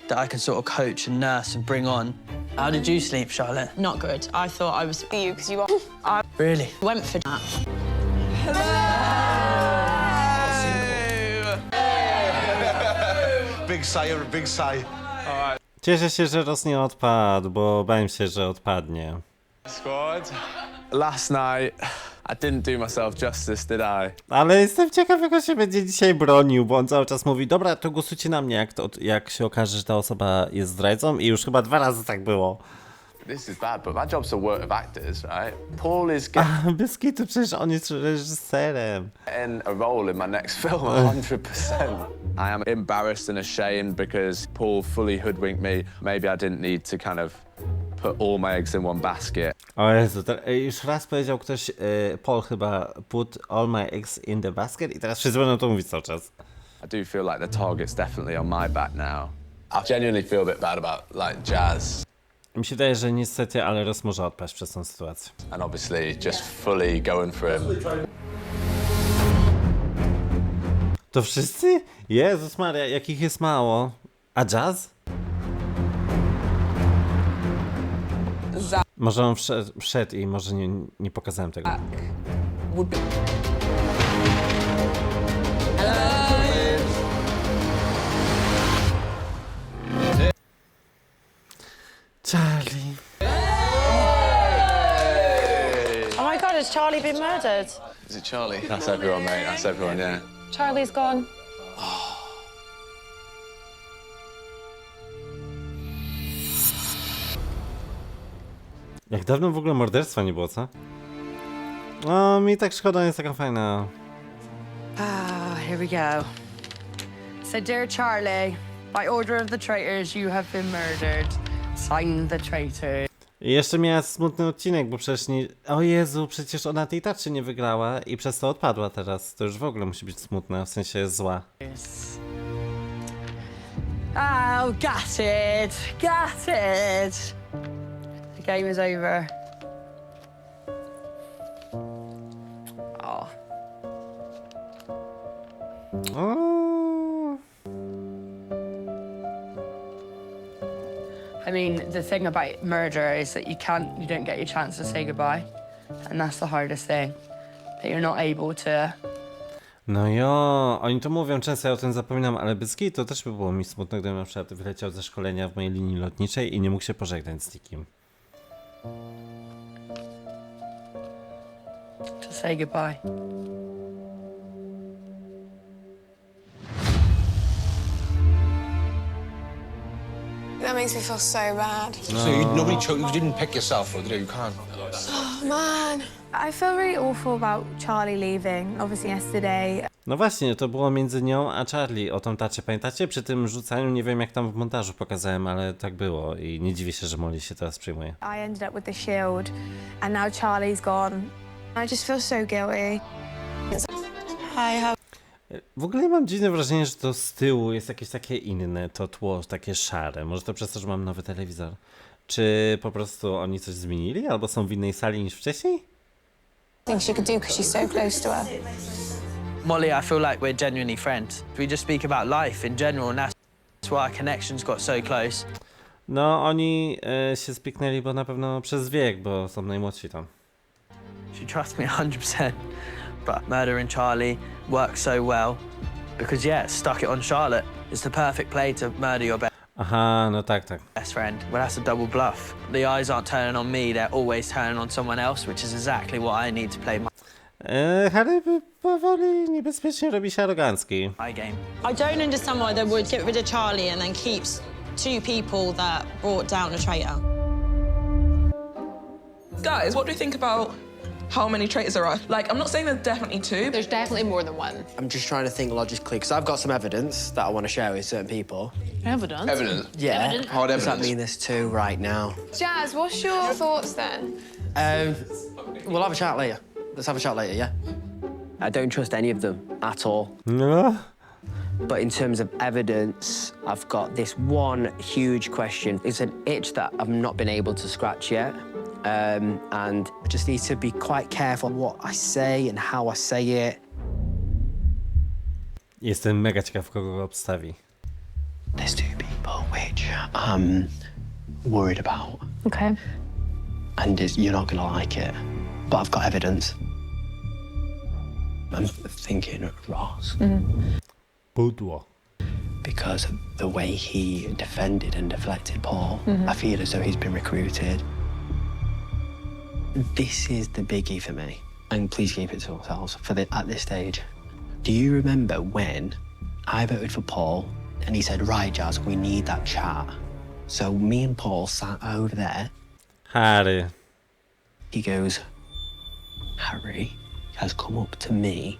that I can sort of coach and nurse and bring on. How did you sleep, Charlotte? Not good. I thought I was for you because you are. I Really? went for that. Big sigh, big sigh. Cieszę się, że Ross nie odpadł, bo bałem się, że odpadnie. Squad. Last night, I didn't do myself justice, did I? Ale jestem ciekaw, jak on się będzie dzisiaj bronił, bo on cały czas mówi, dobra, to głosujcie na mnie, jak się okaże, że ta osoba jest zdrajcą i już chyba 2 razy tak było. This is bad, but my job's the work of actors, right? Paul is Bez kitu, przecież on jest reżyserem. getting a role in my next film, 100%. I am embarrassed and ashamed because Paul fully hoodwinked me. Maybe I didn't need to kind of put all my eggs in one basket. O Jezu, już raz powiedział ktoś, Paul chyba, put all my eggs in the basket i teraz wszyscy będą to mówić cały czas. I do feel like the target's definitely on my back now. I genuinely feel a bit bad about like Jazz. Mi się wydaje, że niestety, ale Ross może odpaść przez tą sytuację. And obviously just fully going for him. To wszyscy? Jezus Maria, jakich jest mało. A Jazz? Może on wszedł i może nie pokazałem tego. Charlie. Oh my God, has Charlie been murdered? Is it Charlie? That's everyone, mate. That's everyone, yeah. Charlie's gone. Jak dawno w ogóle morderstwa nie było, co? O, mi tak szkoda, jest taka fajna. Here we go. So, dear Charlie, by order of the traitors, you have been murdered. Sign the traitor. I jeszcze miała smutny odcinek, bo przecież nie... O Jezu, przecież ona tej tarczy nie wygrała i przez to odpadła teraz. To już w ogóle musi być smutne, w sensie jest zła. Oh, got it! Got it! The game is over. Oh. I mean, the thing about murder is that you don't get your chance to say goodbye. And that's the hardest thing. That you're not able to... No jo, oni to mówią często, ja o tym zapominam, ale bez kitu to też by było mi smutno, gdybym na przykład wyleciał ze szkolenia w mojej linii lotniczej i nie mógł się pożegnać z nikim. To say goodbye. That makes me feel so bad. So you didn't pick yourself, or did you? You can't. Oh, man. I feel really awful about Charlie leaving, obviously yesterday. No właśnie, to było między nią a Charlie o tą tarczę. Pamiętacie? Przy tym rzucaniu, nie wiem jak tam w montażu pokazałem, ale tak było i nie dziwię się, że Molly się teraz przyjmuje. I ended up with the shield and now Charlie's gone. I just feel so guilty. W ogóle mam dziwne wrażenie, że to z tyłu jest jakieś takie inne, to tło takie szare. Może to przez to, że mam nowy telewizor. Czy po prostu oni coś zmienili, albo są w innej sali niż wcześniej? I think she could do because she's so close to her. Molly, I feel like we're genuinely friends. We just speak about life in general, and that's why our connections got so close. No, oni się spiknęli, bo na pewno przez wiek, bo są najmłodsi tam. She trusts me 100%, but murdering Charlie worked so well because, yeah, stuck it on Charlotte. It's the perfect play to murder your Aha, no tak. best friend. Well, that's a double bluff. The eyes aren't turning on me, they're always turning on someone else, which is exactly what I need to play my Harry powoli niebezpiecznie robi się arogancki. game. I don't understand why they would get rid of Charlie and then keep two people that brought down a traitor. Guys, what do you think about how many traitors there are? Like, I'm not saying there's definitely 2. There's definitely more than 1. I'm just trying to think logically, because I've got some evidence that I want to share with certain people. Evidence? Evidence? Yeah. Evidence? Hard Does that evidence. mean there's 2 right now? Jazz, what's your thoughts then? We'll have a chat later. Let's have a chat later, yeah? I don't trust any of them at all. No. But in terms of evidence, I've got this one huge question. It's an itch that I've not been able to scratch yet. And I just need to be quite careful what I say and how I say it. Jestem mega ciekaw, kogo go obstawi. There's 2 people which I'm worried about. Okay. And you're not gonna like it, but I've got evidence. I'm thinking Ross. Pudło. Because of the way he defended and deflected Paul, I feel as though he's been recruited. This is the biggie for me, and please keep it to ourselves at this stage. Do you remember when I voted for Paul and he said, right, Jazz, we need that chat? So me and Paul sat over there. Harry. He goes, Harry has come up to me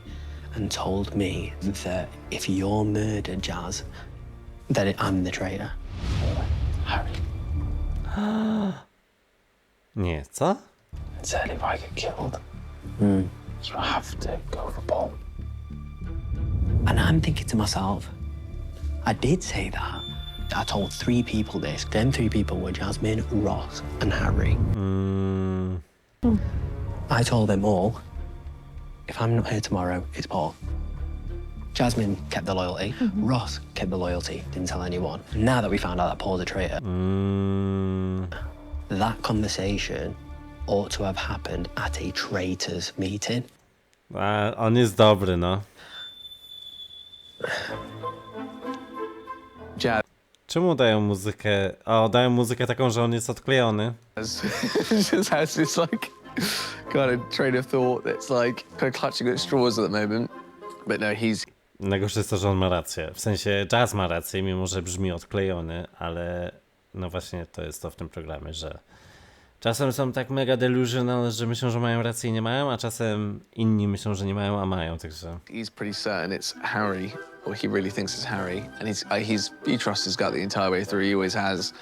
and told me that if you're murdered, Jazz, that I'm the traitor. Harry. Nie, co? Said if I get killed, you have to go for Paul. And I'm thinking to myself, I did say that. I told 3 people this. Them 3 people were Jasmine, Ross, and Harry. I told them all, if I'm not here tomorrow, it's Paul. Jasmine kept the loyalty. Ross kept the loyalty, didn't tell anyone. Now that we found out that Paul's a traitor, that conversation ought to have happened at a traitors meeting. On jest dobry, no. Jazz. Czemu dają muzykę? O, dają muzykę taką, że on jest odklejony. Just has this like kind of train of thought that's like kind of clutching at straws at the moment. But no, he's... Najgorsze jest to, że on ma rację. W sensie Jazz ma rację, mimo że brzmi odklejony, ale no właśnie to jest to w tym programie, że czasem są tak mega delusional, że myślą, że mają rację i nie mają, a czasem inni myślą, że nie mają, a mają, także... He's pretty certain it's Harry, or he really thinks it's Harry, and he trusts his gut the entire way through. He always has,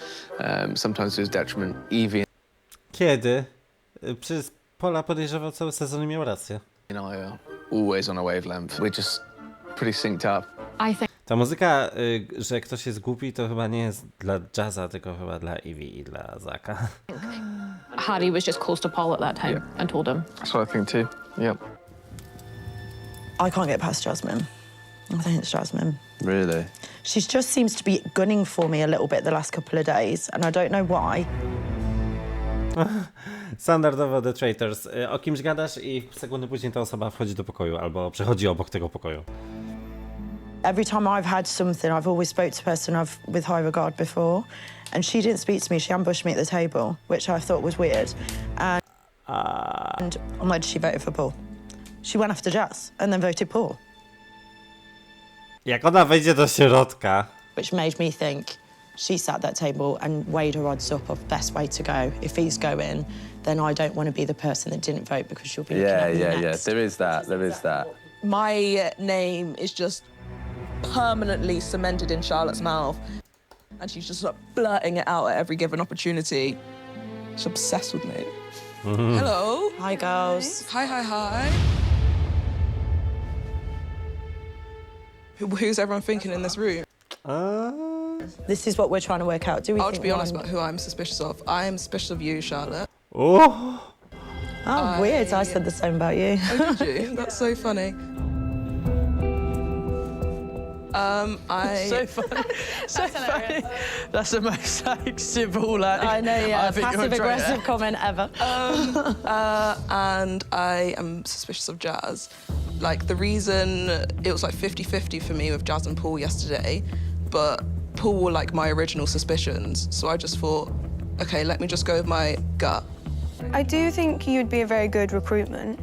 sometimes to his detriment. Evie Kiedy? Przecież Paula podejrzewał cały sezon i miał rację. and I are always on a wavelength. We're just pretty synced up. I think Ta muzyka, że ktoś jest głupi, to chyba nie jest dla Jazza, tylko chyba dla Evie i dla Zaka. Harry was just close to Paul at that time and told him. That's what I think too. Yep. I can't get past Jasmine. I think it's Jasmine. Really? She just seems to be gunning for me a little bit the last couple of days, and I don't know why. Standardowo The Traitors. O kimś gadasz i sekundy później ta osoba wchodzi do pokoju albo przechodzi obok tego pokoju. Every time I've had something, I've always spoke to a person with high regard before, and she didn't speak to me. She ambushed me at the table, which I thought was weird. And I'm like, she voted for Paul. She went after Jazz and then voted Paul. Jak ona wejdzie do środka... Which made me think she sat at that table and weighed her odds up of best way to go. If he's going, then I don't want to be the person that didn't vote because she'll be looking at me next. There is that. My name is just permanently cemented in Charlotte's mouth, and she's just like blurting it out at every given opportunity. She's obsessed with me. Hello. Hi, girls. Hi. Who's everyone thinking in this room? This is what we're trying to work out. Do we? I'll just be honest about who I'm suspicious of. I am suspicious of you, Charlotte. Oh, weird. I said the same about you. Oh, did you? That's so funny. So funny. So funny. That's the most like civil, like I know, yeah. I think you're a Passive traitor. aggressive comment ever. And I am suspicious of Jazz. Like, the reason it was like 50-50 for me with Jazz and Paul yesterday, but Paul were like my original suspicions. So I just thought, okay, let me just go with my gut. I do think you'd be a very good recruitment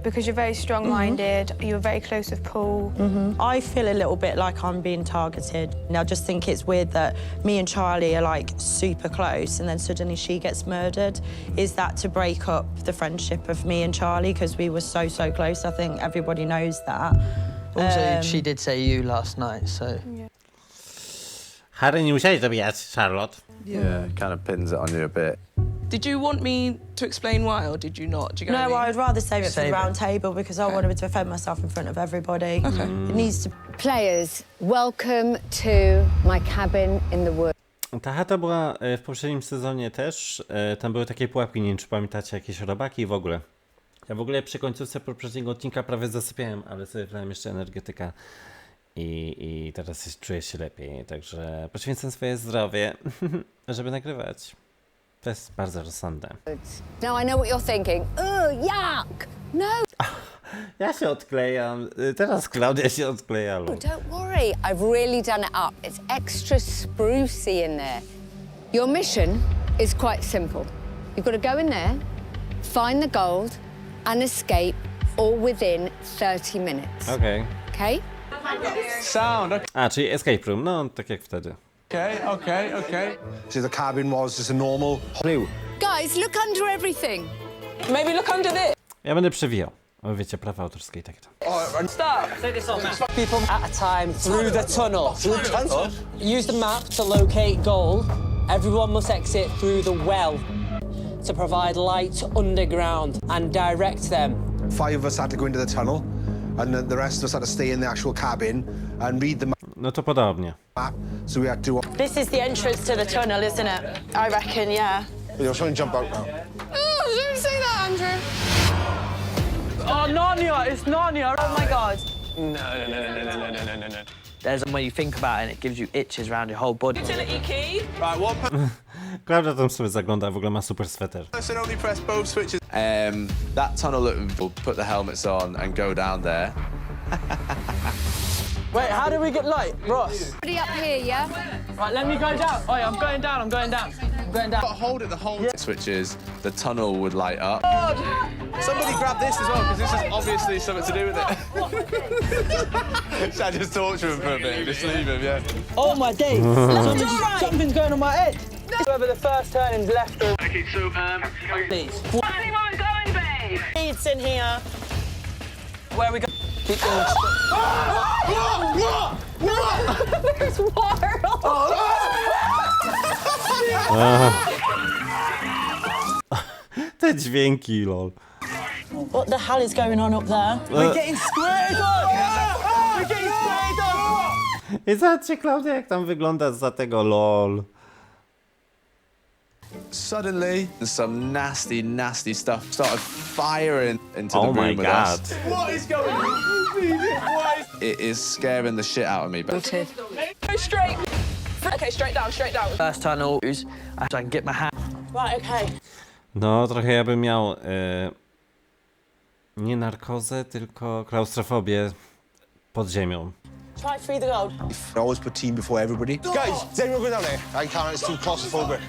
because you're very strong-minded, you were very close with Paul. I feel a little bit like I'm being targeted. And I just think it's weird that me and Charlie are like super close and then suddenly she gets murdered. Is that to break up the friendship of me and Charlie? Because we were so, so close. I think everybody knows that. Also, she did say you last night, so... Harry, nie musiałeś zabijać Charlotte. Yeah, kind of pins it on you a bit. Did you want me to explain why, or did you not? Do you No, get what I mean? I'd rather save it for Save the it. round table because I wanted to defend myself in front of everybody. It needs to... Players, welcome to my cabin in the woods. Ta chata była w poprzednim sezonie też. Tam były takie pułapki, nie wiem czy pamiętacie, jakieś robaki i w ogóle. Ja w ogóle przy końcówce poprzedniego odcinka prawie zasypiałem, ale sobie wlałem jeszcze energetyka i teraz czuję się lepiej. Także poświęcę swoje zdrowie, żeby nagrywać. To jest bardzo rozsądne. Now I know what you're thinking. Ugh, yuck! No! Ja się odklejam. Teraz Claudia się odkleja. Don't worry, I've really done it up. It's extra sprucey in there. Your mission is quite simple. You've got to go in there, find the gold, and escape all within 30 minutes. Okej. Okay? Sound. A, czyli escape room. No, tak jak wtedy. Okay. So the cabin was just a normal blue. Guys, look under everything. Maybe look under this. Ja będę przewijał. O, wiecie, prawa autorskie i takie tam. Stop. Take this on, map. People at a time through the tunnel. Use the map to locate gold. Everyone must exit through the well to provide light underground and direct them. 5 of us had to go into the tunnel, and then the rest of us had to stay in the actual cabin and read the No to podobnie. map. So we had to... This is the entrance to the tunnel, isn't it? I reckon, yeah. You're trying to jump out now. Oh, don't say that, Andrew. Oh, Narnia! It's Narnia! Oh my God. No. There's when you think about it, and it gives you itches around your whole body. Utility key. Right, one Klaudia tam sobie zagląda, w ogóle ma super sweter. person only press both switches. That tunnel will put the helmets on and go down there. Wait, how do we get light? Ross? Everybody up here, yeah? Right, let me go down. Oh, yeah, I'm going down. I'm going down. Hold it the whole switches, the tunnel would light up. Somebody grab this as well, because this is obviously something to do with it. Should I just torture him for a bit? Just leave him, yeah. Oh my days! Something's going on my head. Whoever the first turn is left or Okay, so, please. Anyone going, babe? It's in here. Where are we go? Keep going. There's water. Te dźwięki, lol. What the hell is going on up there? We're getting squared on! We're getting squared on! I zobaczcie, Klaudia, jak tam wygląda za tego, lol. Suddenly, some nasty stuff started firing into the Oh room my with God. us. What is going on? It is scaring the shit out of me. But Go straight. Okay, straight down, straight down. First tunnel is I can get my hand. Right, okay. No, trochę ja bym miał nie narkozę, tylko klaustrofobię pod ziemią. Try through the gold. I always put team before everybody. Guys, is anyone going down there? I can't, it's too claustrophobic.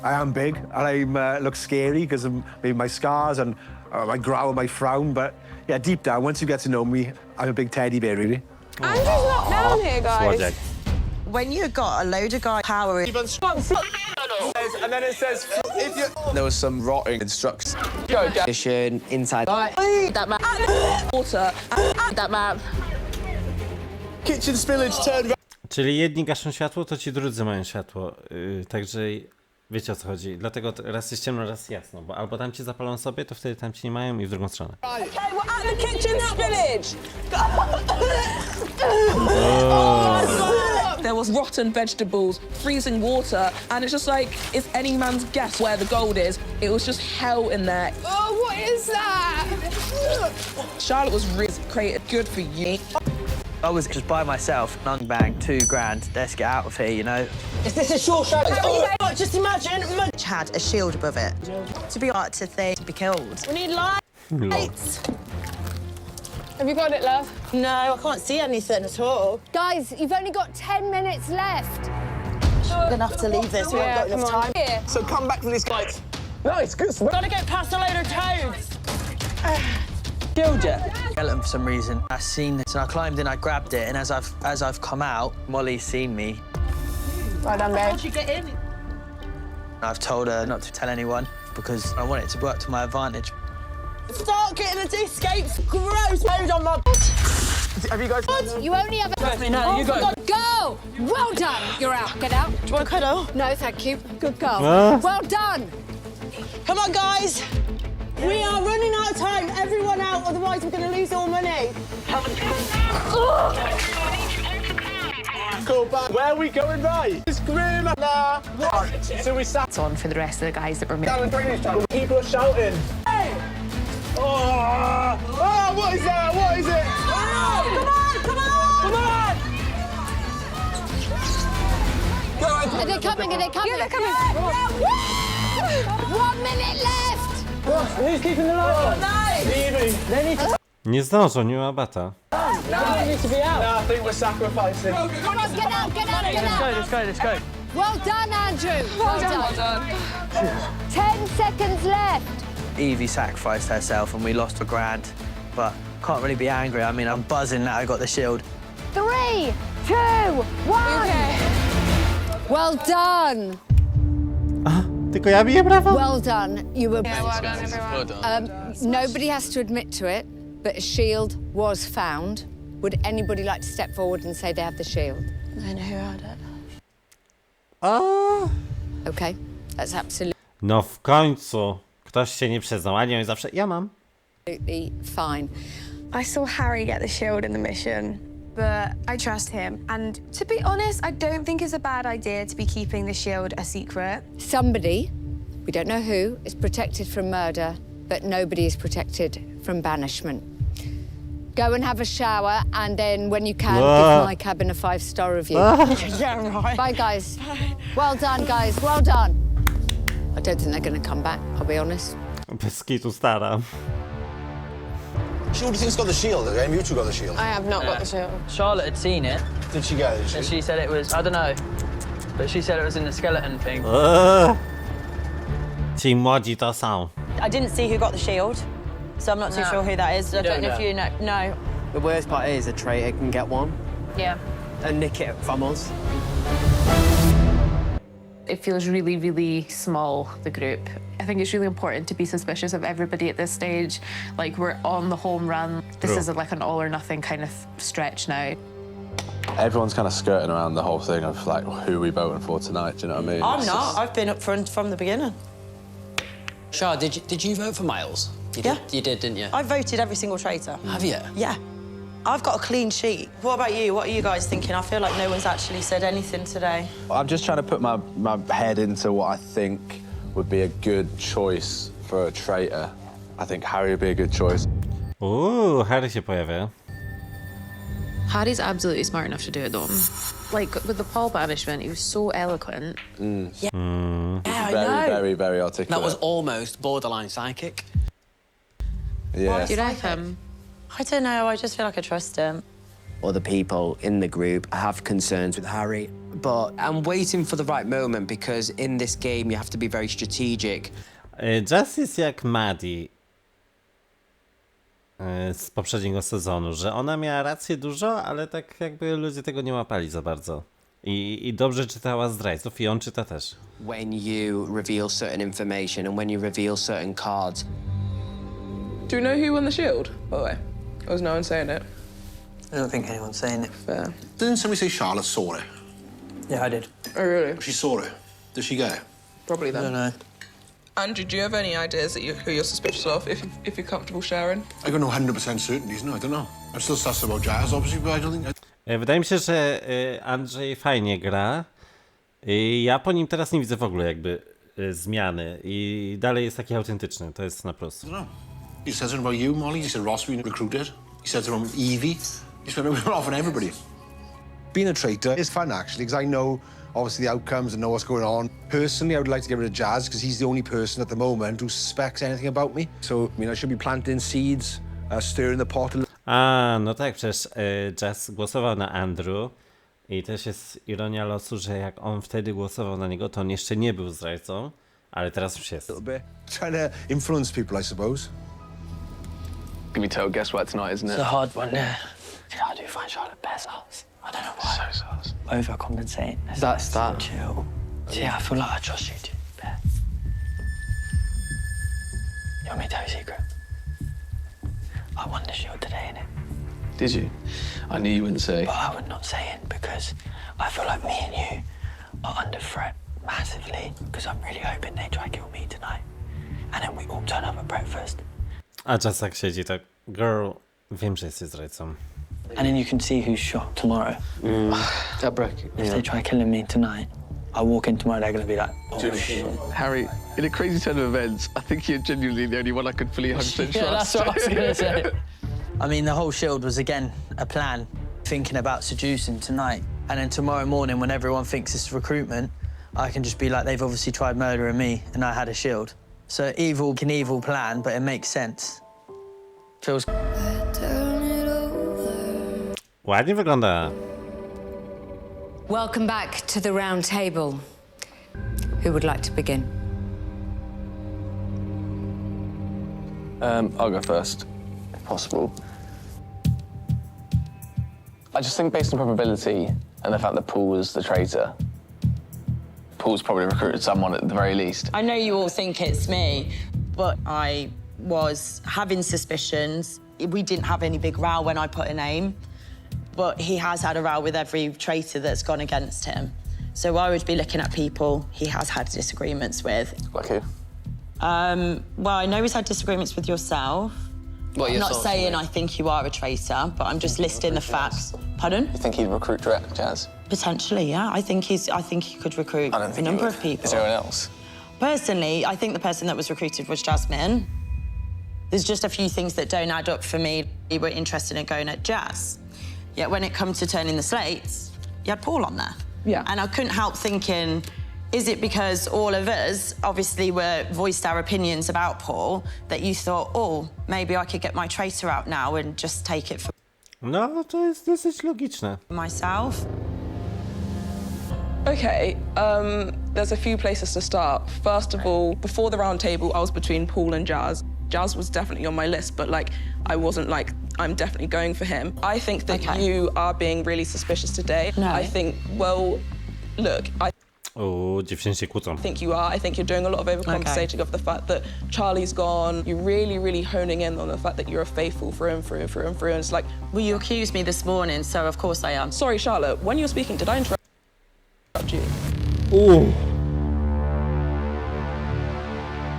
I am big, and I look scary because of maybe my scars and my growl, my frown, but yeah, deep down, once you get to know me, I'm a big teddy bear, really. Andrew's not down here, guys. Słodziak. When you got a load of guy power in... and then it says, if you... There was some rotting instructions. Go down. Mission inside. That map. Water. That map. Kitchen spillage turned round. Czyli jedni gaszą światło, to ci drudzy mają światło. Także wiecie o co chodzi. Dlatego raz jest ciemno, raz jasno. Bo albo tam ci zapalą sobie, to wtedy tam ci nie mają i w drugą stronę. Okay, we're at the kitchen spillage. There was rotten vegetables, freezing water, and it's just like, if any man's guess where the gold is, it was just hell in there. Oh, what is that? Charlotte was really created good for you. I was just by myself, nung bang, £2,000. Let's get out of here, you know. Is this a short shot? Oh, just imagine Munch had a shield above it. To be art to think to be killed. We need lights. Have you got it, love? No, I can't see anything at all. Guys, you've only got 10 minutes left. We're gonna have to leave this. We haven't got enough time. Here. So come back for this, guys. Nice, good. Gotta get past a load of toads. Killed you. Skeleton for some reason. I seen this and I climbed in, I grabbed it, and as I've come out, Molly's seen me. Well done, babe. How'd you get in? I've told her not to tell anyone because I want it to work to my advantage. Start getting the escapes. Gross. Hold on, my. Have you guys? You only have a... No, you guys. Go! Well done. You're out. Get out. Do you want a cuddle? No, thank you. Good girl. Ah. Well done. Come on, guys. We are running out of time. Everyone out, otherwise we're going to lose all money. Go back. Where are we going right? It's grim. Nah. What? So we sat on for the rest of the guys that were missing. down and drainage channel. People are shouting. Hey! Oh! Oh! What is that? What is it? Oh, come on! Come on! Come on! Are they coming? Are they coming? Yeah, they're coming. Yeah. 1 minute left. Who's keeping the light on? Evie. They need to. Nie zdążą, nie ma bata. They need to be out. No, I think we're sacrificing. Come on, get out, get out, get out. Let's go. Well done, Andrew. Well done. 10 seconds left. Evie sacrificed herself and we lost a grand, but can't really be angry. I mean, I'm buzzing that I got the shield. 3, 2, 1. Well done. Tylko ja biję brawo? Well done. You were... Well done, everyone. Nobody has to admit to it, but a shield was found. Would anybody like to step forward and say they have the shield? I know who had it. Okay, that's absolutely No w końcu. Ktoś się nie przyznał, a nie zawsze. Ja mam. fine. I saw Harry get the shield in the mission, but I trust him. And to be honest, I don't think it's a bad idea to be keeping the shield a secret. Somebody, we don't know who, is protected from murder, but nobody is protected from banishment. Go and have a shower, and then when you can, give my cabin a 5-star review. Yeah, right. Bye, guys. Well done, guys. Well done. I don't think they're going to come back, I'll be honest. Bez kitu Stara. Who do you think's got the shield? Have you two got the shield? I have not got the shield. Charlotte had seen it. Did she get it? Did And she? she said it was, I don't know, but she said it was in the skeleton thing. Ci młodzi to są. I didn't see who got the shield, so I'm not too sure who that is. I don't know if you know. No. The worst part is a traitor can get one Yeah. and nick it from us. It feels really, really small, the group. I think it's really important to be suspicious of everybody at this stage. Like, we're on the home run. This is like an all or nothing kind of stretch now. Everyone's kind of skirting around the whole thing of like who we voting for tonight. Do you know what I mean? I'm It's not. just- I've been up front from the beginning. Shah, did you vote for Miles? Yeah. You did, didn't you? I voted every single traitor. Have you? Yeah. I've got a clean sheet. What about you? What are you guys thinking? I feel like no one's actually said anything today. I'm just trying to put my head into what I think would be a good choice for a traitor. I think Harry would be a good choice. Harry się pojawia. Harry's absolutely smart enough to do it, though. Like, with the Paul banishment, he was so eloquent. Yeah, I Very, know. very, very articulate. That was almost borderline psychic. Yeah. Do you like him? I don't know. I just feel like I trust him. Other people in the group have concerns with Harry, but I'm waiting for the right moment because in this game you have to be very strategic. Jazz jest jak Maddie z poprzedniego sezonu, że ona miała rację dużo, ale tak jakby ludzie tego nie łapali za bardzo. I dobrze czytała Zdrajców i on czyta też. When you reveal certain information and when you reveal certain cards. Do you know who won the shield, by the way? Or was no one saying it? I don't think anyone's saying it. Fair. Didn't somebody say Charlotte saw it? Yeah, I did. Oh, really? She saw it. Did she get it? Probably I then. don't know. Andrew, do you have any ideas that who you're suspicious of, if you're comfortable sharing? I got no 100% certainties, no, I don't know. I'm still sus about Jazz, obviously, but I don't think... Wydaje mi się, że Andrzej fajnie gra. Ja po nim teraz nie widzę w ogóle jakby zmiany i dalej jest taki autentyczny, to jest na plus. I don't know. He said something about you, Molly. He said Ross being recruited. He said something about Evie. He said we were offering everybody. Being a traitor is fun, actually, because I know, obviously, the outcomes and know what's going on. Personally, I would like to get rid of Jazz, because he's the only person at the moment who suspects anything about me. So, I mean, I should be planting seeds, stirring the pot a little. No tak, przecież Jazz głosował na Andrew i też jest ironia losu, że jak on wtedy głosował na niego, to on jeszcze nie był zdrajcą, ale teraz już jest. Trying to influence people, I suppose. gonna be total guesswork tonight, isn't it? It's a hard one, yeah. I do find Charlotte bare sus. I don't know why. So sus. Overcompensating. That's that. Chill. Yeah, I feel like I trust you too, Bear. You want me to tell you a secret? I won the shield today, innit? Did you? I knew you wouldn't say. But I would not say it because I feel like me and you are under threat massively because I'm really hoping they try to kill me tonight. And then we all turn up at breakfast. A czas tak siedzi, tak, girl, wiem, że jesteś zdrajcą. And then you can see who's shot tomorrow. That broke it. If they try killing me tonight, I walk in tomorrow, they're going to be like, oh, shit. Harry, in a crazy turn of events, I think you're genuinely the only one I could fully 100% trust. Yeah, that's what I was going to say. I mean, the whole shield was, again, a plan, thinking about seducing tonight. And then tomorrow morning, when everyone thinks it's recruitment, I can just be like, they've obviously tried murdering me, and I had a shield. So evil can evil plan, but it makes sense. Feels... Ładnie wygląda. Welcome back to the round table. Who would like to begin? I'll go first, if possible. I just think based on probability and the fact that Paul was the traitor, Paul's probably recruited someone at the very least. I know you all think it's me, but I was having suspicions. We didn't have any big row when I put a name, but he has had a row with every traitor that's gone against him. So I would be looking at people he has had disagreements with. Like who? Well, I know he's had disagreements with yourself. What, I'm not yourself, saying yeah? I think you are a traitor, but I'm just listing the facts. Pardon? You think he'd recruit Jazz? Potentially, yeah. I think he could recruit a number of people. Is there anyone else? Personally, I think the person that was recruited was Jasmine. There's just a few things that don't add up for me. We were interested in going at Jazz. Yet when it comes to turning the slates, you had Paul on there. Yeah. And I couldn't help thinking, is it because all of us obviously voiced our opinions about Paul that you thought, oh, maybe I could get my traitor out now and just take it for No, to jest dosyć logiczne. myself? Okay, there's a few places to start. First of all, before the round table, I was between Paul and Jazz. Jazz was definitely on my list, but like, I wasn't like, I'm definitely going for him. I think that you are being really suspicious today. No. I think, well, look, I Dziewczyny się kłócą. think you are. I think you're doing a lot of overcompensating of the fact that Charlie's gone. You're really, really honing in on the fact that you're a faithful through and through and through and through. And it's like, Well, you accused me this morning, so of course I am. sorry, Charlotte, when you were speaking, did I interrupt you? Ooh.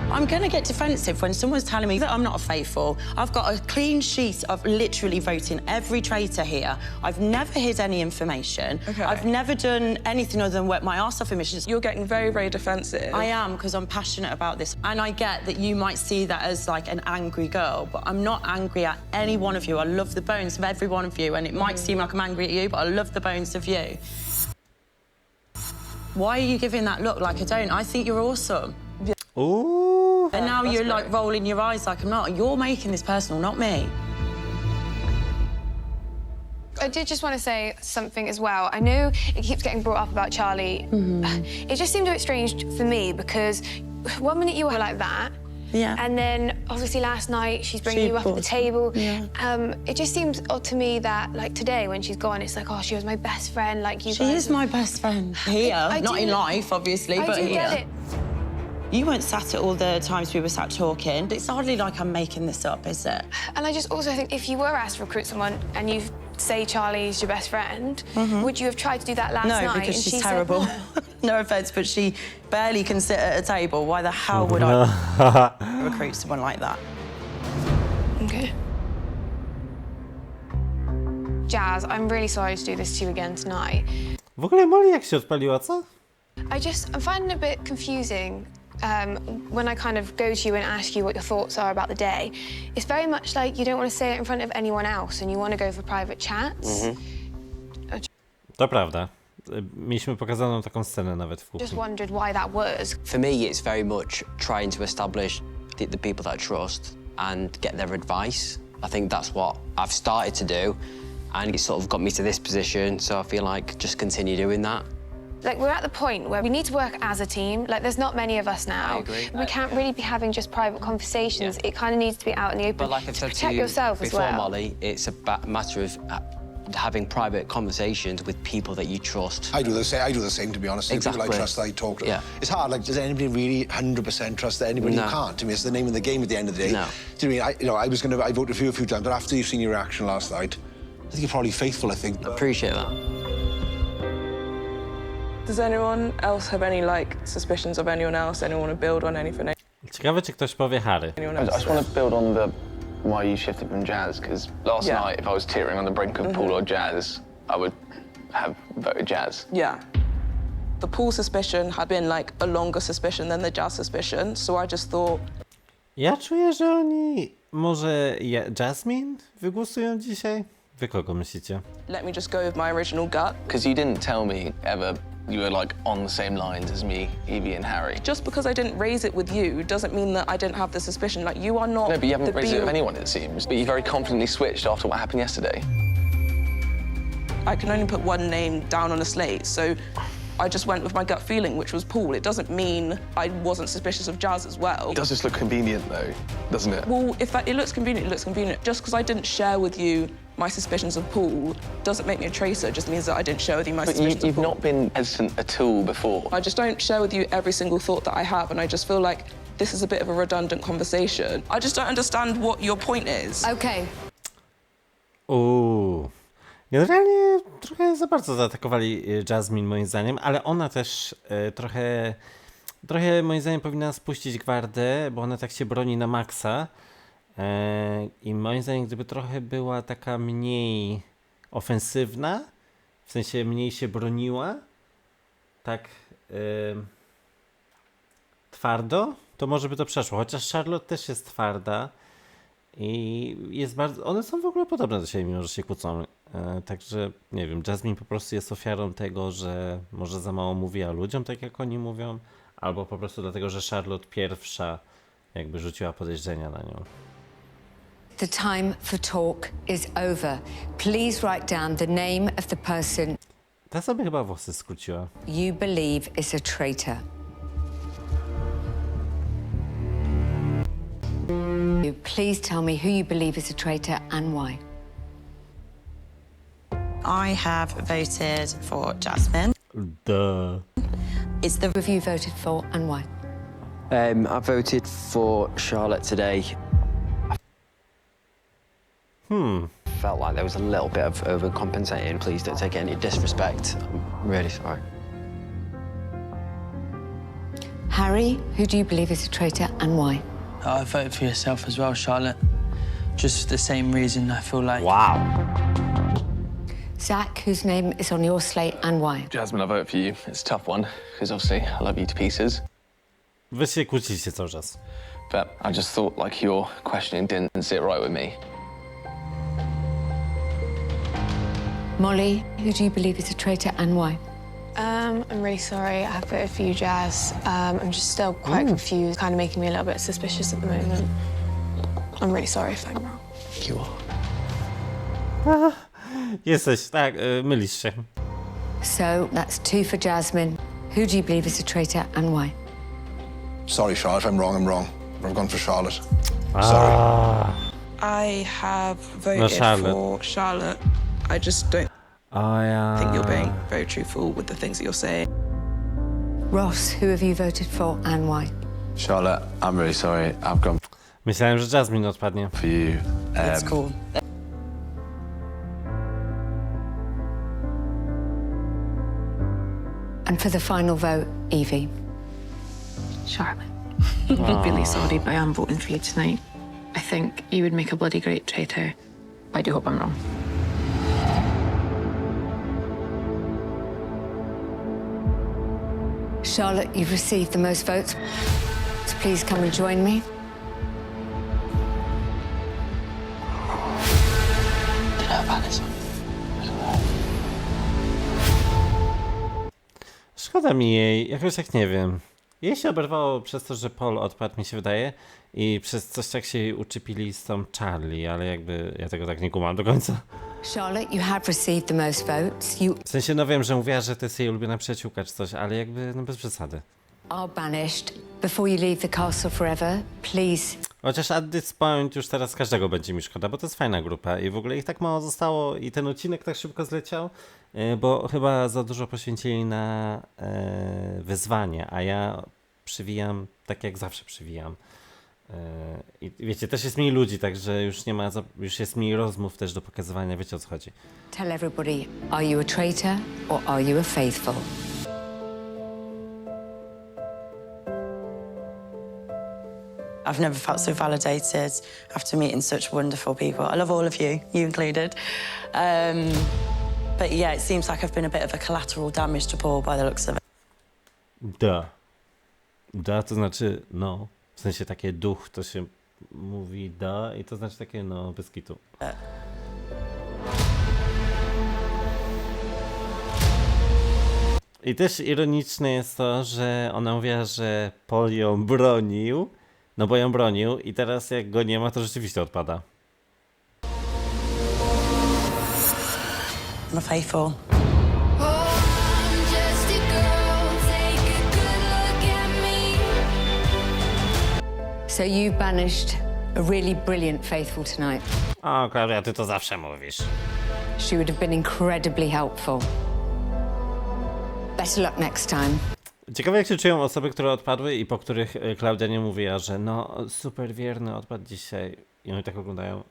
I'm gonna get defensive when someone's telling me that I'm not faithful. I've got a clean sheet of literally voting every traitor here. I've never hid any information. Okay. I've never done anything other than work my arse off in missions. You're getting very, very defensive. I am, because I'm passionate about this. And I get that you might see that as like an angry girl, but I'm not angry at any one of you. I love the bones of every one of you, and it might seem like I'm angry at you, but I love the bones of you. Why are you giving that look like I don't? I think you're awesome. Ooh. And now you're like rolling your eyes like I'm not. You're making this personal, not me. I did just want to say something as well. I know it keeps getting brought up about Charlie. It just seemed a bit strange for me because 1 minute you were like that, Yeah. and then obviously last night she's bringing you up at the table. Yeah. It just seems odd to me that like today when she's gone, it's like, oh, she was my best friend. Like you. She is my best friend. Here, I not do- in life, obviously, I but do here. get it. You weren't sat at all the times we were sat talking. It's hardly like I'm making this up, is it? And I just also think if you were asked to recruit someone and you say Charlie's your best friend, would you have tried to do that last night? No, because and she's she said terrible. no? No offence, but she barely can sit at a table. Why the hell would I recruit someone like that? Okay. Jazz, I'm really sorry to do this to you again tonight. W ogóle Molly jak się odpaliła, co? I'm finding it a bit confusing when I kind of go to you and ask you what your thoughts are about the day. It's very much like you don't want to say it in front of anyone else and you want to go for private chats. To prawda. Mieliśmy pokazaną taką scenę nawet w Just kuchni. wondered why that was. For me, it's very much trying to establish the people that I trust and get their advice. I think that's what I've started to do, and it sort of got me to this position, so I feel like just continue doing that. Like, we're at the point where we need to work as a team. Like, there's not many of us now. I agree. We can't really be having just private conversations. It kind of needs to be out in the open. But like I said to protect you yourself as before, well. Molly, it's a matter of having private conversations with people that you trust. I do the same, to be honest. Exactly. People I trust that I talk to. Yeah. It's hard. Like, does anybody really 100% trust anybody? No. You can't. To me, it's the name of the game at the end of the day. No. Do you know what I mean? I voted for you a few times, but after you've seen your reaction last night, I think you're probably faithful, I think. I appreciate that. Does anyone else have any, like, suspicions of anyone else? Anyone want to build on anything? Ciekawe, czy ktoś powie Harry. I just want to build on the why you shifted from Jazz, because last night, if I was teetering on the brink of Paul or Jazz, I would have voted Jazz. Yeah. The Paul suspicion had been, like, a longer suspicion than the Jazz suspicion, so I just thought... Ja czuję, że oni może Jasmine wygłosują dzisiaj? Wy kogo myślicie? Let me just go with my original gut. Because you didn't tell me ever you were like on the same lines as me, Evie and Harry. Just because I didn't raise it with you doesn't mean that I didn't have the suspicion. Like, you are not. No, but you haven't the raised it with anyone, it seems. But you very confidently switched after what happened yesterday. I can only put one name down on a slate, so I just went with my gut feeling, which was Paul. It doesn't mean I wasn't suspicious of Jazz as well. It does just look convenient, though, doesn't it? Well, if it looks convenient, it looks convenient. Just because I didn't share with you my suspicions of Paul doesn't make me a traitor, just means that I didn't share with you my suspicions of Paul. You've not been hesitant at all before. I just don't share with you every single thought that I have, and I just feel like this is a bit of a redundant conversation. I just don't understand what your point is. Okay. Generalnie trochę za bardzo zaatakowali Jasmine, moim zdaniem, ale ona też trochę moim zdaniem powinna spuścić gwardę, bo ona tak się broni na maksa. I moim zdaniem, gdyby trochę była taka mniej ofensywna, w sensie mniej się broniła, tak twardo, to może by to przeszło. Chociaż Charlotte też jest twarda i jest bardzo... One są w ogóle podobne do siebie, mimo że się kłócą. Także, nie wiem, Jasmine po prostu jest ofiarą tego, że może za mało mówiła ludziom, tak jak oni mówią, albo po prostu dlatego, że Charlotte pierwsza jakby rzuciła podejrzenia na nią. The time for talk is over. Please write down the name of the person Ta sobie chyba włosy skróciła. you believe is a traitor. Please tell me who you believe is a traitor and why. I have voted for Jasmine. Duh. It's the review voted for and why. I voted for Charlotte today. Felt like there was a little bit of overcompensating. Please don't take any disrespect. I'm really sorry. Harry, who do you believe is a traitor and why? I voted for yourself as well, Charlotte. Just for the same reason, I feel like... Wow. Zach, whose name is on your slate and why? Jasmine, I vote for you. It's a tough one, because obviously I love you to pieces. Wy się kłócicie cały czas. But I just thought like your questioning didn't sit right with me. Molly, who do you believe is a traitor and why? I'm really sorry. I have voted for you, Jazz. I'm just still quite confused, kind of making me a little bit suspicious at the moment. I'm really sorry if I'm wrong. You are. Jesteś, tak, mylisz się. So that's 2 for Jasmine. Who do you believe is a traitor and why? Sorry, Charlotte, if I'm wrong, I'm wrong. But I've gone for Charlotte. Sorry. I have voted for Charlotte. I just don't think you're being very truthful with the things that you're saying. Ross, who have you voted for and why? Charlotte, I'm really sorry. I've gone Myślałem, że Jasmine odpadnie. for you. It's cool. And for the final vote, Evie. Charlotte, I'm really sorry, but I am voting for you tonight. I think you would make a bloody great traitor. I do hope I'm wrong. Charlotte, you've received the most votes. So please come and join me. Szkoda mi jej, jakoś tak nie wiem. Jej się oberwało przez to, że Paul odpadł, mi się wydaje, i przez coś tak się jej uczepili z tą Charlie, ale jakby ja tego tak nie kumam do końca. Charlotte, you have received the most votes. You W sensie, no wiem, że mówiła, że to jest jej ulubiona przyjaciółka czy coś, ale jakby, no bez przesady. are banished. Before you leave the castle forever, please. Chociaż at this point już teraz każdego będzie mi szkoda, bo to jest fajna grupa i w ogóle ich tak mało zostało i ten odcinek tak szybko zleciał, bo chyba za dużo poświęcili na wyzwanie, a ja przywijam tak jak zawsze przywijam. I wiecie, też jest mniej ludzi, także już nie ma, już jest mniej rozmów też do pokazywania, wiecie o co chodzi. Tell everybody, are you a traitor or are you a faithful? I've never felt so validated after meeting such wonderful people. I love all of you, you included. But yeah, it seems like I've been a bit of a collateral damage to Paul by the looks of it. Da to znaczy no, w sensie takie duch to się mówi da i to znaczy takie no bez kitu. I też ironiczne jest to, że ona mówiła, że Paul ją bronił, no bo ją bronił i teraz jak go nie ma, to rzeczywiście odpada. I'm a faithful. So you banished a really brilliant faithful tonight. O, Klaudia, ty to zawsze mówisz. She would have been incredibly helpful. Better luck next time. Ciekawe jak się czują osoby, które odpadły i po których Klaudia nie mówiła, że no super wierny odpadł dzisiaj. I oni tak oglądają.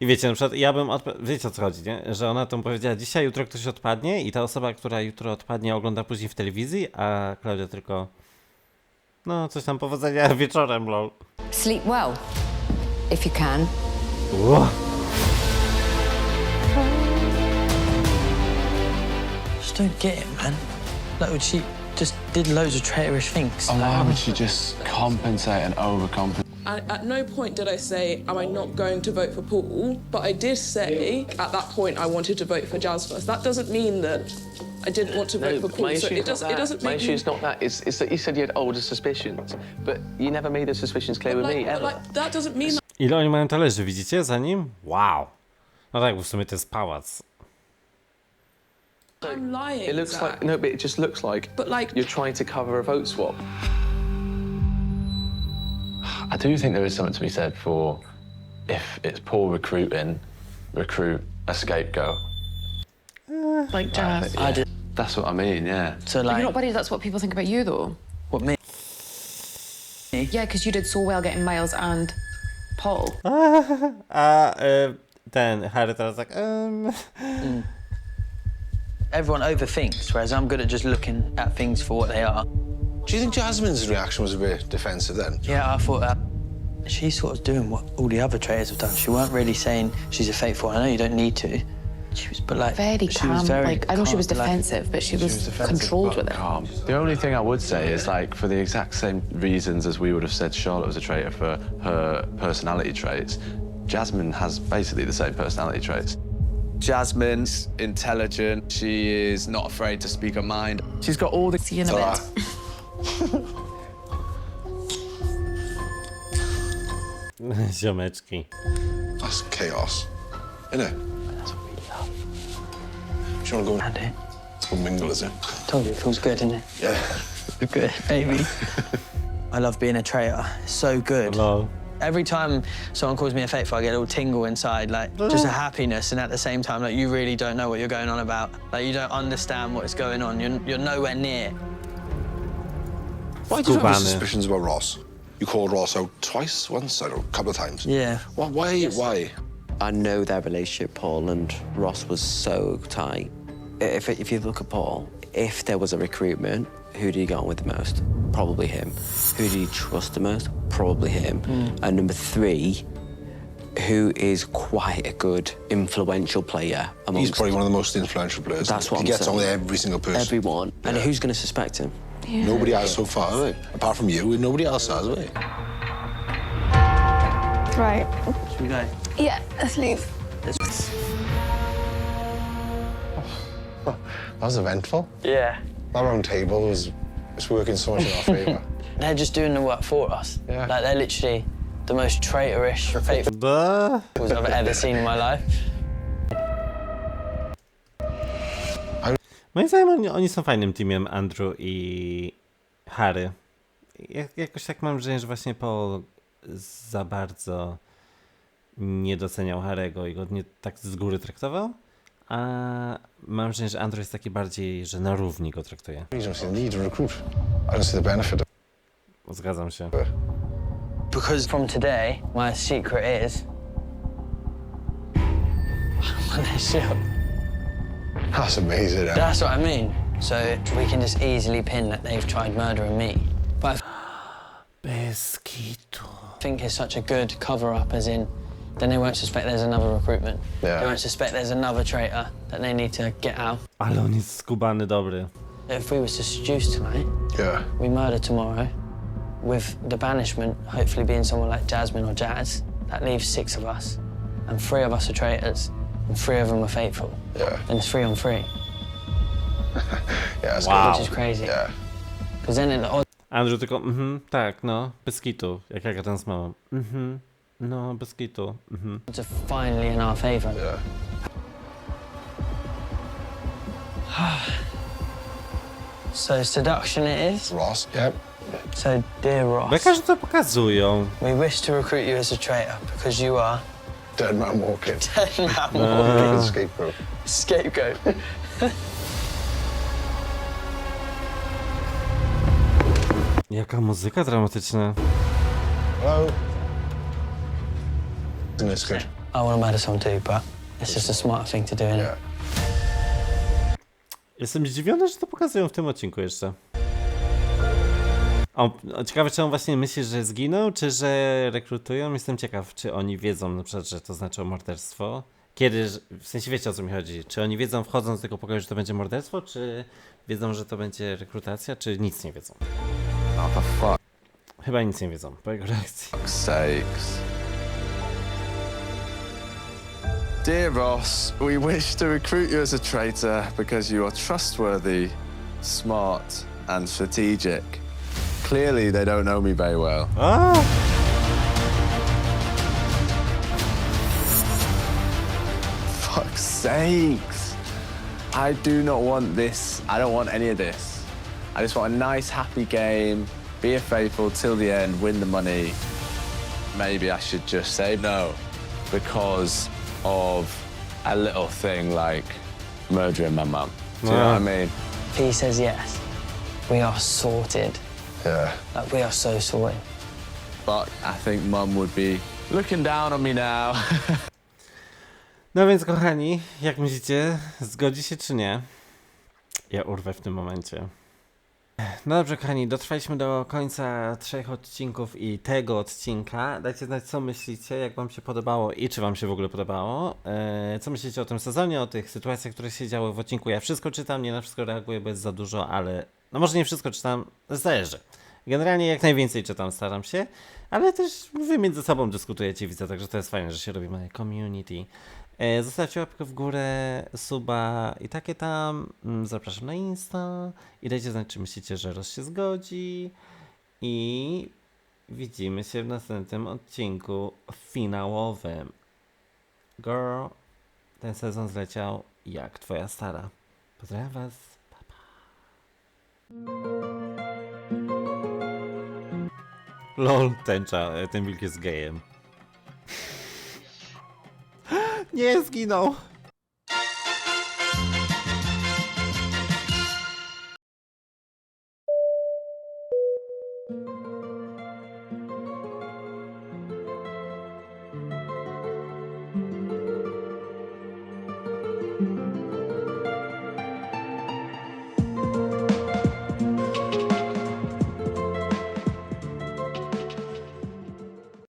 I wiecie, na przykład ja bym odpadł, wiecie o co chodzi, nie? Że ona to powiedziała dzisiaj, jutro ktoś odpadnie i ta osoba, która jutro odpadnie ogląda później w telewizji, a Klaudia tylko no coś tam powodzenia wieczorem, lol. Sleep well, if you can. Just don't get it, man. Like, she just did loads of traitorish things. Oh, why would she just compensate and overcompensate? At no point did I say, am I not going to vote for Paul? But I did say, at that point, I wanted to vote for Jazz first. That doesn't mean that I didn't want to vote for Paul. So it doesn't My make issue's not that. It's that you said you had older suspicions, but you never made those suspicions clear with me, ever. Like, that doesn't mean that Ile oni mają talerzy, widzicie za nim? Wow. No tak, bo w sumie to jest pałac. I'm lying. It looks Zach. like, no, but it just looks like, But like, you're trying to cover a vote swap. I do think there is something to be said for if it's Paul recruiting, recruit a scapegoat. Like Jazz. Yeah. That's what I mean, yeah. So, But like, you're not worried that's what people think about you, though? what, me? Yeah, because you did so well getting Miles and Paul. A ten Harry teraz tak Everyone overthinks, whereas I'm good at just looking at things for what they are. Do you think Jasmine's reaction was a bit defensive then? Yeah, I thought she's sort of doing what all the other traitors have done. She weren't really saying she's a faithful. I know you don't need to. She was, but like, Very she calm. was very Like, I know she was calm, like- defensive, but she was defensive, controlled but with it. calm. The only thing I would say is, like, for the exact same reasons as we would have said Charlotte was a traitor for her personality traits, Jasmine has basically the same personality traits. Jasmine's intelligent. She is not afraid to speak her mind. She's got all the... See you in a bit. ziomeczki. That's chaos, isn't it? That's what we love. Do you want to go And it. go mingle, is it? Told you, it feels good, doesn't it? Yeah. Good, baby. I love being a traitor. It's so good. Hello. Every time someone calls me a faithful, I get a little tingle inside, like just a happiness, and at the same time, like you really don't know what you're going on about. Like you don't understand what is going on. You're nowhere near. Why did you have suspicions about Ross? You called Ross out twice, once, I don't know, a couple of times. Yeah. Why? I know their relationship, Paul and Ross, was so tight. If you look at Paul, if there was a recruitment, who do you get on with the most? Probably him. Who do you trust the most? Probably him. And number three, who is quite a good, influential player amongst... He's probably one of the most influential players. That's what he I'm gets saying. on with every single person. Everyone. And Yeah. who's going to suspect him? Yeah. Nobody has so far, have they? Apart from you, nobody else has, have they? Right. Should we go? Yeah, let's leave. That was eventful. Yeah. That round table was working so much in our favour. They're just doing the work for us. Yeah. Like they're literally the most traitorish, faithful I've ever seen in my life. Moim zdaniem oni są fajnym teamem, Andrew i Harry. Jakoś tak mam wrażenie, że właśnie Paul za bardzo nie doceniał Harry'ego i go nie tak z góry traktował, a mam wrażenie, że Andrew jest taki bardziej, że na równi go traktuje. Zgadzam się. Because from today, my secret is... That's amazing. That's what I mean. So we can just easily pin that they've tried murdering me. But Bez kitu. I think it's such a good cover-up, as in, then they won't suspect there's another recruitment. Yeah. They won't suspect there's another traitor that they need to get out. Ale on jest skubany dobry. If we was to seduce tonight, Yeah. we murder tomorrow, with the banishment hopefully being someone like Jasmine or Jazz, that leaves 6 of us, and 3 of us are traitors, and 3 of them are faithful. Yeah. Then it's 3 on 3. Yeah, that's Wow. Which is crazy. Yeah. Because then in the odds... Andrew tylko, tak, no, bez kitu, jak ja gadam z mamą. No, bez kitu. are finally in our favour. Yeah. So seduction it is? Ross, yep. So, dear Ross, Beka, że to pokazują. we wish to recruit you as a traitor because you are... Dead man walking. Dead man Walking scapegoat. scapegoat. Jaka muzyka dramatyczna. Hello. Isn't this good? I want to murder someone too, but it's just a smart thing to do, innit? Yeah. Jestem zdziwiony, że to pokazują w tym odcinku jeszcze. Ciekawe, czy on właśnie myśli, że zginął, czy że rekrutują. Jestem ciekaw, czy oni wiedzą na przykład, że to znaczy morderstwo. Kiedy, w sensie wiecie, o co mi chodzi. Czy oni wiedzą, wchodząc do tego pokoju, że to będzie morderstwo, czy wiedzą, że to będzie rekrutacja, czy nic nie wiedzą? Oh, for fuck. Chyba nic nie wiedzą, po jego reakcji. Fuck's sakes. Dear Ross, we wish to recruit you as a traitor because you are trustworthy, smart, and strategic. Clearly, they don't know me very well. Ah! Fuck's sakes. I do not want this. I don't want any of this. I just want a nice, happy game, be a faithful till the end, win the money. Maybe I should just say no because of a little thing like murdering my mum. Do you know what I mean? If he says yes, we are sorted. Yeah. Like, we are so sorted. But I think mum would be looking down on me now. No więc, kochani, jak myślicie, zgodzi się czy nie? Ja urwę w tym momencie. No dobrze, kochani, dotrwaliśmy do końca 3 odcinków i tego odcinka. Dajcie znać, co myślicie, jak wam się podobało i czy wam się w ogóle podobało. Co myślicie o tym sezonie, o tych sytuacjach, które się działy w odcinku. Ja wszystko czytam, nie na wszystko reaguję, bo jest za dużo, ale no może nie wszystko czytam, zależy. Generalnie jak najwięcej czytam, staram się, ale też wy między sobą dyskutujecie, widzę, także to jest fajne, że się robi moje community. Zostawcie łapkę w górę, suba i takie tam. Zapraszam na Insta i dajcie znać, czy myślicie, że Ross się zgodzi. I widzimy się w następnym odcinku finałowym. Girl, ten sezon zleciał jak twoja stara. Pozdrawiam was. Pa, pa. Lol, ten wilk jest gejem. Nie, zginął.